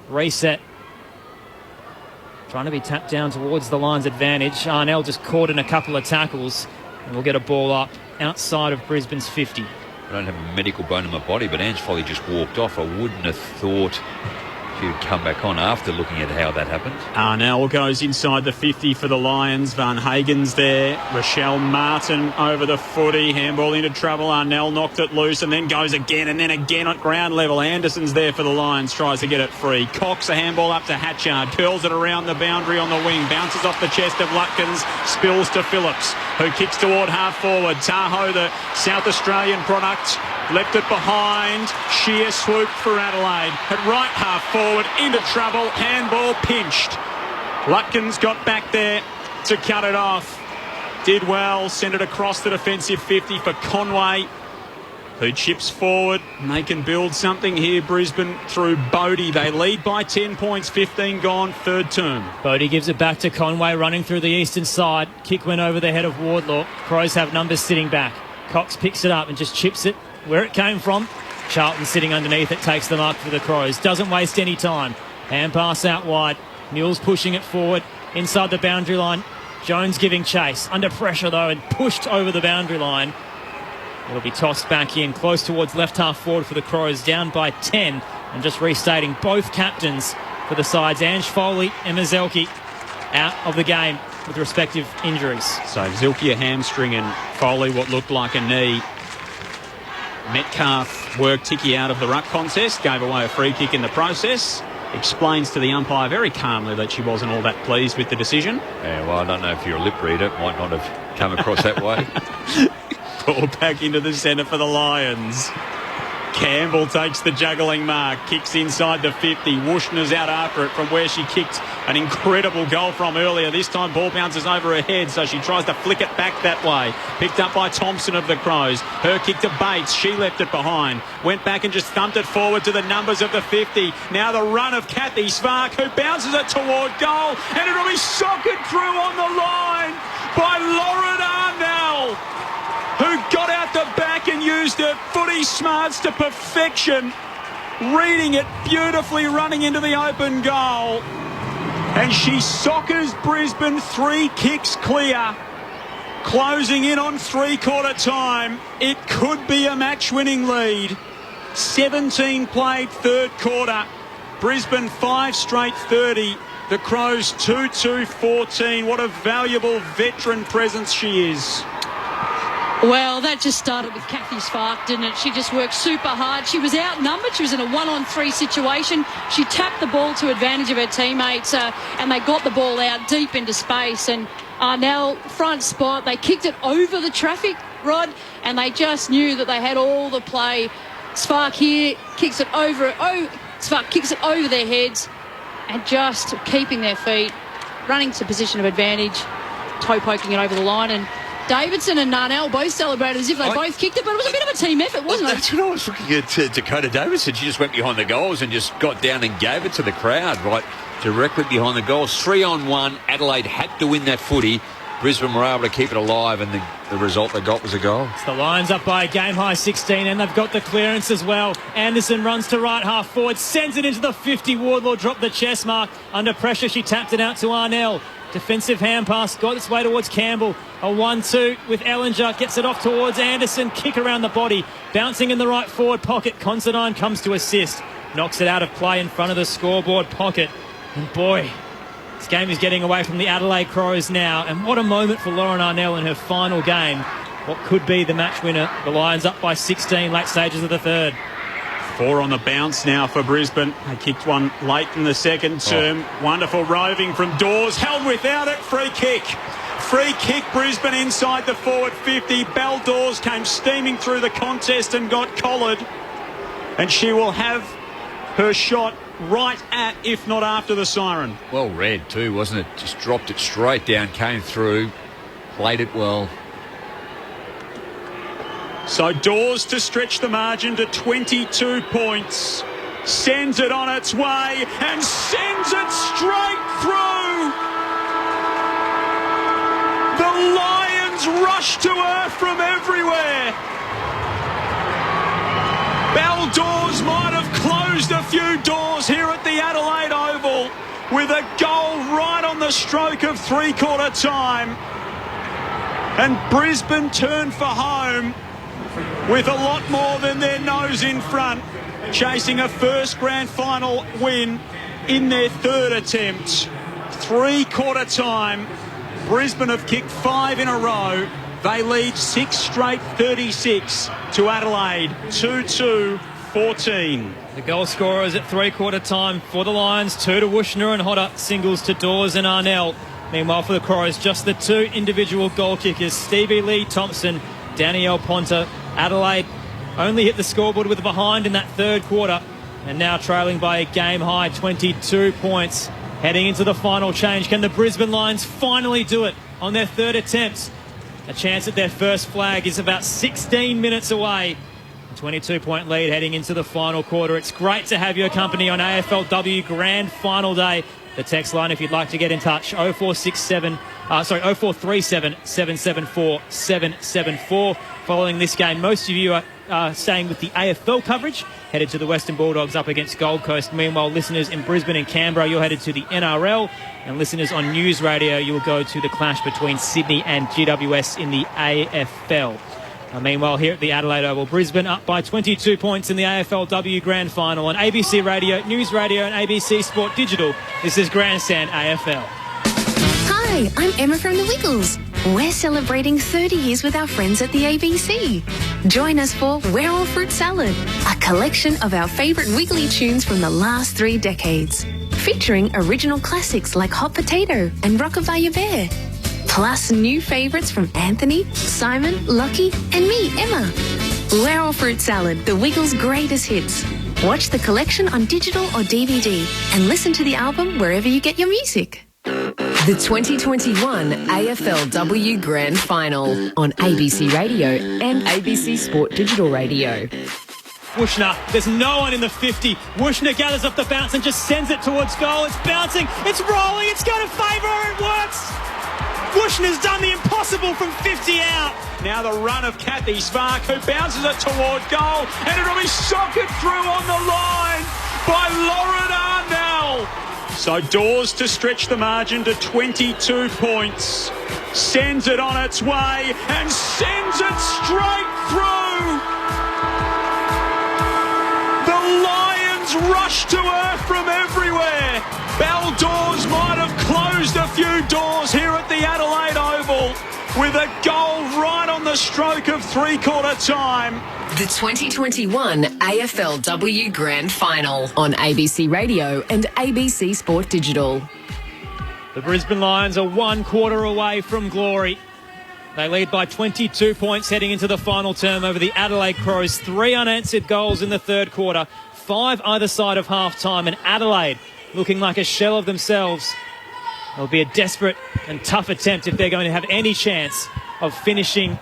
Reset. Trying to be tapped down towards the Lions' advantage. Arnell just caught in a couple of tackles, and we'll get a ball up outside of Brisbane's 50. I don't have a medical bone in my body, but Ange Foley just walked off. I wouldn't have thought she would come back on after looking at how that happened. Arnell goes inside the 50 for the Lions. Van Hagen's there. Rochelle Martin over the footy. Handball into trouble. Arnell knocked it loose and then goes again and then again at ground level. Anderson's there for the Lions. Tries to get it free. Cox a handball up to Hatchard. Curls it around the boundary on the wing. Bounces off the chest of Lutkins. Spills to Phillips, who kicks toward half forward. Tahoe, the South Australian product, left it behind. Sheer swoop for Adelaide. At right half forward, into trouble. Handball pinched. Lutkins got back there to cut it off. Did well. Sent it across the defensive 50 for Conway, who chips forward. And they can build something here, Brisbane, through Bodie. They lead by 10 points, 15 gone, third term. Bodie gives it back to Conway, running through the eastern side. Kick went over the head of Wardlaw. Crows have numbers sitting back. Cox picks it up and just chips it where it came from. Charlton sitting underneath it, takes the mark for the Crows. Doesn't waste any time. Hand pass out wide. Mules pushing it forward inside the boundary line. Jones giving chase. Under pressure, though, and pushed over the boundary line. It'll be tossed back in, close towards left half forward for the Crows, down by 10. And just restating, both captains for the sides, Ange Foley and Mazelke, out of the game with respective injuries. So Zilke a hamstring and Foley what looked like a knee. Metcalf worked Ticky out of the ruck contest, gave away a free kick in the process. Explains to the umpire very calmly that she wasn't all that pleased with the decision. Yeah, well, I don't know if you're a lip reader. It might not have come across that way. Ball back into the centre for the Lions. Campbell takes the juggling mark, kicks inside the 50. Wushner's out after it from where she kicked an incredible goal from earlier. This time ball bounces over her head, so she tries to flick it back that way. Picked up by Thompson of the Crows. Her kick to Bates. She left it behind. Went back and just thumped it forward to the numbers of the 50. Now the run of Kathy Spark, who bounces it toward goal, and it'll be socketed through on the line by Lauren Arnell, who got out the back and used her footy smarts to perfection, reading it beautifully, running into the open goal. And she soccers Brisbane 3 kicks clear, closing in on three-quarter time. It could be a match-winning lead. 17 played third quarter. Brisbane 5 straight 30. The Crows 2-2-14. What a valuable veteran presence she is. Well, that just started with Kathy Spark, didn't it? She just worked super hard. She was outnumbered. She was in a 1-on-3 situation. She tapped the ball to advantage of her teammates, and they got the ball out deep into space. And Arnell, front spot, they kicked it over the traffic, Rod, and they just knew that they had all the play. Spark here kicks it over. Spark kicks it over their heads, and just keeping their feet, running to position of advantage, toe poking it over the line, and Davidson and Narnell both celebrated as if they both kicked it, but it was a bit of a team effort, wasn't it? That's what I was looking at. Dakota Davidson, she just went behind the goals and just got down and gave it to the crowd, right directly behind the goals. 3-on-1. Adelaide had to win that footy. Brisbane were able to keep it alive, and the result they got was a goal. It's the Lions up by a game-high 16, and they've got the clearance as well. Anderson runs to right half forward, sends it into the 50. Wardlaw dropped the chest mark. Under pressure, she tapped it out to Arnell. Defensive hand pass, got its way towards Campbell. A 1-2 with Ellinger, gets it off towards Anderson. Kick around the body, bouncing in the right forward pocket. Considine comes to assist. Knocks it out of play in front of the scoreboard pocket. And boy, this game is getting away from the Adelaide Crows now. And what a moment for Lauren Arnell in her final game. What could be the match winner. The Lions up by 16, late stages of the third. 4 on the bounce now for Brisbane. They kicked one late in the second term. Wonderful roving from Dawes. Held without it. Free kick. Free kick, Brisbane inside the forward 50. Belle Dawes came steaming through the contest and got collared. And she will have her shot right at, if not after, the siren. Well read too, wasn't it? Just dropped it straight down, came through, played it well. So Dawes to stretch the margin to 22 points. Sends it on its way and sends it straight through. The Lions rush to her from everywhere. Belle Dawes might have closed a few doors here at the Adelaide Oval with a goal right on the stroke of three-quarter time. And Brisbane turned for home with a lot more than their nose in front, chasing a first grand final win in their third attempt. Three-quarter time, Brisbane have kicked 5 in a row. They lead 6 straight 36 to Adelaide, 2-2-14. The goal scorers at three-quarter time for the Lions, 2 to Wushner and Hodder, singles to Dawes and Arnell. Meanwhile for the Crows, just the 2 individual goal kickers, Stevie Lee Thompson, Danielle Ponta. Adelaide only hit the scoreboard with a behind in that third quarter, and now trailing by a game-high 22 points. Heading into the final change, can the Brisbane Lions finally do it on their third attempt? A chance at their first flag is about 16 minutes away. A 22-point lead heading into the final quarter. It's great to have your company on AFLW Grand Final Day. The text line, if you'd like to get in touch, 0437 774 774. Following this game, most of you are staying with the AFL coverage, headed to the Western Bulldogs up against Gold Coast. Meanwhile, listeners in Brisbane and Canberra, you're headed to the NRL, and listeners on News Radio, you will go to the clash between Sydney and GWS in the AFL. Meanwhile, here at the Adelaide Oval, Brisbane up by 22 points in the AFLW Grand Final on ABC Radio, News Radio and ABC Sport Digital. This is Grandstand AFL. Hi, I'm Emma from The Wiggles. We're celebrating 30 years with our friends at the ABC. Join us for We're All Fruit Salad, a collection of our favourite Wiggly tunes from the last 3 decades, featuring original classics like Hot Potato and Rockabye Bear, plus new favourites from Anthony, Simon, Lockie and me, Emma. We're All Fruit Salad, the Wiggles' greatest hits. Watch the collection on digital or DVD and listen to the album wherever you get your music. The 2021 AFLW Grand Final on ABC Radio and ABC Sport Digital Radio. Wushner, there's no one in the 50. Wushner gathers off the bounce and just sends it towards goal. It's bouncing, it's rolling, it's going to favour her, it works! Wushner's done the impossible from 50 out. Now the run of Kathy Spark, who bounces it toward goal, and it'll be socked through on the line by Lauren Arnell. So Dawes to stretch the margin to 22 points. Sends it on its way and sends it straight through. The Lions rush to her from everywhere. Bell Dawes might have closed a few doors here at the Adelaide Oval with a goal right on the stroke of three-quarter time. The 2021 AFLW Grand Final on ABC Radio and ABC Sport Digital. The Brisbane Lions are 1 quarter away from glory. They lead by 22 points heading into the final term over the Adelaide Crows. 3 unanswered goals in the third quarter, 5 either side of half-time, and Adelaide looking like a shell of themselves. It'll be a desperate and tough attempt if they're going to have any chance of finishing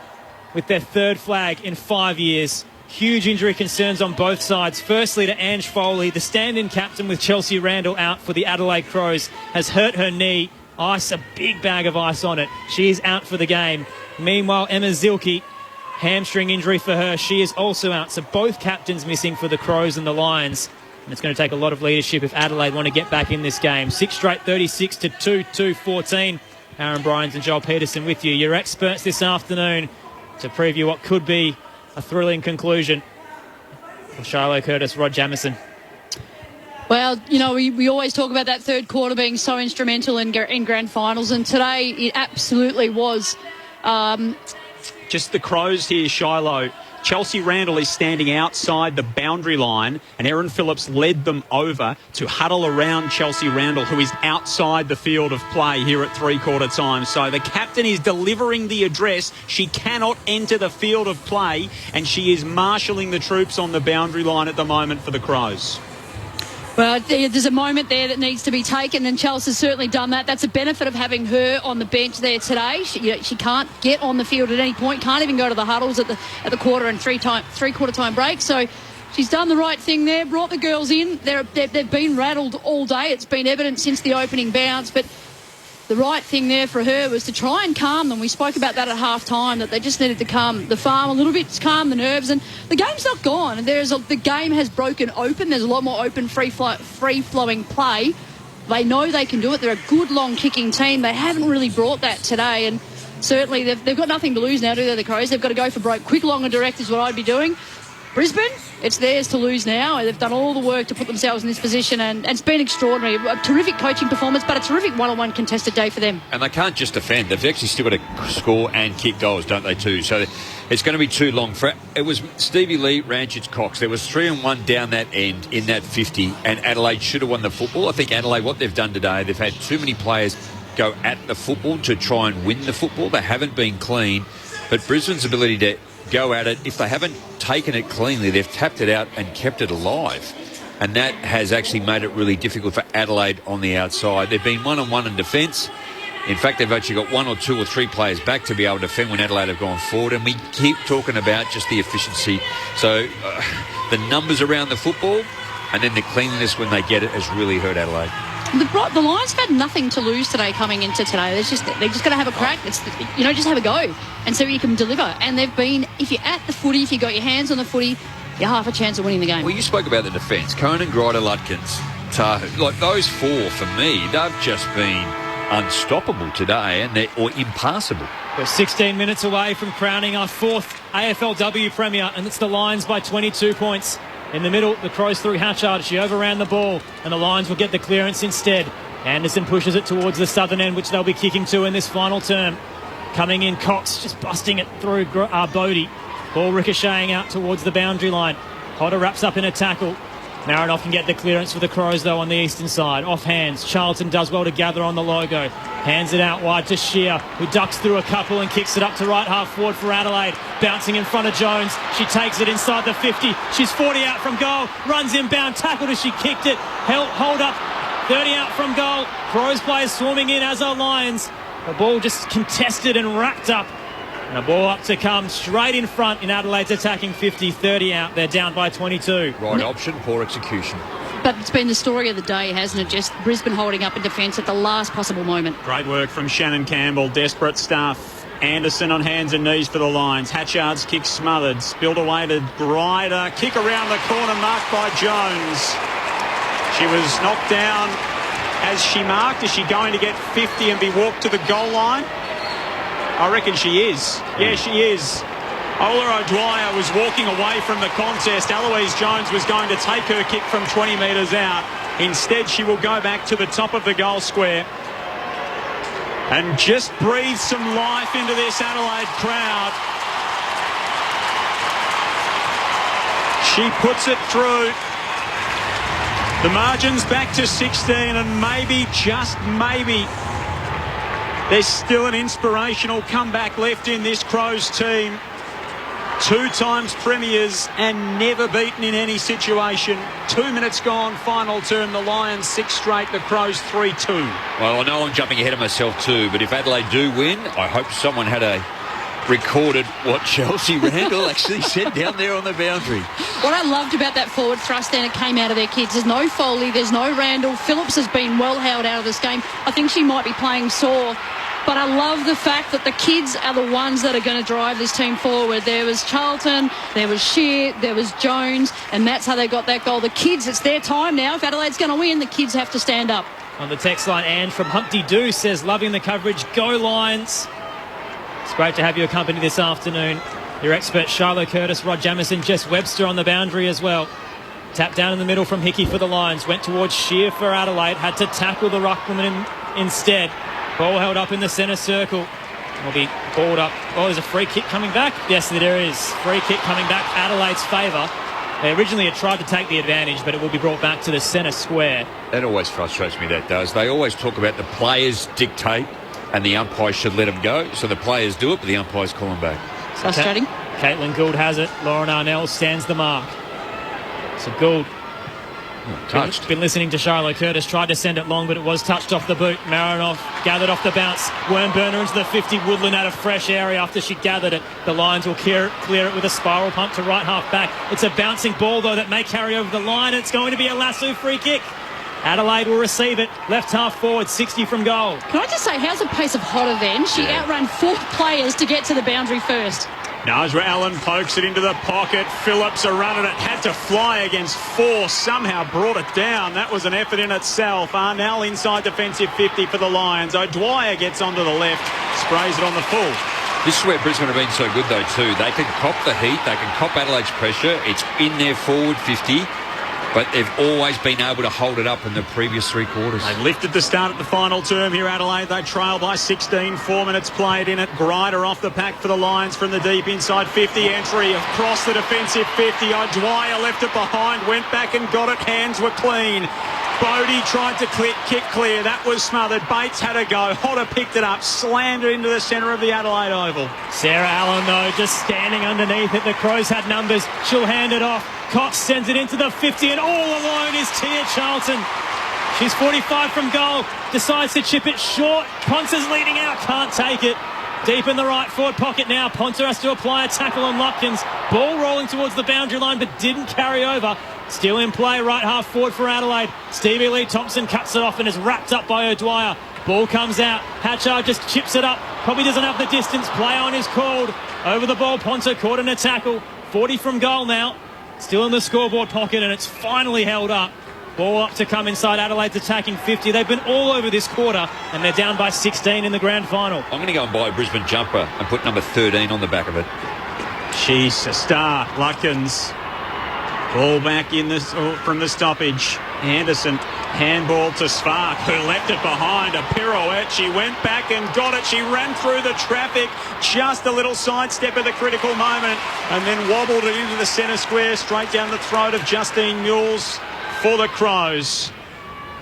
with their third flag in 5 years. Huge injury concerns on both sides. Firstly to Ange Foley, the stand-in captain with Chelsea Randall out for the Adelaide Crows, has hurt her knee. Ice, a big bag of ice on it. She is out for the game. Meanwhile, Emma Zielke, hamstring injury for her. She is also out. So both captains missing for the Crows and the Lions. And it's going to take a lot of leadership if Adelaide want to get back in this game. 6 straight 36 to 2-2-14. Aaron Bryans and Joel Peterson with you. Your experts this afternoon to preview what could be a thrilling conclusion for Shiloh Curtis, Rod Jamieson. Well, you know, we always talk about that third quarter being so instrumental in grand finals, and today it absolutely was. Just the Crows here, Shiloh. Chelsea Randall is standing outside the boundary line, and Erin Phillips led them over to huddle around Chelsea Randall, who is outside the field of play here at three-quarter time. So the captain is delivering the address. She cannot enter the field of play, and she is marshalling the troops on the boundary line at the moment for the Crows. Well, there's a moment there that needs to be taken, and Chelsea's certainly done that. That's a benefit of having her on the bench there today. She can't get on the field at any point, can't even go to the huddles at the quarter and three-quarter time break. So she's done the right thing there, brought the girls in. They've been rattled all day. It's been evident since the opening bounce, but the right thing there for her was to try and calm them. We spoke about that at half-time, that they just needed to calm the farm a little bit, calm the nerves, and the game's not gone. And the game has broken open. There's a lot more open, free-flowing play. They know they can do it. They're a good, long-kicking team. They haven't really brought that today, and certainly they've got nothing to lose now, do they, the Crows? They've got to go for broke. Quick, long and direct is what I'd be doing. Brisbane, it's theirs to lose now. They've done all the work to put themselves in this position, and it's been extraordinary. A terrific coaching performance, but a terrific one-on-one contested day for them. And they can't just defend. They've actually still got to score and kick goals, don't they, too? So it's going to be too long. It was Stevie Lee, Ranchich, Cox. There was 3-1 down that end in that 50, and Adelaide should have won the football. I think Adelaide, what they've done today, they've had too many players go at the football to try and win the football. They haven't been clean. But Brisbane's ability to go at it, if they haven't taken it cleanly, they've tapped it out and kept it alive. And that has actually made it really difficult for Adelaide on the outside. They've been one-on-one in defence. In fact, they've actually got 1 or 2 or 3 players back to be able to defend when Adelaide have gone forward. And we keep talking about just the efficiency. So the numbers around the football and then the cleanliness when they get it has really hurt Adelaide. The Lions have had nothing to lose today coming into today. They're just going to have a crack. Just have a go and see what you can deliver. And they've been, if you're at the footy, if you've got your hands on the footy, you're half a chance of winning the game. Well, you spoke about the defence. Conan, Greider, Lutkins, Tahu. Like those four, for me, they've just been unstoppable today or impassable. We're 16 minutes away from crowning our fourth AFLW Premier, and it's the Lions by 22 points. In the middle, the Crows through Hatchard. She overran the ball, and the Lions will get the clearance instead. Anderson pushes it towards the southern end, which they'll be kicking to in this final term. Coming in, Cox just busting it through Bodie. Ball ricocheting out towards the boundary line. Hodder wraps up in a tackle. Marinoff can get the clearance for the Crows, though, on the eastern side. Off hands. Charlton does well to gather on the logo. Hands it out wide to Shear, who ducks through a couple and kicks it up to right half forward for Adelaide. Bouncing in front of Jones. She takes it inside the 50. She's 40 out from goal. Runs inbound. Tackled as she kicked it. Hold up. 30 out from goal. Crows players swarming in, as are Lions. The ball just contested and racked up. And a ball up to come straight in front in Adelaide's attacking 50. 30 out. They're down by 22. Right option, poor execution. But it's been the story of the day, hasn't it? Just Brisbane holding up in defence at the last possible moment. Great work from Shannon Campbell. Desperate stuff. Anderson on hands and knees for the Lions. Hatchard's kick smothered. Spilled away to Greider. Kick around the corner marked by Jones. She was knocked down as she marked. Is she going to get 50 and be walked to the goal line? I reckon she is. Yeah, she is. Ola O'Dwyer was walking away from the contest. Eloise Jones was going to take her kick from 20 metres out. Instead, she will go back to the top of the goal square and just breathe some life into this Adelaide crowd. She puts it through. The margin's back to 16, and maybe, just maybe, there's still an inspirational comeback left in this Crows team. 2 times premiers and never beaten in any situation. 2 minutes gone, final term. The Lions 6 straight, the Crows 3-2. Well, I know I'm jumping ahead of myself too, but if Adelaide do win, I hope someone had recorded what Chelsea Randall actually said down there on the boundary. What I loved about that forward thrust, and it came out of their kids. There's no Foley, there's no Randall. Phillips has been well held out of this game. I think she might be playing sore. But I love the fact that the kids are the ones that are going to drive this team forward. There was Charlton, there was Shear, there was Jones, and that's how they got that goal. The kids, it's their time now. If Adelaide's going to win, the kids have to stand up. On the text line, Anne from Humpty Doo says, loving the coverage. Go Lions. It's great to have you accompany this afternoon. Your expert, Shiloh Curtis, Rod Jamieson, Jess Webster on the boundary as well. Tap down in the middle from Hickey for the Lions. Went towards Shear for Adelaide. Had to tackle the ruckwoman instead. Ball held up in the centre circle. Will be balled up. Oh, there's a free kick coming back. Yes, there is. Free kick coming back Adelaide's favour. They originally had tried to take the advantage, but it will be brought back to the centre square. That always frustrates me, that does. They always talk about the players dictate and the umpires should let them go. So the players do it, but the umpires call them back. Frustrating. Caitlin Gould has it. Lauren Arnell stands the mark. So Gould. Touched. Been listening to Shiloh Curtis. Tried to send it long, but it was touched off the boot. Marinoff gathered off the bounce. Wormburner into the 50. Woodland out of fresh area after she gathered it. The Lions will clear it with a spiral pump to right half back. It's a bouncing ball, though, that may carry over the line. It's going to be a lasso free kick. Adelaide will receive it. Left half forward, 60 from goal. Can I just say, how's the pace of Hodder then? She outran 4 players to get to the boundary first. Najwa Allen pokes it into the pocket. Phillips a run at it. Had to fly against 4. Somehow brought it down. That was an effort in itself. Arnell inside defensive 50 for the Lions. O'Dwyer gets onto the left. Sprays it on the full. This is where Brisbane have been so good, though, too. They can cop the heat. They can cop Adelaide's pressure. It's in their forward 50. But they've always been able to hold it up in the previous 3 quarters. They lifted the start at the final term here, Adelaide. They trail by 16. 4 minutes played in it. Greider off the pack for the Lions from the deep inside 50. Entry across the defensive 50. O'Dwyer left it behind. Went back and got it. Hands were clean. Bodie tried to kick clear. That was smothered. Bates had a go. Hodder picked it up. Slammed it into the centre of the Adelaide Oval. Sarah Allen, though, just standing underneath it. The Crows had numbers. She'll hand it off. Cox sends it into the 50, and all alone is Tia Charlton. She's 45 from goal. Decides to chip it short. Poncer's leading out. Can't take it. Deep in the right forward pocket now. Poncer has to apply a tackle on Lutkins. Ball rolling towards the boundary line, but didn't carry over. Still in play, right half forward for Adelaide. Stevie Lee Thompson cuts it off and is wrapped up by O'Dwyer. Ball comes out. Hatchard just chips it up. Probably doesn't have the distance. Play on is called. Over the ball, Ponta caught in a tackle. 40 from goal now. Still in the scoreboard pocket, and it's finally held up. Ball up to come inside Adelaide's attacking 50. They've been all over this quarter, and they're down by 16 in the grand final. I'm going to go and buy a Brisbane jumper and put number 13 on the back of it. She's a star. Lutkins. Ball back in from the stoppage. Anderson, handball to Svark, who left it behind. A pirouette. She went back and got it. She ran through the traffic. Just a little sidestep at the critical moment, and then wobbled it into the centre square, straight down the throat of Justine Mules for the Crows.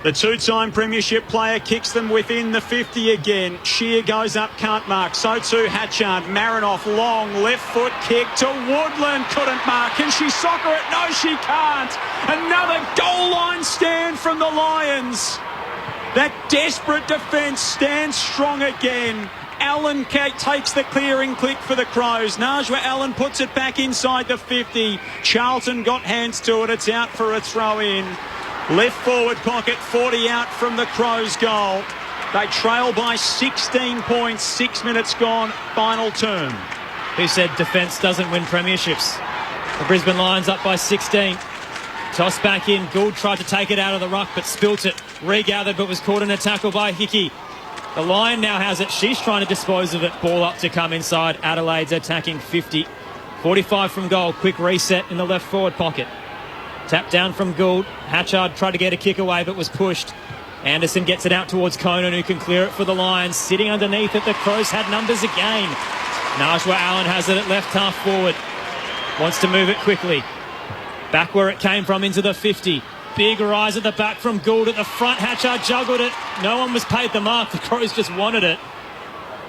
The two-time Premiership player kicks them within the 50 again. Shear goes up, can't mark. So too Hatchard. Marinoff, long left foot kick to Woodland. Couldn't mark. Can she soccer it? No, she can't. Another goal line stand from the Lions. That desperate defence stands strong again. Allen takes the clearing click for the Crows. Najwa Allen puts it back inside the 50. Charlton got hands to it. It's out for a throw-in. Left forward pocket, 40 out from the Crows' goal. They trail by 16 points, 6 minutes gone, final term. Who said defence doesn't win premierships? The Brisbane Lions up by 16. Toss back in. Gould tried to take it out of the ruck, but spilt it. Regathered, but was caught in a tackle by Hickey. The Lion now has it. She's trying to dispose of it. Ball up to come inside. Adelaide's attacking 50. 45 from goal. Quick reset in the left forward pocket. Tap down from Gould. Hatchard tried to get a kick away but was pushed. Anderson gets it out towards Conan, who can clear it for the Lions. Sitting underneath it, the Crows had numbers again. Najwa Allen has it at left half forward. Wants to move it quickly. Back where it came from into the 50. Big rise at the back from Gould at the front. Hatchard juggled it. No one was paid the mark. The Crows just wanted it.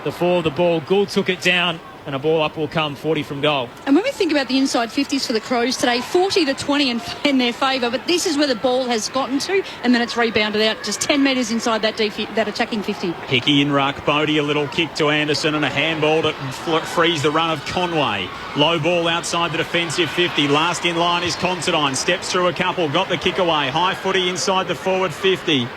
The fall of the ball. Gould took it down. And a ball up will come, 40 from goal. And when we think about the inside 50s for the Crows today, 40-20 in their favour, but this is where the ball has gotten to, and then it's rebounded out just 10 metres inside that attacking 50. Hickey in ruck, Bodie a little kick to Anderson and a handball to freeze the run of Conway. Low ball outside the defensive 50. Last in line is Considine. Steps through a couple, got the kick away. High footy inside the forward 50.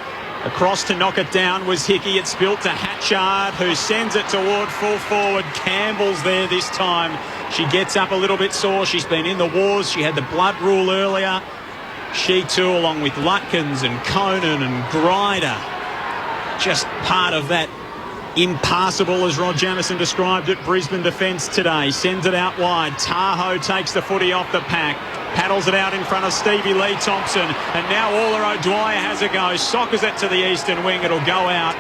Across to knock it down was Hickey. It's built to Hatchard, who sends it toward full forward. Campbell's there this time. She gets up a little bit sore. She's been in the wars. She had the blood rule earlier. She too, along with Lutkins and Conan and Grider. Just part of that impassable, as Rod Jamieson described it, Brisbane defence today. Sends it out wide. Tahoe takes the footy off the pack. Paddles it out in front of Stevie Lee Thompson. And now Orla O'Dwyer has a go. Soccers it to the eastern wing. It'll go out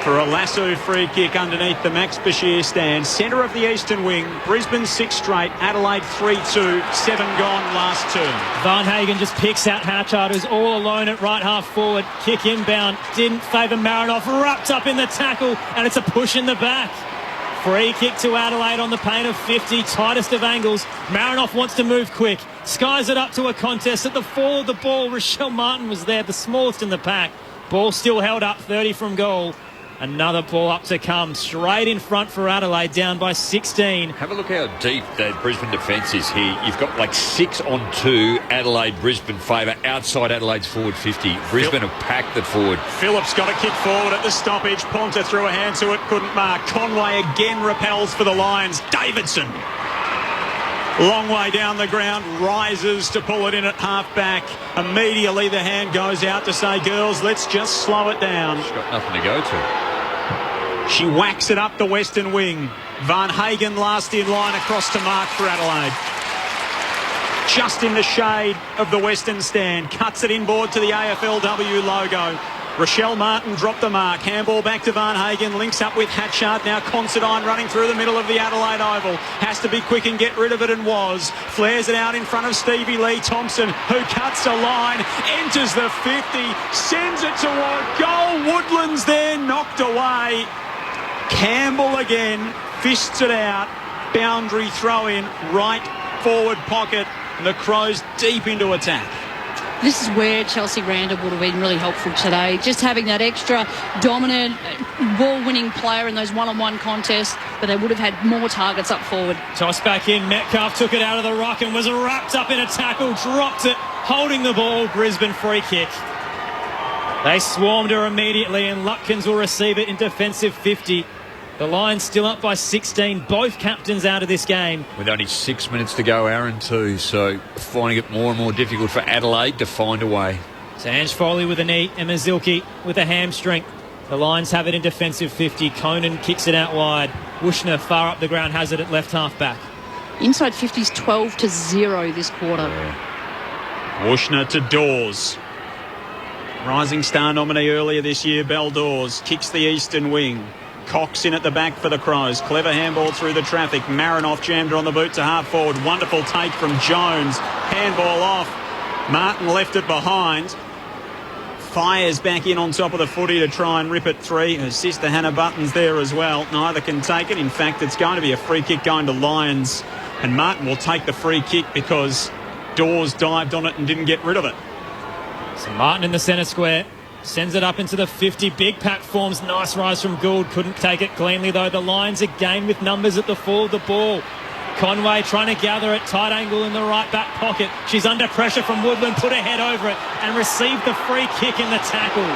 for a lasso free kick underneath the Max Bashir stand. Centre of the eastern wing. Brisbane 6 straight. Adelaide 3-2. 7 gone last term. Van Hagen just picks out Hatchard, who's all alone at right half forward. Kick inbound. Didn't favour Marinoff. Wrapped up in the tackle. And it's a push in the back. Free kick to Adelaide on the paint of 50. Tightest of angles. Marinoff wants to move quick. Skies it up to a contest. At the fall of the ball, Rochelle Martin was there, the smallest in the pack. Ball still held up, 30 from goal. Another ball up to come, straight in front for Adelaide, down by 16. Have a look how deep that Brisbane defence is here. You've got like 6-on-2 Adelaide-Brisbane favour outside Adelaide's forward 50. Brisbane have packed it forward. Phillips got a kick forward at the stoppage. Ponta threw a hand to it, couldn't mark. Conway again repels for the Lions. Davidson, long way down the ground, rises to pull it in at half-back. Immediately the hand goes out to say, girls, let's just slow it down. She's got nothing to go to. She whacks it up the western wing. Van Hagen last in line across to mark for Adelaide. Just in the shade of the western stand. Cuts it inboard to the AFLW logo. Rochelle Martin dropped the mark. Handball back to Van Hagen. Links up with Hatchard. Now Considine running through the middle of the Adelaide Oval. Has to be quick and get rid of it, and was. Flares it out in front of Stevie Lee Thompson, who cuts a line. Enters the 50. Sends it toward goal. Woodland's there. Knocked away. Campbell again. Fists it out. Boundary throw in. Right forward pocket. And the Crows deep into attack. This is where Chelsea Randall would have been really helpful today. Just having that extra dominant ball-winning player in those one-on-one contests, but they would have had more targets up forward. Toss back in. Metcalf took it out of the ruck and was wrapped up in a tackle. Dropped it. holding the ball. Brisbane free kick. They swarmed her immediately, and Lutkins will receive it in defensive 50. The Lions still up by 16. Both captains out of this game. With only 6 minutes to go, Aaron, too. So finding it more and more difficult for Adelaide to find a way. So Ange Foley with a knee, Emma Zilke with a hamstring. The Lions have it in defensive 50. Conan kicks it out wide. Wushner far up the ground has it at left half back. Inside 50's 12-0 this quarter. Wushner to Dawes. Rising Star nominee earlier this year, Belle Dawes kicks the eastern wing. Cox in at the back for the Crows. Clever handball through the traffic. Marinoff jammed her on the boot to half forward. Wonderful take from Jones. Handball off. Martin left it behind. Fires back in on top of the footy to try and rip it three. Her sister Hannah Button's there as well. Neither can take it. In fact, it's going to be a free kick going to Lions. And Martin will take the free kick because Dawes dived on it and didn't get rid of it. So Martin in the centre square. Sends it up into the 50. Big pack forms. Nice rise from Gould. Couldn't take it cleanly, though. The Lions again with numbers at the fall of the ball. Conway trying to gather at tight angle in the right back pocket. She's under pressure from Woodland. Put her head over it and received the free kick in the tackle.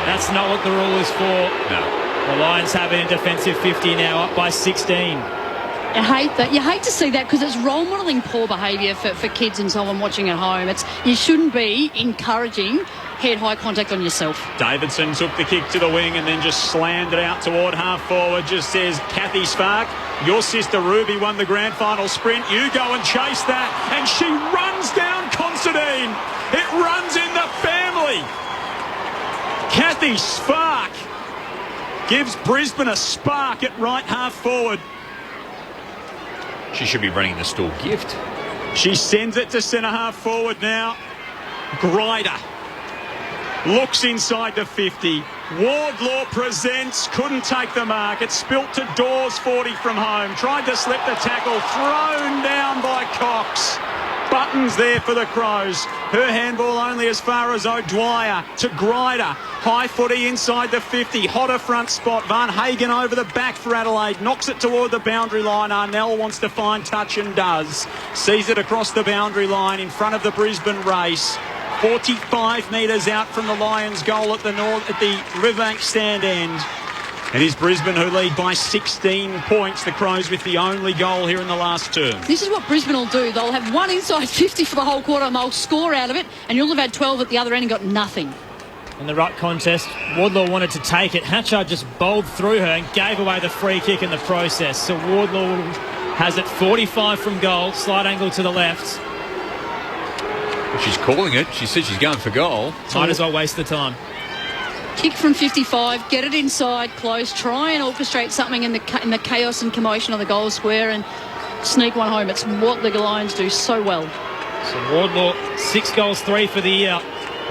That's not what the rule is for. No. The Lions have it in defensive 50 now, up by 16. I hate that. You hate to see that because it's role modelling poor behaviour for kids and someone watching at home. You shouldn't be encouraging head-high contact on yourself. Davidson took the kick to the wing and then just slammed it out toward half-forward. Just says, Kathy Spark, your sister Ruby won the grand final sprint. You go and chase that. And she runs down Considine. It runs in the family. Kathy Spark gives Brisbane a spark at right half-forward. She should be running the store gift. She sends it to centre half forward now. Grider looks inside the 50. Wardlaw presents, couldn't take the mark. It spilt to Dawes 40 from home. Tried to slip the tackle, thrown down by Cox. Buttons there for the Crows. Her handball only as far as O'Dwyer to Grider. High footy inside the 50. Hotter front spot. Van Hagen over the back for Adelaide. Knocks it toward the boundary line. Arnell wants to find touch and does. Sees it across the boundary line in front of the Brisbane race. 45 metres out from the Lions goal at the Riverbank stand end. It is Brisbane who lead by 16 points. The Crows with the only goal here in the last term. This is what Brisbane will do. They'll have one inside 50 for the whole quarter and they'll score out of it, and you'll have had 12 at the other end and got nothing. In the ruck contest, Wardlaw wanted to take it. Hatchard just bowled through her and gave away the free kick in the process. So Wardlaw has it 45 from goal, slight angle to the left. She's calling it. She said she's going for goal. Might as well waste the time. Kick from 55, get it inside, close, try and orchestrate something in the chaos and commotion of the goal square and sneak one home. It's what the Lions do so well. So Wardlaw, 6 goals, 3 for the year.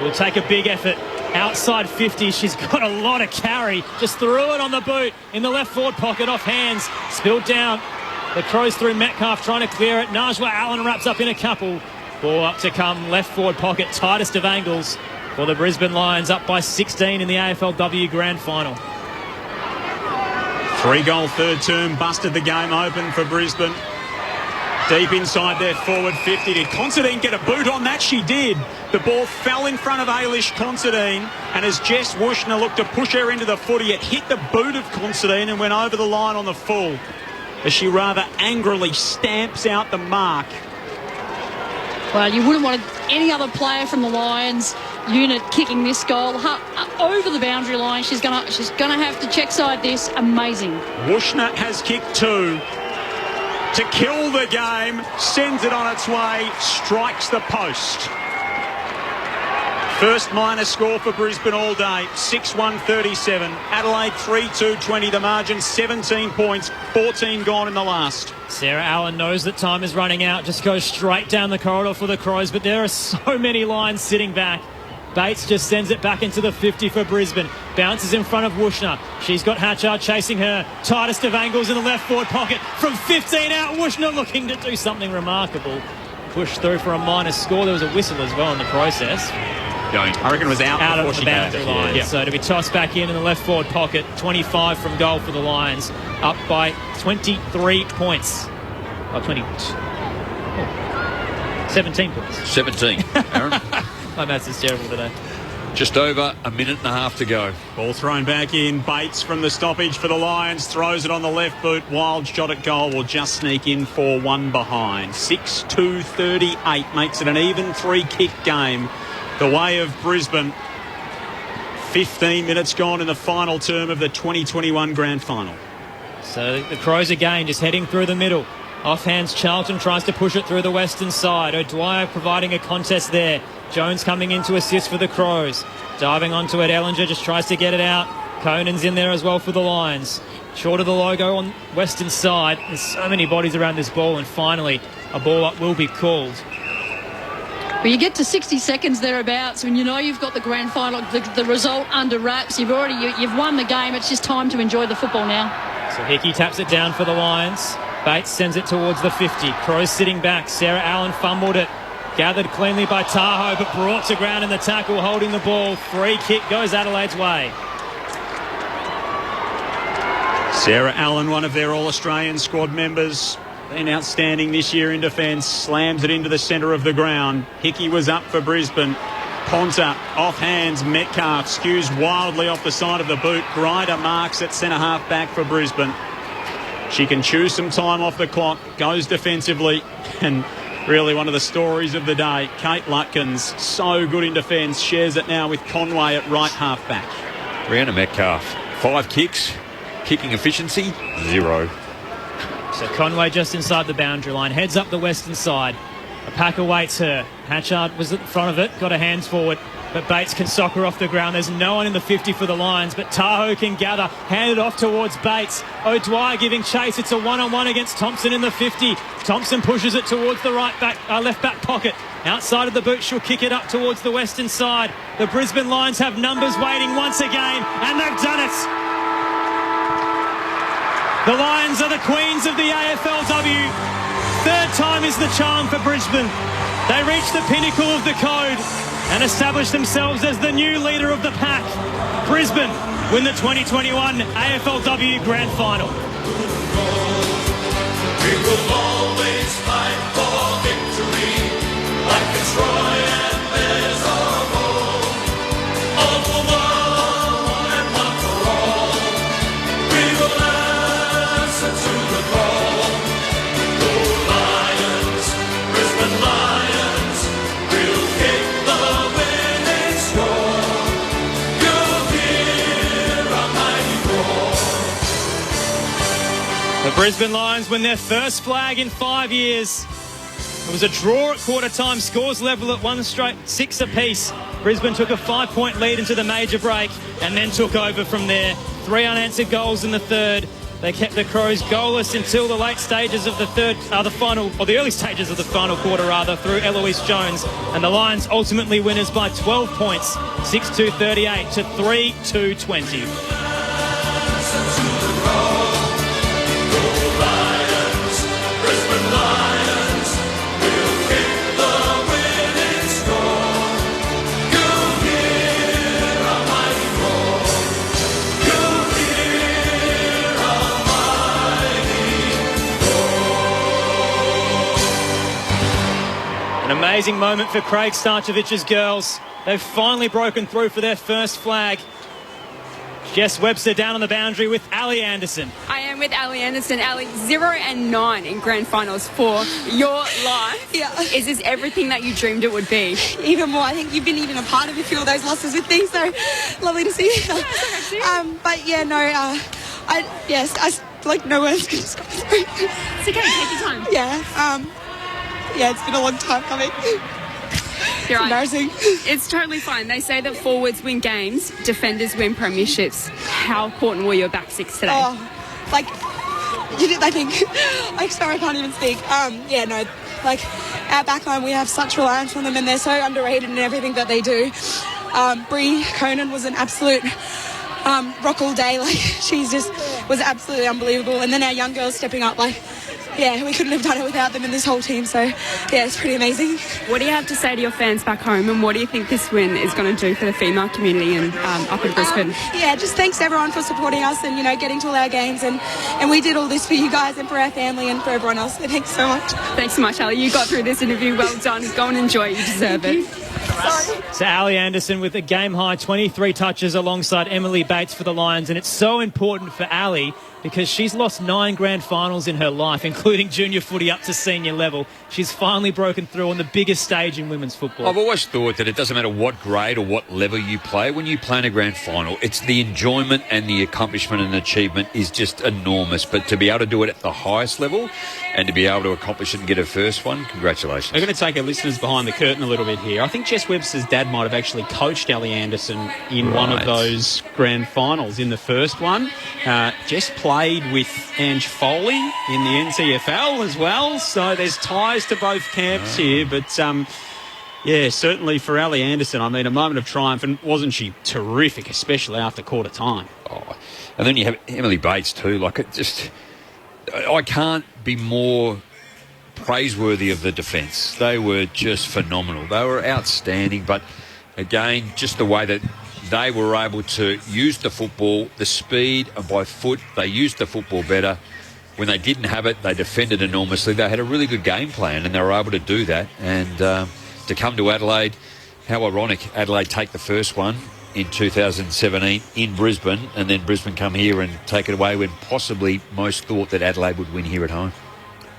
Will take a big effort. Outside 50, she's got a lot of carry. Just threw it on the boot in the left forward pocket, off hands, spilled down. The Crows through Metcalf trying to clear it. Najwa Allen wraps up in a couple. Ball up to come, left forward pocket, tightest of angles for the Brisbane Lions, up by 16 in the AFLW Grand Final. 3-goal third term busted the game open for Brisbane. Deep inside their forward 50. Did Considine get a boot on that? She did. The ball fell in front of Ailish Considine, and as Jess Wushner looked to push her into the footy, it hit the boot of Considine and went over the line on the full, as she rather angrily stamps out the mark. Well, you wouldn't want any other player from the Lions unit kicking this goal over the boundary line. She's gonna have to check side this. Amazing. Wushner has kicked 2 to kill the game, sends it on its way, strikes the post. First minor score for Brisbane all day, 6-1-37. Adelaide 3-2-20, the margin 17 points, 14 gone in the last. Sarah Allen knows that time is running out, just goes straight down the corridor for the Crows, but there are so many lines sitting back. Bates just sends it back into the 50 for Brisbane. Bounces in front of Wushner. She's got Hatchard chasing her. Tightest of angles in the left forward pocket. From 15 out, Wushner looking to do something remarkable. Pushed through for a minor score. There was a whistle as well in the process. I reckon it was out of the boundary line. Yeah. So to be tossed back in the left forward pocket. 25 from goal for the Lions. Up by 23 points. 22. 17 points. 17. Aaron? My maths is terrible today. Just over a minute and a half to go. Ball thrown back in. Bates from the stoppage for the Lions. Throws it on the left boot. Wild shot at goal will just sneak in for one behind. 6-2-38 makes it an even 3-kick game. The way of Brisbane. 15 minutes gone in the final term of the 2021 Grand Final. So the Crows again just heading through the middle. Offhands, Charlton tries to push it through the western side. O'Dwyer providing a contest there. Jones coming in to assist for the Crows. Diving onto it, Ellinger just tries to get it out. Conan's in there as well for the Lions. Short of the logo on western side. There's so many bodies around this ball, and finally a ball up will be called. Well, you get to 60 seconds thereabouts when you know you've got the grand final, the result under wraps. You've won the game. It's just time to enjoy the football now. So Hickey taps it down for the Lions. Bates sends it towards the 50. Crows sitting back. Sarah Allen fumbled it. Gathered cleanly by Tahoe, but brought to ground in the tackle, holding the ball. Free kick goes Adelaide's way. Sarah Allen, one of their All-Australian squad members, been outstanding this year in defence. Slams it into the centre of the ground. Hickey was up for Brisbane. Ponta off hands. Metcalf skews wildly off the side of the boot. Grider marks at centre half back for Brisbane. She can chew some time off the clock. Goes defensively, and really one of the stories of the day. Kate Lutkins, so good in defence, shares it now with Conway at right half back. Brianna Metcalf, 5 kicks, kicking efficiency, 0. So Conway just inside the boundary line, heads up the western side. A pack awaits her. Hatchard was at the front of it, got her hands forward, but Bates can sock her off the ground. There's no one in the 50 for the Lions, but Tahoe can gather, hand it off towards Bates. O'Dwyer giving chase. It's a one-on-one against Thompson in the 50. Thompson pushes it towards the left back pocket. Outside of the boot, she'll kick it up towards the western side. The Brisbane Lions have numbers waiting once again, and they've done it. The Lions are the queens of the AFLW. Third time is the charm for Brisbane. They reach the pinnacle of the code and establish themselves as the new leader of the pack. Brisbane win the 2021 AFLW Grand Final. We will always fight for victory, like it's Troy and there's our goal. All for one and one for all. We will answer to the call. Go Lions, Brisbane Lions, we'll kick the winning score. You'll hear a mighty roar. The Brisbane Lions win their first flag in 5 years. It was a draw at quarter time, scores level at 1-6 apiece. Brisbane took a 5-point lead into the major break and then took over from there. 3 unanswered goals in the third. They kept the Crows goalless until the late stages of the the early stages of the final quarter through Eloise Jones. And the Lions ultimately winners by 12 points, 6-2-38 to 3-2-20. An amazing moment for Craig Starchevich's girls. They've finally broken through for their first flag. Jess Webster down on the boundary with Ali Anderson. I am with Ali Anderson. Ali, 0-9 in grand finals for your life. Yeah. Is this everything that you dreamed it would be? Even more. I think you've been even a part of a few of those losses with me, so lovely to see you. But yeah, no, no words can describe it. It's okay, take your time. Yeah, it's been a long time coming. You're right. Embarrassing. It's totally fine. They say that forwards win games, defenders win premierships. How important were your back six today? I can't even speak. Our backline, we have such reliance on them, and they're so underrated in everything that they do. Bree Conan was an absolute rock all day. She just was absolutely unbelievable. And then our young girls stepping up, we couldn't have done it without them and this whole team. So, yeah, it's pretty amazing. What do you have to say to your fans back home, and what do you think this win is going to do for the female community and up in Brisbane? Just thanks everyone for supporting us and, getting to all our games. And we did all this for you guys and for our family and for everyone else. So thanks so much. Thanks so much, Ali. You got through this interview. Well done. Go and enjoy it. You deserve it. So Ali Anderson with a game-high 23 touches alongside Emily Bates for the Lions, and it's so important for Ali because she's lost 9 grand finals in her life, including junior footy up to senior level. She's finally broken through on the biggest stage in women's football. I've always thought that it doesn't matter what grade or what level you play. When you play in a grand final, it's the enjoyment and the accomplishment and achievement is just enormous. But to be able to do it at the highest level and to be able to accomplish it and get her first one, congratulations. I'm going to take our listeners behind the curtain a little bit here. I think Jess Webster's dad might have actually coached Ali Anderson in one of those grand finals. In the first one, Jess played with Ange Foley in the NCFL as well, so there's ties to both camps here. But certainly for Ali Anderson, I mean, a moment of triumph, and wasn't she terrific, especially after quarter time? And then you have Emily Bates too. I can't be more praiseworthy of the defence. They were just phenomenal. They were outstanding, but again, just the way that they were able to use the football, the speed, and by foot, they used the football better. When they didn't have it, they defended enormously. They had a really good game plan, and they were able to do that. And to come to Adelaide, how ironic, Adelaide take the first one in 2017 in Brisbane, and then Brisbane come here and take it away when possibly most thought that Adelaide would win here at home.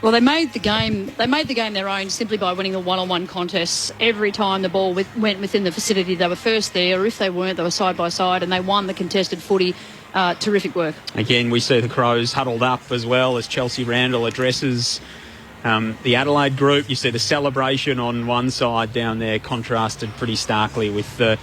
Well, they made the game their own simply by winning the one-on-one contests. Every time the ball went within the vicinity, they were first there, or if they weren't, they were side by side, and they won the contested footy. Terrific work. Again, we see the Crows huddled up as well as Chelsea Randall addresses the Adelaide group. You see the celebration on one side down there contrasted pretty starkly with the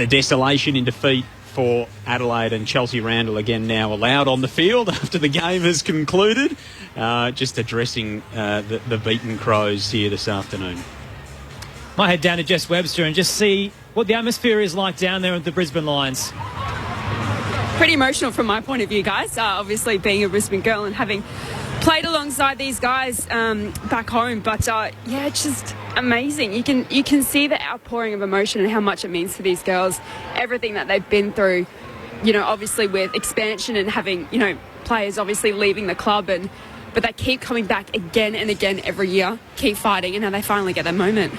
desolation in defeat for Adelaide, and Chelsea Randall again now allowed on the field after the game has concluded, just addressing the beaten Crows here this afternoon. Might head down to Jess Webster and just see what the atmosphere is like down there at the Brisbane Lions. Pretty emotional from my point of view, guys. Obviously being a Brisbane girl and having played alongside these guys back home, but it's just amazing. You can see the outpouring of emotion and how much it means to these girls, everything that they've been through, obviously with expansion and having, players obviously leaving the club, but they keep coming back again and again every year, keep fighting, and now they finally get that moment.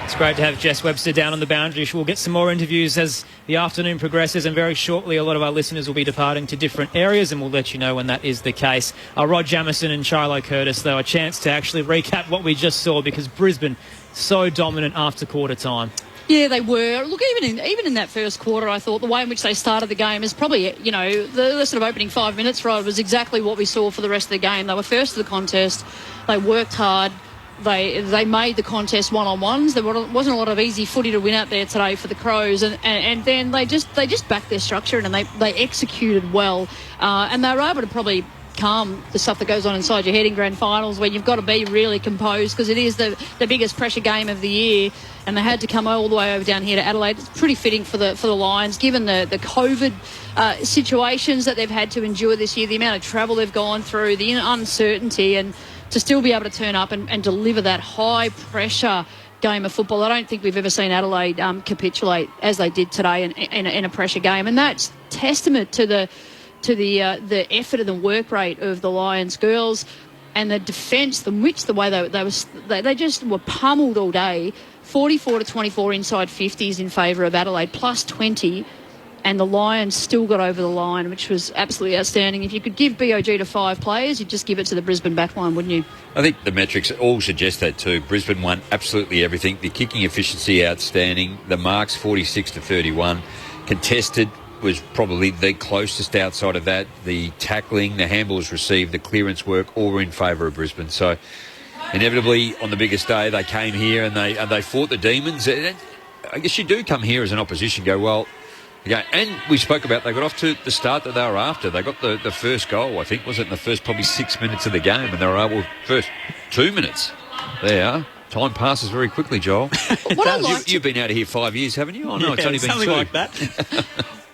It's great to have Jess Webster down on the boundary. We'll get some more interviews as the afternoon progresses, and very shortly a lot of our listeners will be departing to different areas, and we'll let you know when that is the case. Rod Jamieson and Shiloh Curtis, though, a chance to actually recap what we just saw, because Brisbane so dominant after quarter time. Yeah, they were. Look, even in that first quarter, I thought the way in which they started the game is probably, the sort of opening 5 minutes, Rod, was exactly what we saw for the rest of the game. They were first to the contest. They worked hard. They made the contest one-on-ones. There wasn't a lot of easy footy to win out there today for the Crows, and then they just backed their structure and they executed well, and they were able to probably calm the stuff that goes on inside your head in grand finals, where you've got to be really composed because it is the biggest pressure game of the year, and they had to come all the way over down here to Adelaide. It's pretty fitting for the Lions, given the COVID situations that they've had to endure this year, the amount of travel they've gone through, the uncertainty, and to still be able to turn up and deliver that high-pressure game of football. I don't think we've ever seen Adelaide capitulate as they did today in a pressure game, and that's testament to the effort and the work rate of the Lions girls and the defence, the way they just were pummeled all day. 44-24 inside 50s in favour of Adelaide, plus 20. And the Lions still got over the line, which was absolutely outstanding. If you could give BOG to 5 players, you'd just give it to the Brisbane backline, wouldn't you? I think the metrics all suggest that too. Brisbane won absolutely everything. The kicking efficiency outstanding. The marks 46-31. Contested was probably the closest outside of that. The tackling, the handballs received, the clearance work, all were in favour of Brisbane. So inevitably on the biggest day they came here and they fought the demons. And I guess you do come here as an opposition, go, well, okay, and we spoke about they got off to the start that they were after. They got the first goal, I think, was it in the first probably 6 minutes of the game, and they were able, first 2 minutes. There you are. Time passes very quickly, Joel. You've been out of here 5 years, haven't you? Oh, no, it's only been something 2. Like that.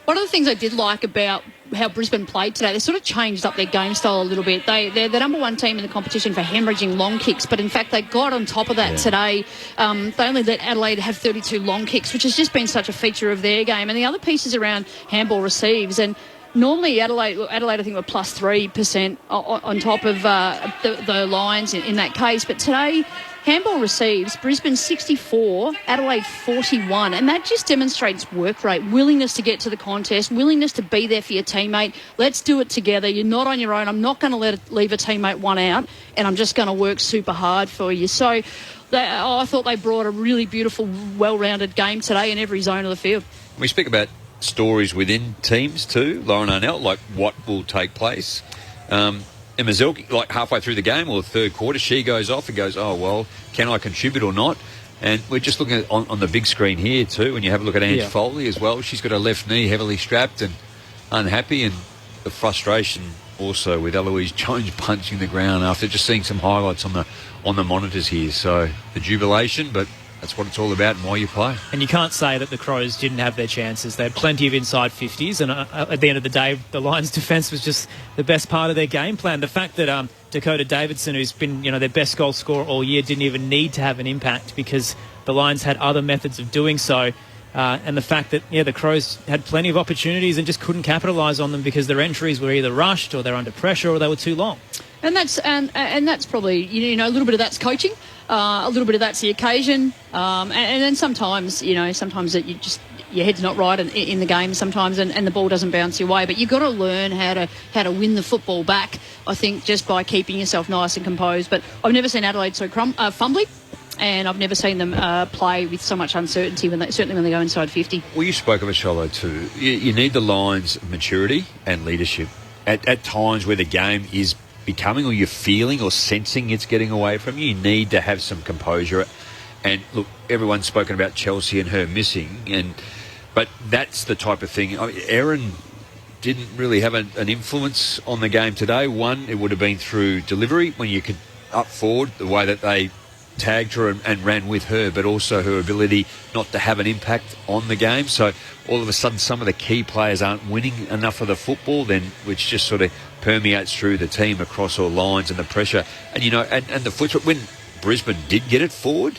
One of the things I did like about how Brisbane played today. They sort of changed up their game style a little bit. They're the number one team in the competition for hemorrhaging long kicks, but in fact they got on top of that today. They only let Adelaide have 32 long kicks, which has just been such a feature of their game. And the other pieces around handball receives, and normally Adelaide I think were plus 3% on top of the Lions in that case, but today handball receives, Brisbane 64, Adelaide 41, and that just demonstrates work rate, willingness to get to the contest, willingness to be there for your teammate. Let's do it together. You're not on your own. I'm not going to leave a teammate one out, and I'm just going to work super hard for you. So I thought they brought a really beautiful, well-rounded game today in every zone of the field. We speak about stories within teams too, Lauren Arnell, like what will take place. Emma Zelke, like halfway through the game or the third quarter, she goes off and goes, oh, well, can I contribute or not? And we're just looking at on the big screen here too, when you have a look at Ange Foley as well. She's got her left knee heavily strapped and unhappy, and the frustration also with Eloise Jones punching the ground after just seeing some highlights on the monitors here. So the jubilation, but that's what it's all about and why you play. And you can't say that the Crows didn't have their chances. They had plenty of inside 50s, and at the end of the day, the Lions' defence was just the best part of their game plan. The fact that Dakota Davidson, who's been their best goal scorer all year, didn't even need to have an impact because the Lions had other methods of doing so. And the fact that the Crows had plenty of opportunities and just couldn't capitalise on them because their entries were either rushed or they're under pressure or they were too long. And that's probably a little bit of that's coaching, a little bit of that's the occasion, and then sometimes that your head's not right in the game sometimes, and the ball doesn't bounce your way. But you've got to learn how to win the football back, I think, just by keeping yourself nice and composed. But I've never seen Adelaide so fumbly, and I've never seen them play with so much uncertainty certainly when they go inside 50. Well, you spoke of it, Charlotte, too. You need the Lions' maturity and leadership at times where the game is becoming, or you're feeling or sensing it's getting away from you. You need to have some composure. And look, everyone's spoken about Chelsea and her missing, but that's the type of thing. Erin didn't really have an influence on the game today. One, it would have been through delivery when you could up forward, the way that they tagged her and ran with her, but also her ability not to have an impact on the game. So all of a sudden some of the key players aren't winning enough of the football, then which just sort of permeates through the team across all lines, and the pressure. And and the foot, when Brisbane did get it forward,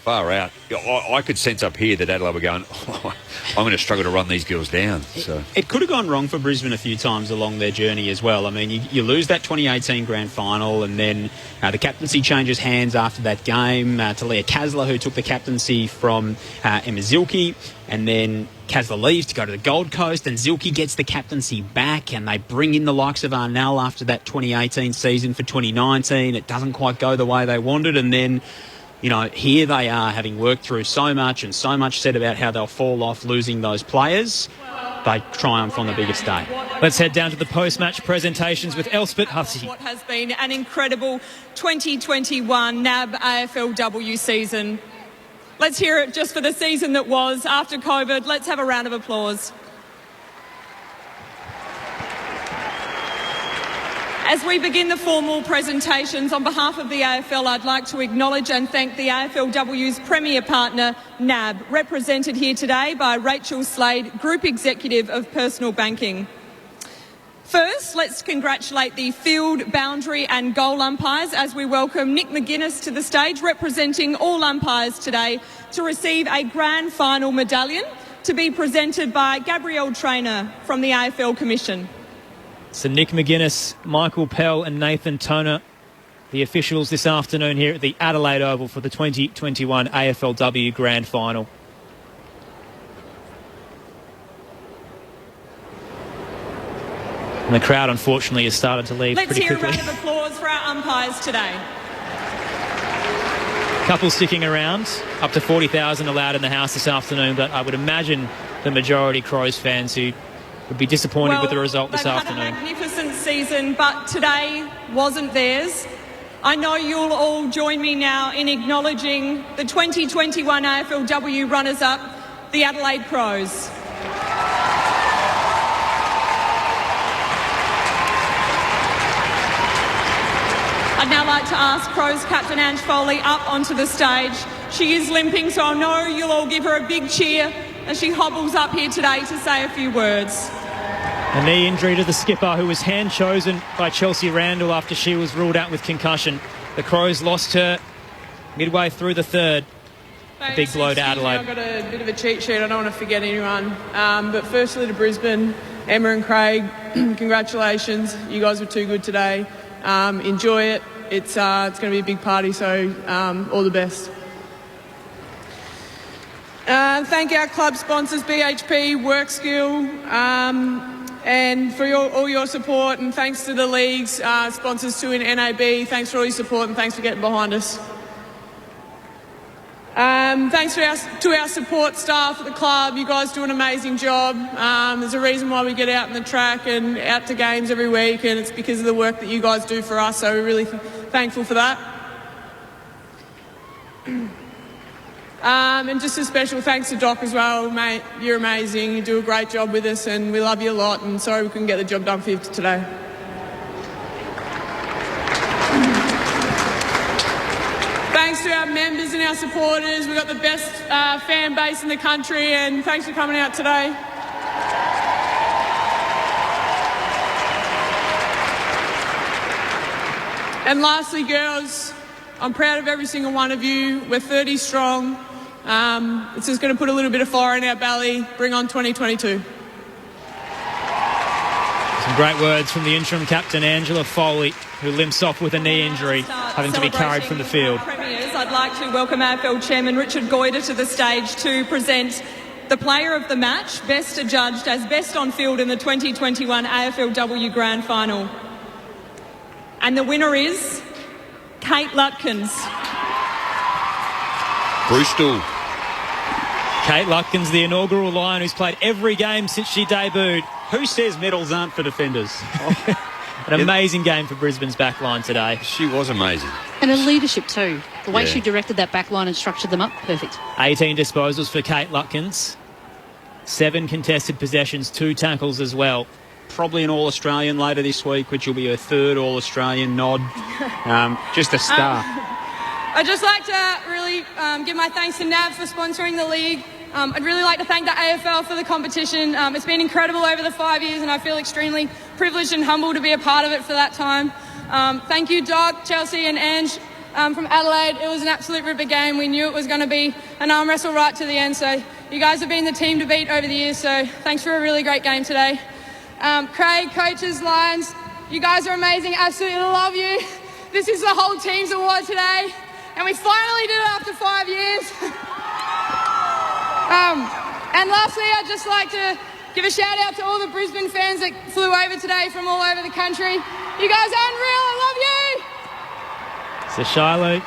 far out, I could sense up here that Adelaide were going, I'm going to struggle to run these girls down. So it could have gone wrong for Brisbane a few times along their journey as well. I mean, you lose that 2018 grand final, and then the captaincy changes hands after that game to Leah Kasler, who took the captaincy from Emma Zelke, and then Kasler leaves to go to the Gold Coast, and Zelke gets the captaincy back, and they bring in the likes of Arnell after that 2018 season for 2019. It doesn't quite go the way they wanted, and then here they are, having worked through so much and so much said about how they'll fall off losing those players. They triumph on the biggest day. Let's head down to the post-match presentations with Elspeth Hussey. What has been an incredible 2021 NAB AFLW season. Let's hear it just for the season that was after COVID. Let's have a round of applause. As we begin the formal presentations, on behalf of the AFL, I'd like to acknowledge and thank the AFLW's premier partner, NAB, represented here today by Rachel Slade, Group Executive of Personal Banking. First, let's congratulate the field, boundary and goal umpires as we welcome Nick McGuinness to the stage, representing all umpires today, to receive a grand final medallion to be presented by Gabrielle Traynor from the AFL Commission. So Nick McGuinness, Michael Pell and Nathan Toner, the officials this afternoon here at the Adelaide Oval for the 2021 AFLW Grand Final. And the crowd, unfortunately, has started to leave pretty quickly. Let's hear a round of applause for our umpires today. Couple sticking around, up to 40,000 allowed in the house this afternoon, but I would imagine the majority Crows fans who would be disappointed with the result this afternoon. They've had a magnificent season, but today wasn't theirs. I know you'll all join me now in acknowledging the 2021 AFLW runners-up, the Adelaide Crows. I'd now like to ask Crows captain Ange Foley up onto the stage. She is limping, so I know you'll all give her a big cheer as she hobbles up here today to say a few words. A knee injury to the skipper, who was hand-chosen by Chelsea Randall after she was ruled out with concussion. The Crows lost her midway through the third. A big blow to Adelaide. I've got a bit of a cheat sheet. I don't want to forget anyone. But firstly to Brisbane, Emma and Craig, congratulations. You guys were too good today. Enjoy it. It's going to be a big party, so all the best. Thank our club sponsors, BHP, WorkSkill, and for all your support, and thanks to the league's sponsors too in NAB. Thanks for all your support and thanks for getting behind us. Thanks to our support staff at the club. You guys do an amazing job. There's a reason why we get out in the track and out to games every week, and it's because of the work that you guys do for us, so we're really thankful for that. And just a special thanks to Doc as well, mate. You're amazing. You do a great job with us and we love you a lot, and sorry we couldn't get the job done for you today. Thanks to our members and our supporters. We've got the best fan base in the country, and thanks for coming out today. And lastly, girls, I'm proud of every single one of you. We're 30 strong. It's just going to put a little bit of fire in our belly. Bring on 2022. Some great words from the interim captain, Angela Foley, who limps off with a knee injury, having to be carried from the field. Premiers, I'd like to welcome AFL Chairman Richard Goyder to the stage to present the player of the match, best adjudged as best on field in the 2021 AFLW Grand Final. And the winner is Kate Lutkins. Bristol. Kate Lutkins, the inaugural Lion, who's played every game since she debuted. Who says medals aren't for defenders? An amazing game for Brisbane's backline today. She was amazing. And her leadership too. The way Yeah. she directed that backline and structured them up, perfect. 18 disposals for Kate Lutkins. 7 contested possessions, 2 tackles as well. Probably an All-Australian later this week, which will be her third All-Australian nod. Just a star. I'd just like to really give my thanks to NAB for sponsoring the league. I'd really like to thank the AFL for the competition. It's been incredible over the 5 years, and I feel extremely privileged and humbled to be a part of it for that time. Thank you, Doc, Chelsea and Ange from Adelaide. It was an absolute ripper game. We knew it was going to be an arm wrestle right to the end, so you guys have been the team to beat over the years, so thanks for a really great game today. Craig, coaches, Lions, you guys are amazing. Absolutely love you. This is the whole team's award today, and we finally did it after 5 years. And lastly, I'd just like to give a shout out to all the Brisbane fans that flew over today from all over the country. You guys are unreal. I love you. So Shiloh,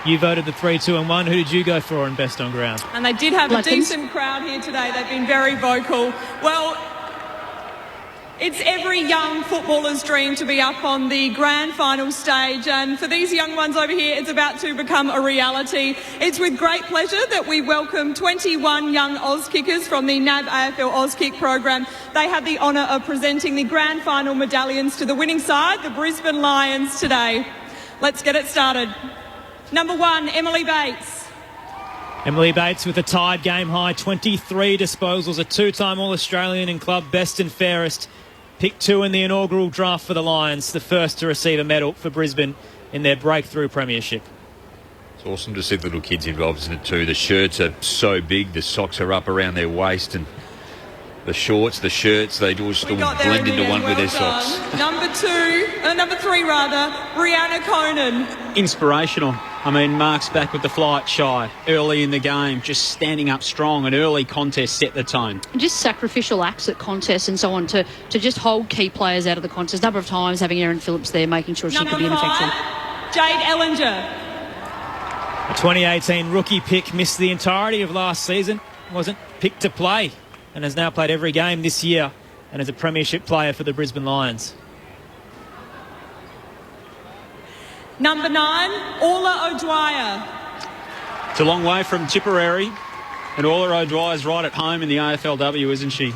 you voted the 3, 2 and 1. Who did you go for in best on ground? And they did have a decent crowd here today. They've been very vocal. Well, it's every young footballer's dream to be up on the grand final stage, and for these young ones over here, it's about to become a reality. It's with great pleasure that we welcome 21 young Auskickers from the NAB AFL Auskick program. They have the honour of presenting the grand final medallions to the winning side, the Brisbane Lions, today. Let's get it started. Number 1, Emily Bates. Emily Bates with a tied game high, 23 disposals, a 2-time All-Australian and club best and fairest. Picked 2 in the inaugural draft for the Lions, the first to receive a medal for Brisbane in their breakthrough premiership. It's awesome to see the little kids involved, isn't it, too? The shirts are so big, the socks are up around their waist, and the shorts, the shirts, they just all blend into one with their socks. Number 3, Brianna Conan. Inspirational. I mean, Mark's back with the flight shy early in the game, just standing up strong. An early contest set the tone. Just sacrificial acts at contests and so on to just hold key players out of the contest. A number of times having Erin Phillips there, making sure she could be ineffectual. Jade Ellinger. A 2018 rookie pick, missed the entirety of last season, wasn't picked to play, and has now played every game this year and is a premiership player for the Brisbane Lions. Number 9, Orla O'Dwyer. It's a long way from Tipperary, and Orla O'Dwyer's right at home in the AFLW, isn't she?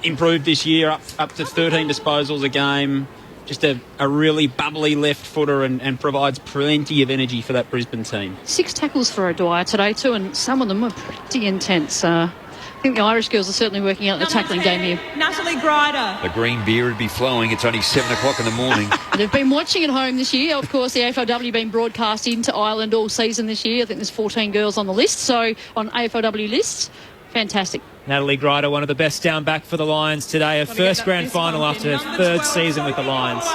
Improved this year, up to 13 disposals a game. Just a really bubbly left footer and provides plenty of energy for that Brisbane team. 6 tackles for O'Dwyer today too, and some of them were pretty intense. I think the Irish girls are certainly working out the tackling game here. Natalie Grider. The green beer would be flowing. It's only 7 o'clock in the morning. They've been watching at home this year. Of course, the AFLW been broadcast into Ireland all season this year. I think there's 14 girls on the list, so on AFLW lists. Fantastic. Natalie Grider, one of the best down back for the Lions today. Her first grand final after her third season with the Lions.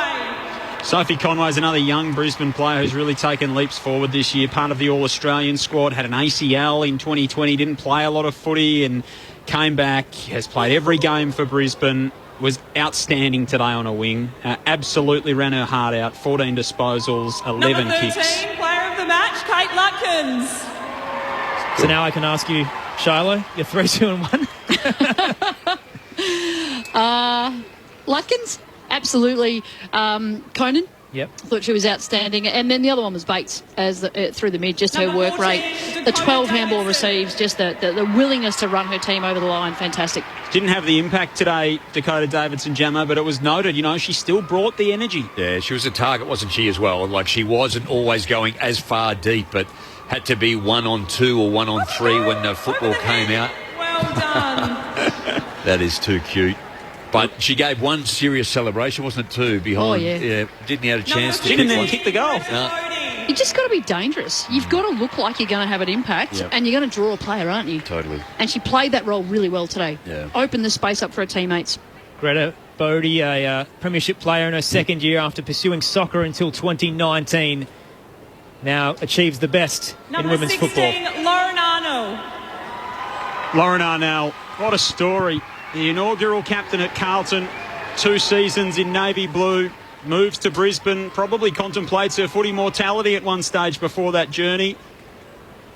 Sophie Conway is another young Brisbane player who's really taken leaps forward this year. Part of the All-Australian squad, had an ACL in 2020, didn't play a lot of footy and came back, has played every game for Brisbane, was outstanding today on a wing. Absolutely ran her heart out. 14 disposals, 11 Number 13, kicks. player of the match, Kate Lutkins. So now I can ask you, Shiloh, you're 3, 2 and 1. Lutkins, absolutely. Conan. Yep. I thought she was outstanding. And then the other one was Bates through the mid, just her work rate. The 12 handball receives, just the willingness to run her team over the line, fantastic. Didn't have the impact today, Dakota Davidson Jammer, but it was noted, she still brought the energy. Yeah, she was a target, wasn't she, as well? Like, she wasn't always going as far deep, but had to be 1-on-2 or 1-on-3 when the football came out. Well done. That is too cute. But she gave one serious celebration, wasn't it, two, behind? Oh, yeah. Didn't have a chance to She didn't kick even one. kick the goal. No, You just got to be dangerous. You've got to look like you're going to have an impact, Yep. and you're going to draw a player, aren't you? totally. And she played that role really well today. Yeah. Opened the space up for her teammates. Greta Bodie, a Premiership player in her second year after pursuing soccer until 2019, now achieves the best in Number women's 16, football. Lauren Arnold. Lauren Arnell, what a story. The inaugural captain at Carlton, 2 seasons in navy blue, moves to Brisbane, probably contemplates her footy mortality at one stage before that journey.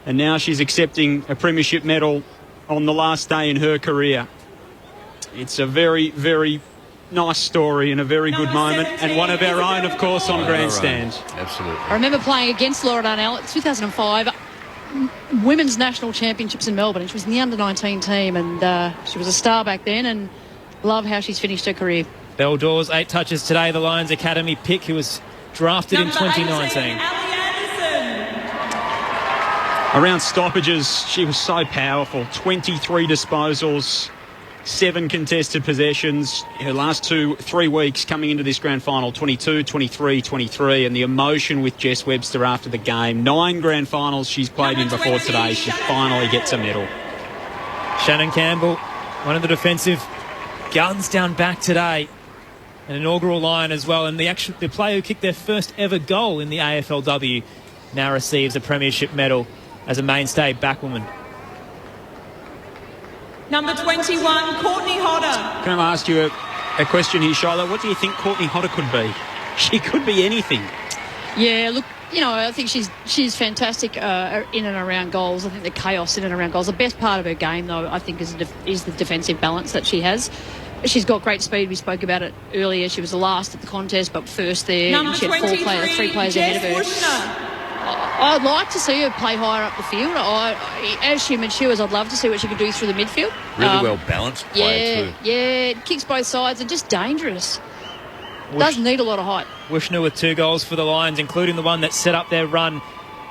And now she's accepting a premiership medal on the last day in her career. It's a very, very nice story and a very good moment, and one of our own, of course, on grandstand. Absolutely. I remember playing against Laura Darnell in 2005, Women's National Championships in Melbourne, and she was in the under-19 team, and she was a star back then, and love how she's finished her career. Belle Dawes, 8 touches today. The Lions Academy pick, who was drafted in 2019. Around stoppages, she was so powerful. 23 disposals, 7 contested possessions. Her last 3 weeks coming into this grand final, 22, 23, 23. And the emotion with Jess Webster after the game. 9 grand finals she's played in before today. She finally gets a medal. Shannon Campbell, one of the defensive guns down back today. An inaugural Lion as well. And the player who kicked their first ever goal in the AFLW now receives a premiership medal as a mainstay backwoman. Number 21, Courtney Hodder. Can I ask you a question here, Shiloh? What do you think Courtney Hodder could be? She could be anything. Yeah, look, I think she's fantastic in and around goals. I think the chaos in and around goals. The best part of her game, though, I think, is the defensive balance that she has. She's got great speed. We spoke about it earlier. She was the last at the contest, but first there. Number and she had 3 players Jess ahead of her. Wushner. I'd like to see her play higher up the field. As she matures, I'd love to see what she could do through the midfield. Really well balanced player too. Yeah, kicks both sides and just dangerous. Doesn't need a lot of height. Wushner with 2 goals for the Lions, including the one that set up their run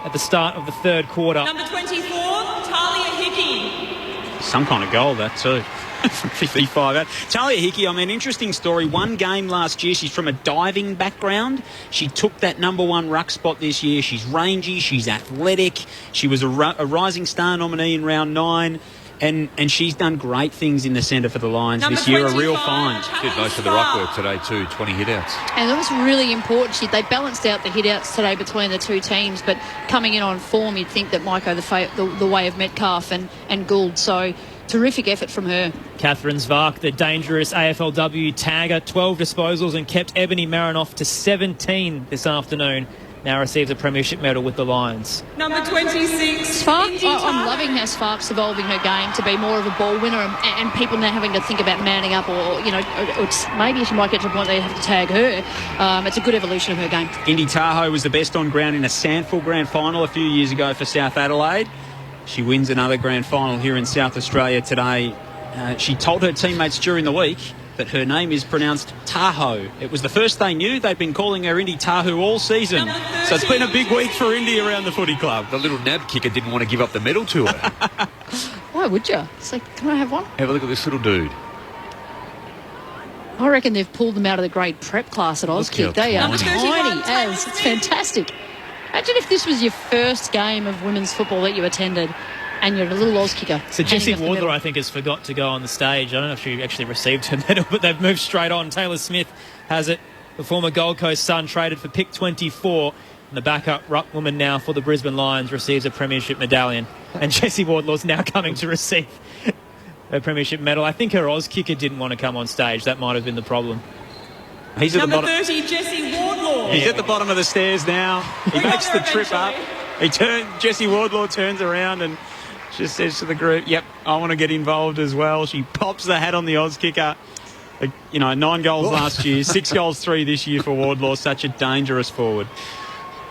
at the start of the third quarter. Number 24, Talia Hickey. Some kind of goal, that too. From 55 out. Talia Hickey, interesting story. 1 game last year. She's from a diving background. She took that number 1 ruck spot this year. She's rangy. She's athletic. She was a Rising Star nominee in round 9. And she's done great things in the centre for the Lions Number this year. A real 25, find. Did most of the ruck work today too, 20 hit-outs. And that was really important. They balanced out the hit-outs today between the 2 teams, but coming in on form, you'd think that might go the way of Metcalf and Gould. So terrific effort from her. Catherine Zvark, the dangerous AFLW tagger, 12 disposals and kept Ebony Marinoff to 17 this afternoon. Now receives a premiership medal with the Lions. Number 26, Spark, I'm loving how Spark's evolving her game to be more of a ball winner, and people now having to think about manning up, or maybe she might get to a point they have to tag her. It's a good evolution of her game. Indy Tahoe was the best on ground in a Sandful grand final a few years ago for South Adelaide. She wins another grand final here in South Australia today. She told her teammates during the week that her name is pronounced Tahoe. It was the first they knew. They've been calling her Indy Tahoe all season. So it's been a big week for Indy around the footy club. The little nab kicker didn't want to give up the medal to her. Why would you? It's like, can I have one? Have a look at this little dude. I reckon they've pulled them out of the grade prep class at Auskick. They are tiny as. It's fantastic. Imagine if this was your first game of women's football that you attended and you're a little Auskicker. So Jessie Wardlaw, I think, has forgot to go on the stage. I don't know if she actually received her medal, but they've moved straight on. Taylor Smith has it. The former Gold Coast Sun traded for pick 24. And the backup ruck woman now for the Brisbane Lions receives a Premiership medallion. And Jessie Wardlaw's now coming to receive a Premiership medal. I think her Auskicker didn't want to come on stage. That might have been the problem. He's at Number 30, Jessie Wardlaw. He's at the bottom of the stairs now. He makes the trip up. Jessie Wardlaw turns around and just says to the group, yep, I want to get involved as well. She pops the hat on the Auskicker. 9 goals last year, 6 goals, 3 this year for Wardlaw. Such a dangerous forward.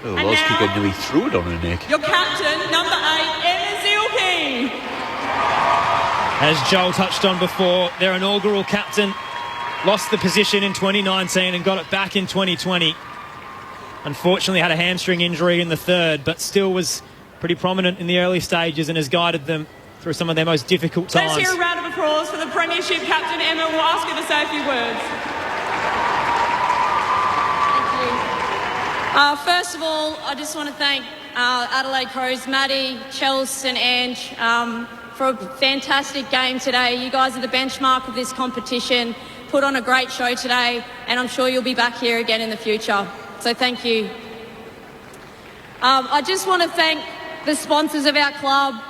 Oh, the Auskicker nearly threw it on her neck. Your captain, number 8, Emma Zilke. As Joel touched on before, their inaugural captain lost the position in 2019 and got it back in 2020. Unfortunately had a hamstring injury in the third, but still was pretty prominent in the early stages and has guided them through some of their most difficult times. Let's hear a round of applause for the Premiership captain, Emma. We'll ask her to say a few words. First of all, I just want to thank Adelaide Crows, Maddie, Chels and Ange for a fantastic game today. You guys are the benchmark of this competition. Put on a great show today, and I'm sure you'll be back here again in the future. So thank you. I just want to thank the sponsors of our club,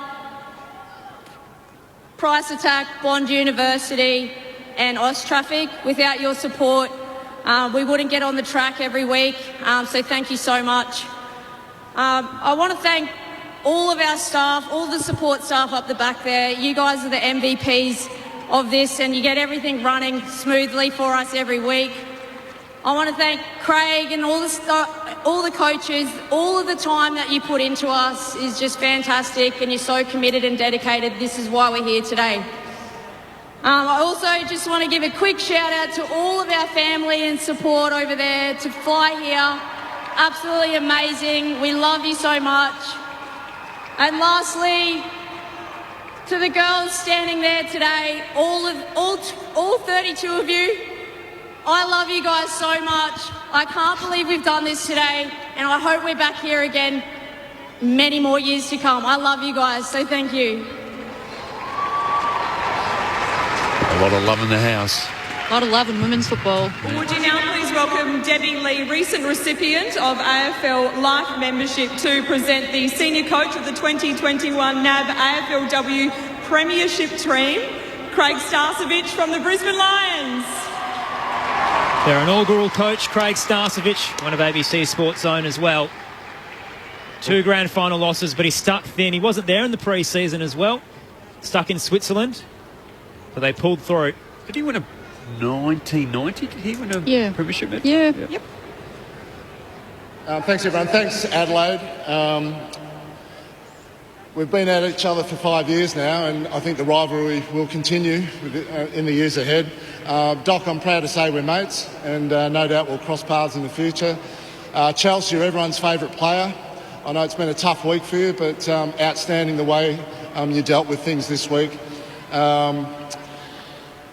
Price Attack, Bond University and Austraffic. Without your support, we wouldn't get on the track every week, so thank you so much. I want to thank all of our staff, all the support staff up the back there. You guys are the MVPs of this and you get everything running smoothly for us every week. I want to thank Craig and all the coaches. All of the time that you put into us is just fantastic and you're so committed and dedicated. This is why we're here today. I also just want to give a quick shout out to all of our family and support over there to fly here. Absolutely amazing. We love you so much. And lastly, to the girls standing there today, all 32 of you, I love you guys so much. I can't believe we've done this today, and I hope we're back here again many more years to come. I love you guys, so thank you. A lot of love in the house. A lot of love in women's football. Would you now please welcome Debbie Lee, recent recipient of AFL Life Membership, to present the senior coach of the 2021 NAB AFLW Premiership team, Craig Starcevich from the Brisbane Lions. Their inaugural coach, Craig Starcevich, one of ABC Sports Zone as well. 2 grand final losses, but he stuck thin. He wasn't there in the pre-season as well. Stuck in Switzerland, but they pulled through. Did he win a 1990? Did he win a Premiership match? Yeah. Yep. Thanks, everyone. Thanks, Adelaide. We've been at each other for 5 years now, and I think the rivalry will continue in the years ahead. Doc, I'm proud to say we're mates, and no doubt we'll cross paths in the future. Chelsea, you're everyone's favourite player. I know it's been a tough week for you, but outstanding the way you dealt with things this week.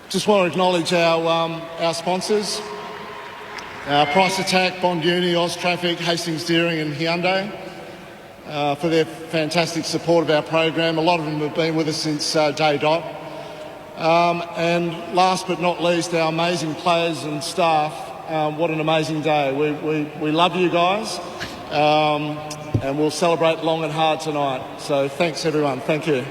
Just want to acknowledge our sponsors, Price Attack, Bond Uni, Austraffic, Hastings Deering and Hyundai, for their fantastic support of our program. A lot of them have been with us since day dot. And last but not least, our amazing players and staff. What an amazing day. We love you guys, and we'll celebrate long and hard tonight. So thanks, everyone. Thank you.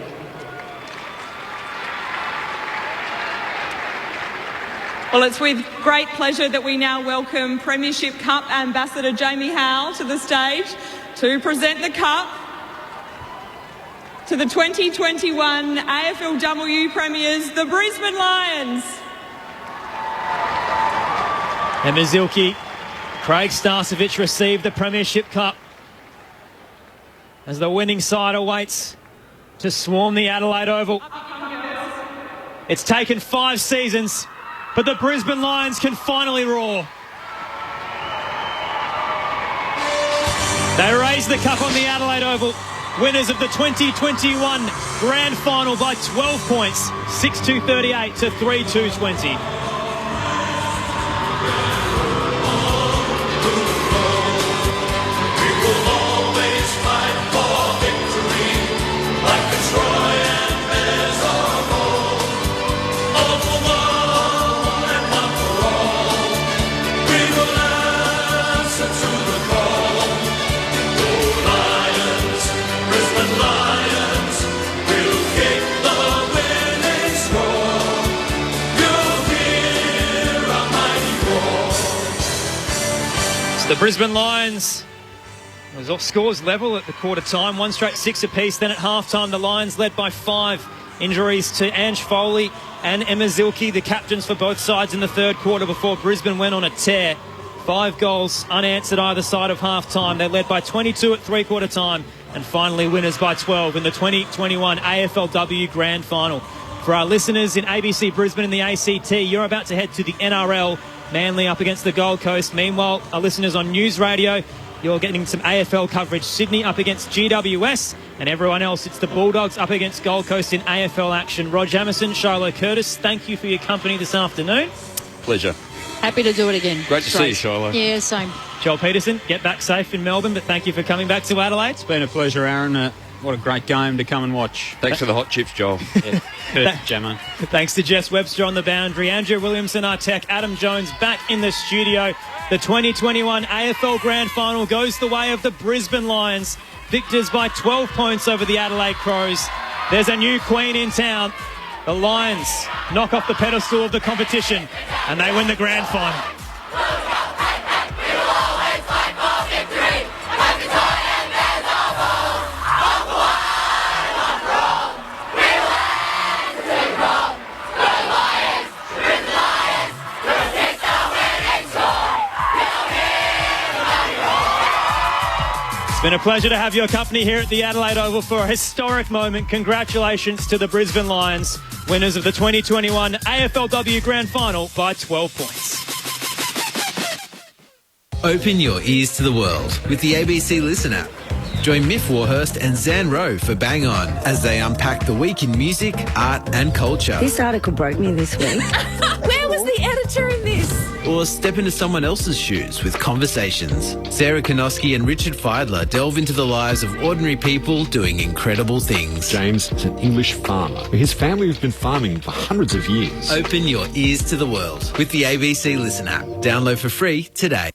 Well, it's with great pleasure that we now welcome Premiership Cup Ambassador Jamie Howe to the stage to present the Cup to the 2021 AFLW Premiers, the Brisbane Lions. Emma Zilke, Craig Starcevich received the Premiership Cup as the winning side awaits to swarm the Adelaide Oval. It's taken 5 seasons, but the Brisbane Lions can finally roar. They raise the cup on the Adelaide Oval. winners of the 2021 Grand Final by 12 points, 6-2-38 to 3-2-20. The Brisbane Lions was off scores level at the quarter time, one straight 6 apiece. Then at half time, the Lions led by 5. Injuries to Ange Foley and Emma Zilke, the captains for both sides in the third quarter, before Brisbane went on a tear. 5 goals unanswered either side of half time. They led by 22 at three-quarter time, and finally winners by 12 in the 2021 AFLW Grand Final. For our listeners in ABC Brisbane and the ACT, you're about to head to the NRL. Manly up against the Gold Coast. Meanwhile, our listeners on News Radio, you're getting some AFL coverage. Sydney up against GWS, and everyone else, it's the Bulldogs up against Gold Coast in AFL action. Rog Emerson, Shiloh Curtis, thank you for your company this afternoon. Pleasure. Happy to do it again. Great to see you, Shiloh. Yeah, same. Joel Peterson, get back safe in Melbourne, but thank you for coming back to Adelaide. It's been a pleasure, Aaron. What a great game to come and watch. Thanks for the hot chips, Joel. Yeah. Gemma. Thanks to Jess Webster on the boundary. Andrew Williamson, our tech. Adam Jones back in the studio. The 2021 AFL Grand Final goes the way of the Brisbane Lions. Victors by 12 points over the Adelaide Crows. There's a new queen in town. The Lions knock off the pedestal of the competition, and they win the Grand Final. Been a pleasure to have your company here at the Adelaide Oval for a historic moment. Congratulations to the Brisbane Lions, winners of the 2021 AFLW Grand Final by 12 points. Open your ears to the world with the ABC Listen app. Join Miff Warhurst and Zan Rowe for Bang On as they unpack the week in music, art and culture. This article broke me this week. Where was the editor in this? Or step into someone else's shoes with Conversations. Sarah Konoski and Richard Feidler delve into the lives of ordinary people doing incredible things. James is an English farmer. His family has been farming for hundreds of years. Open your ears to the world with the ABC Listen app. Download for free today.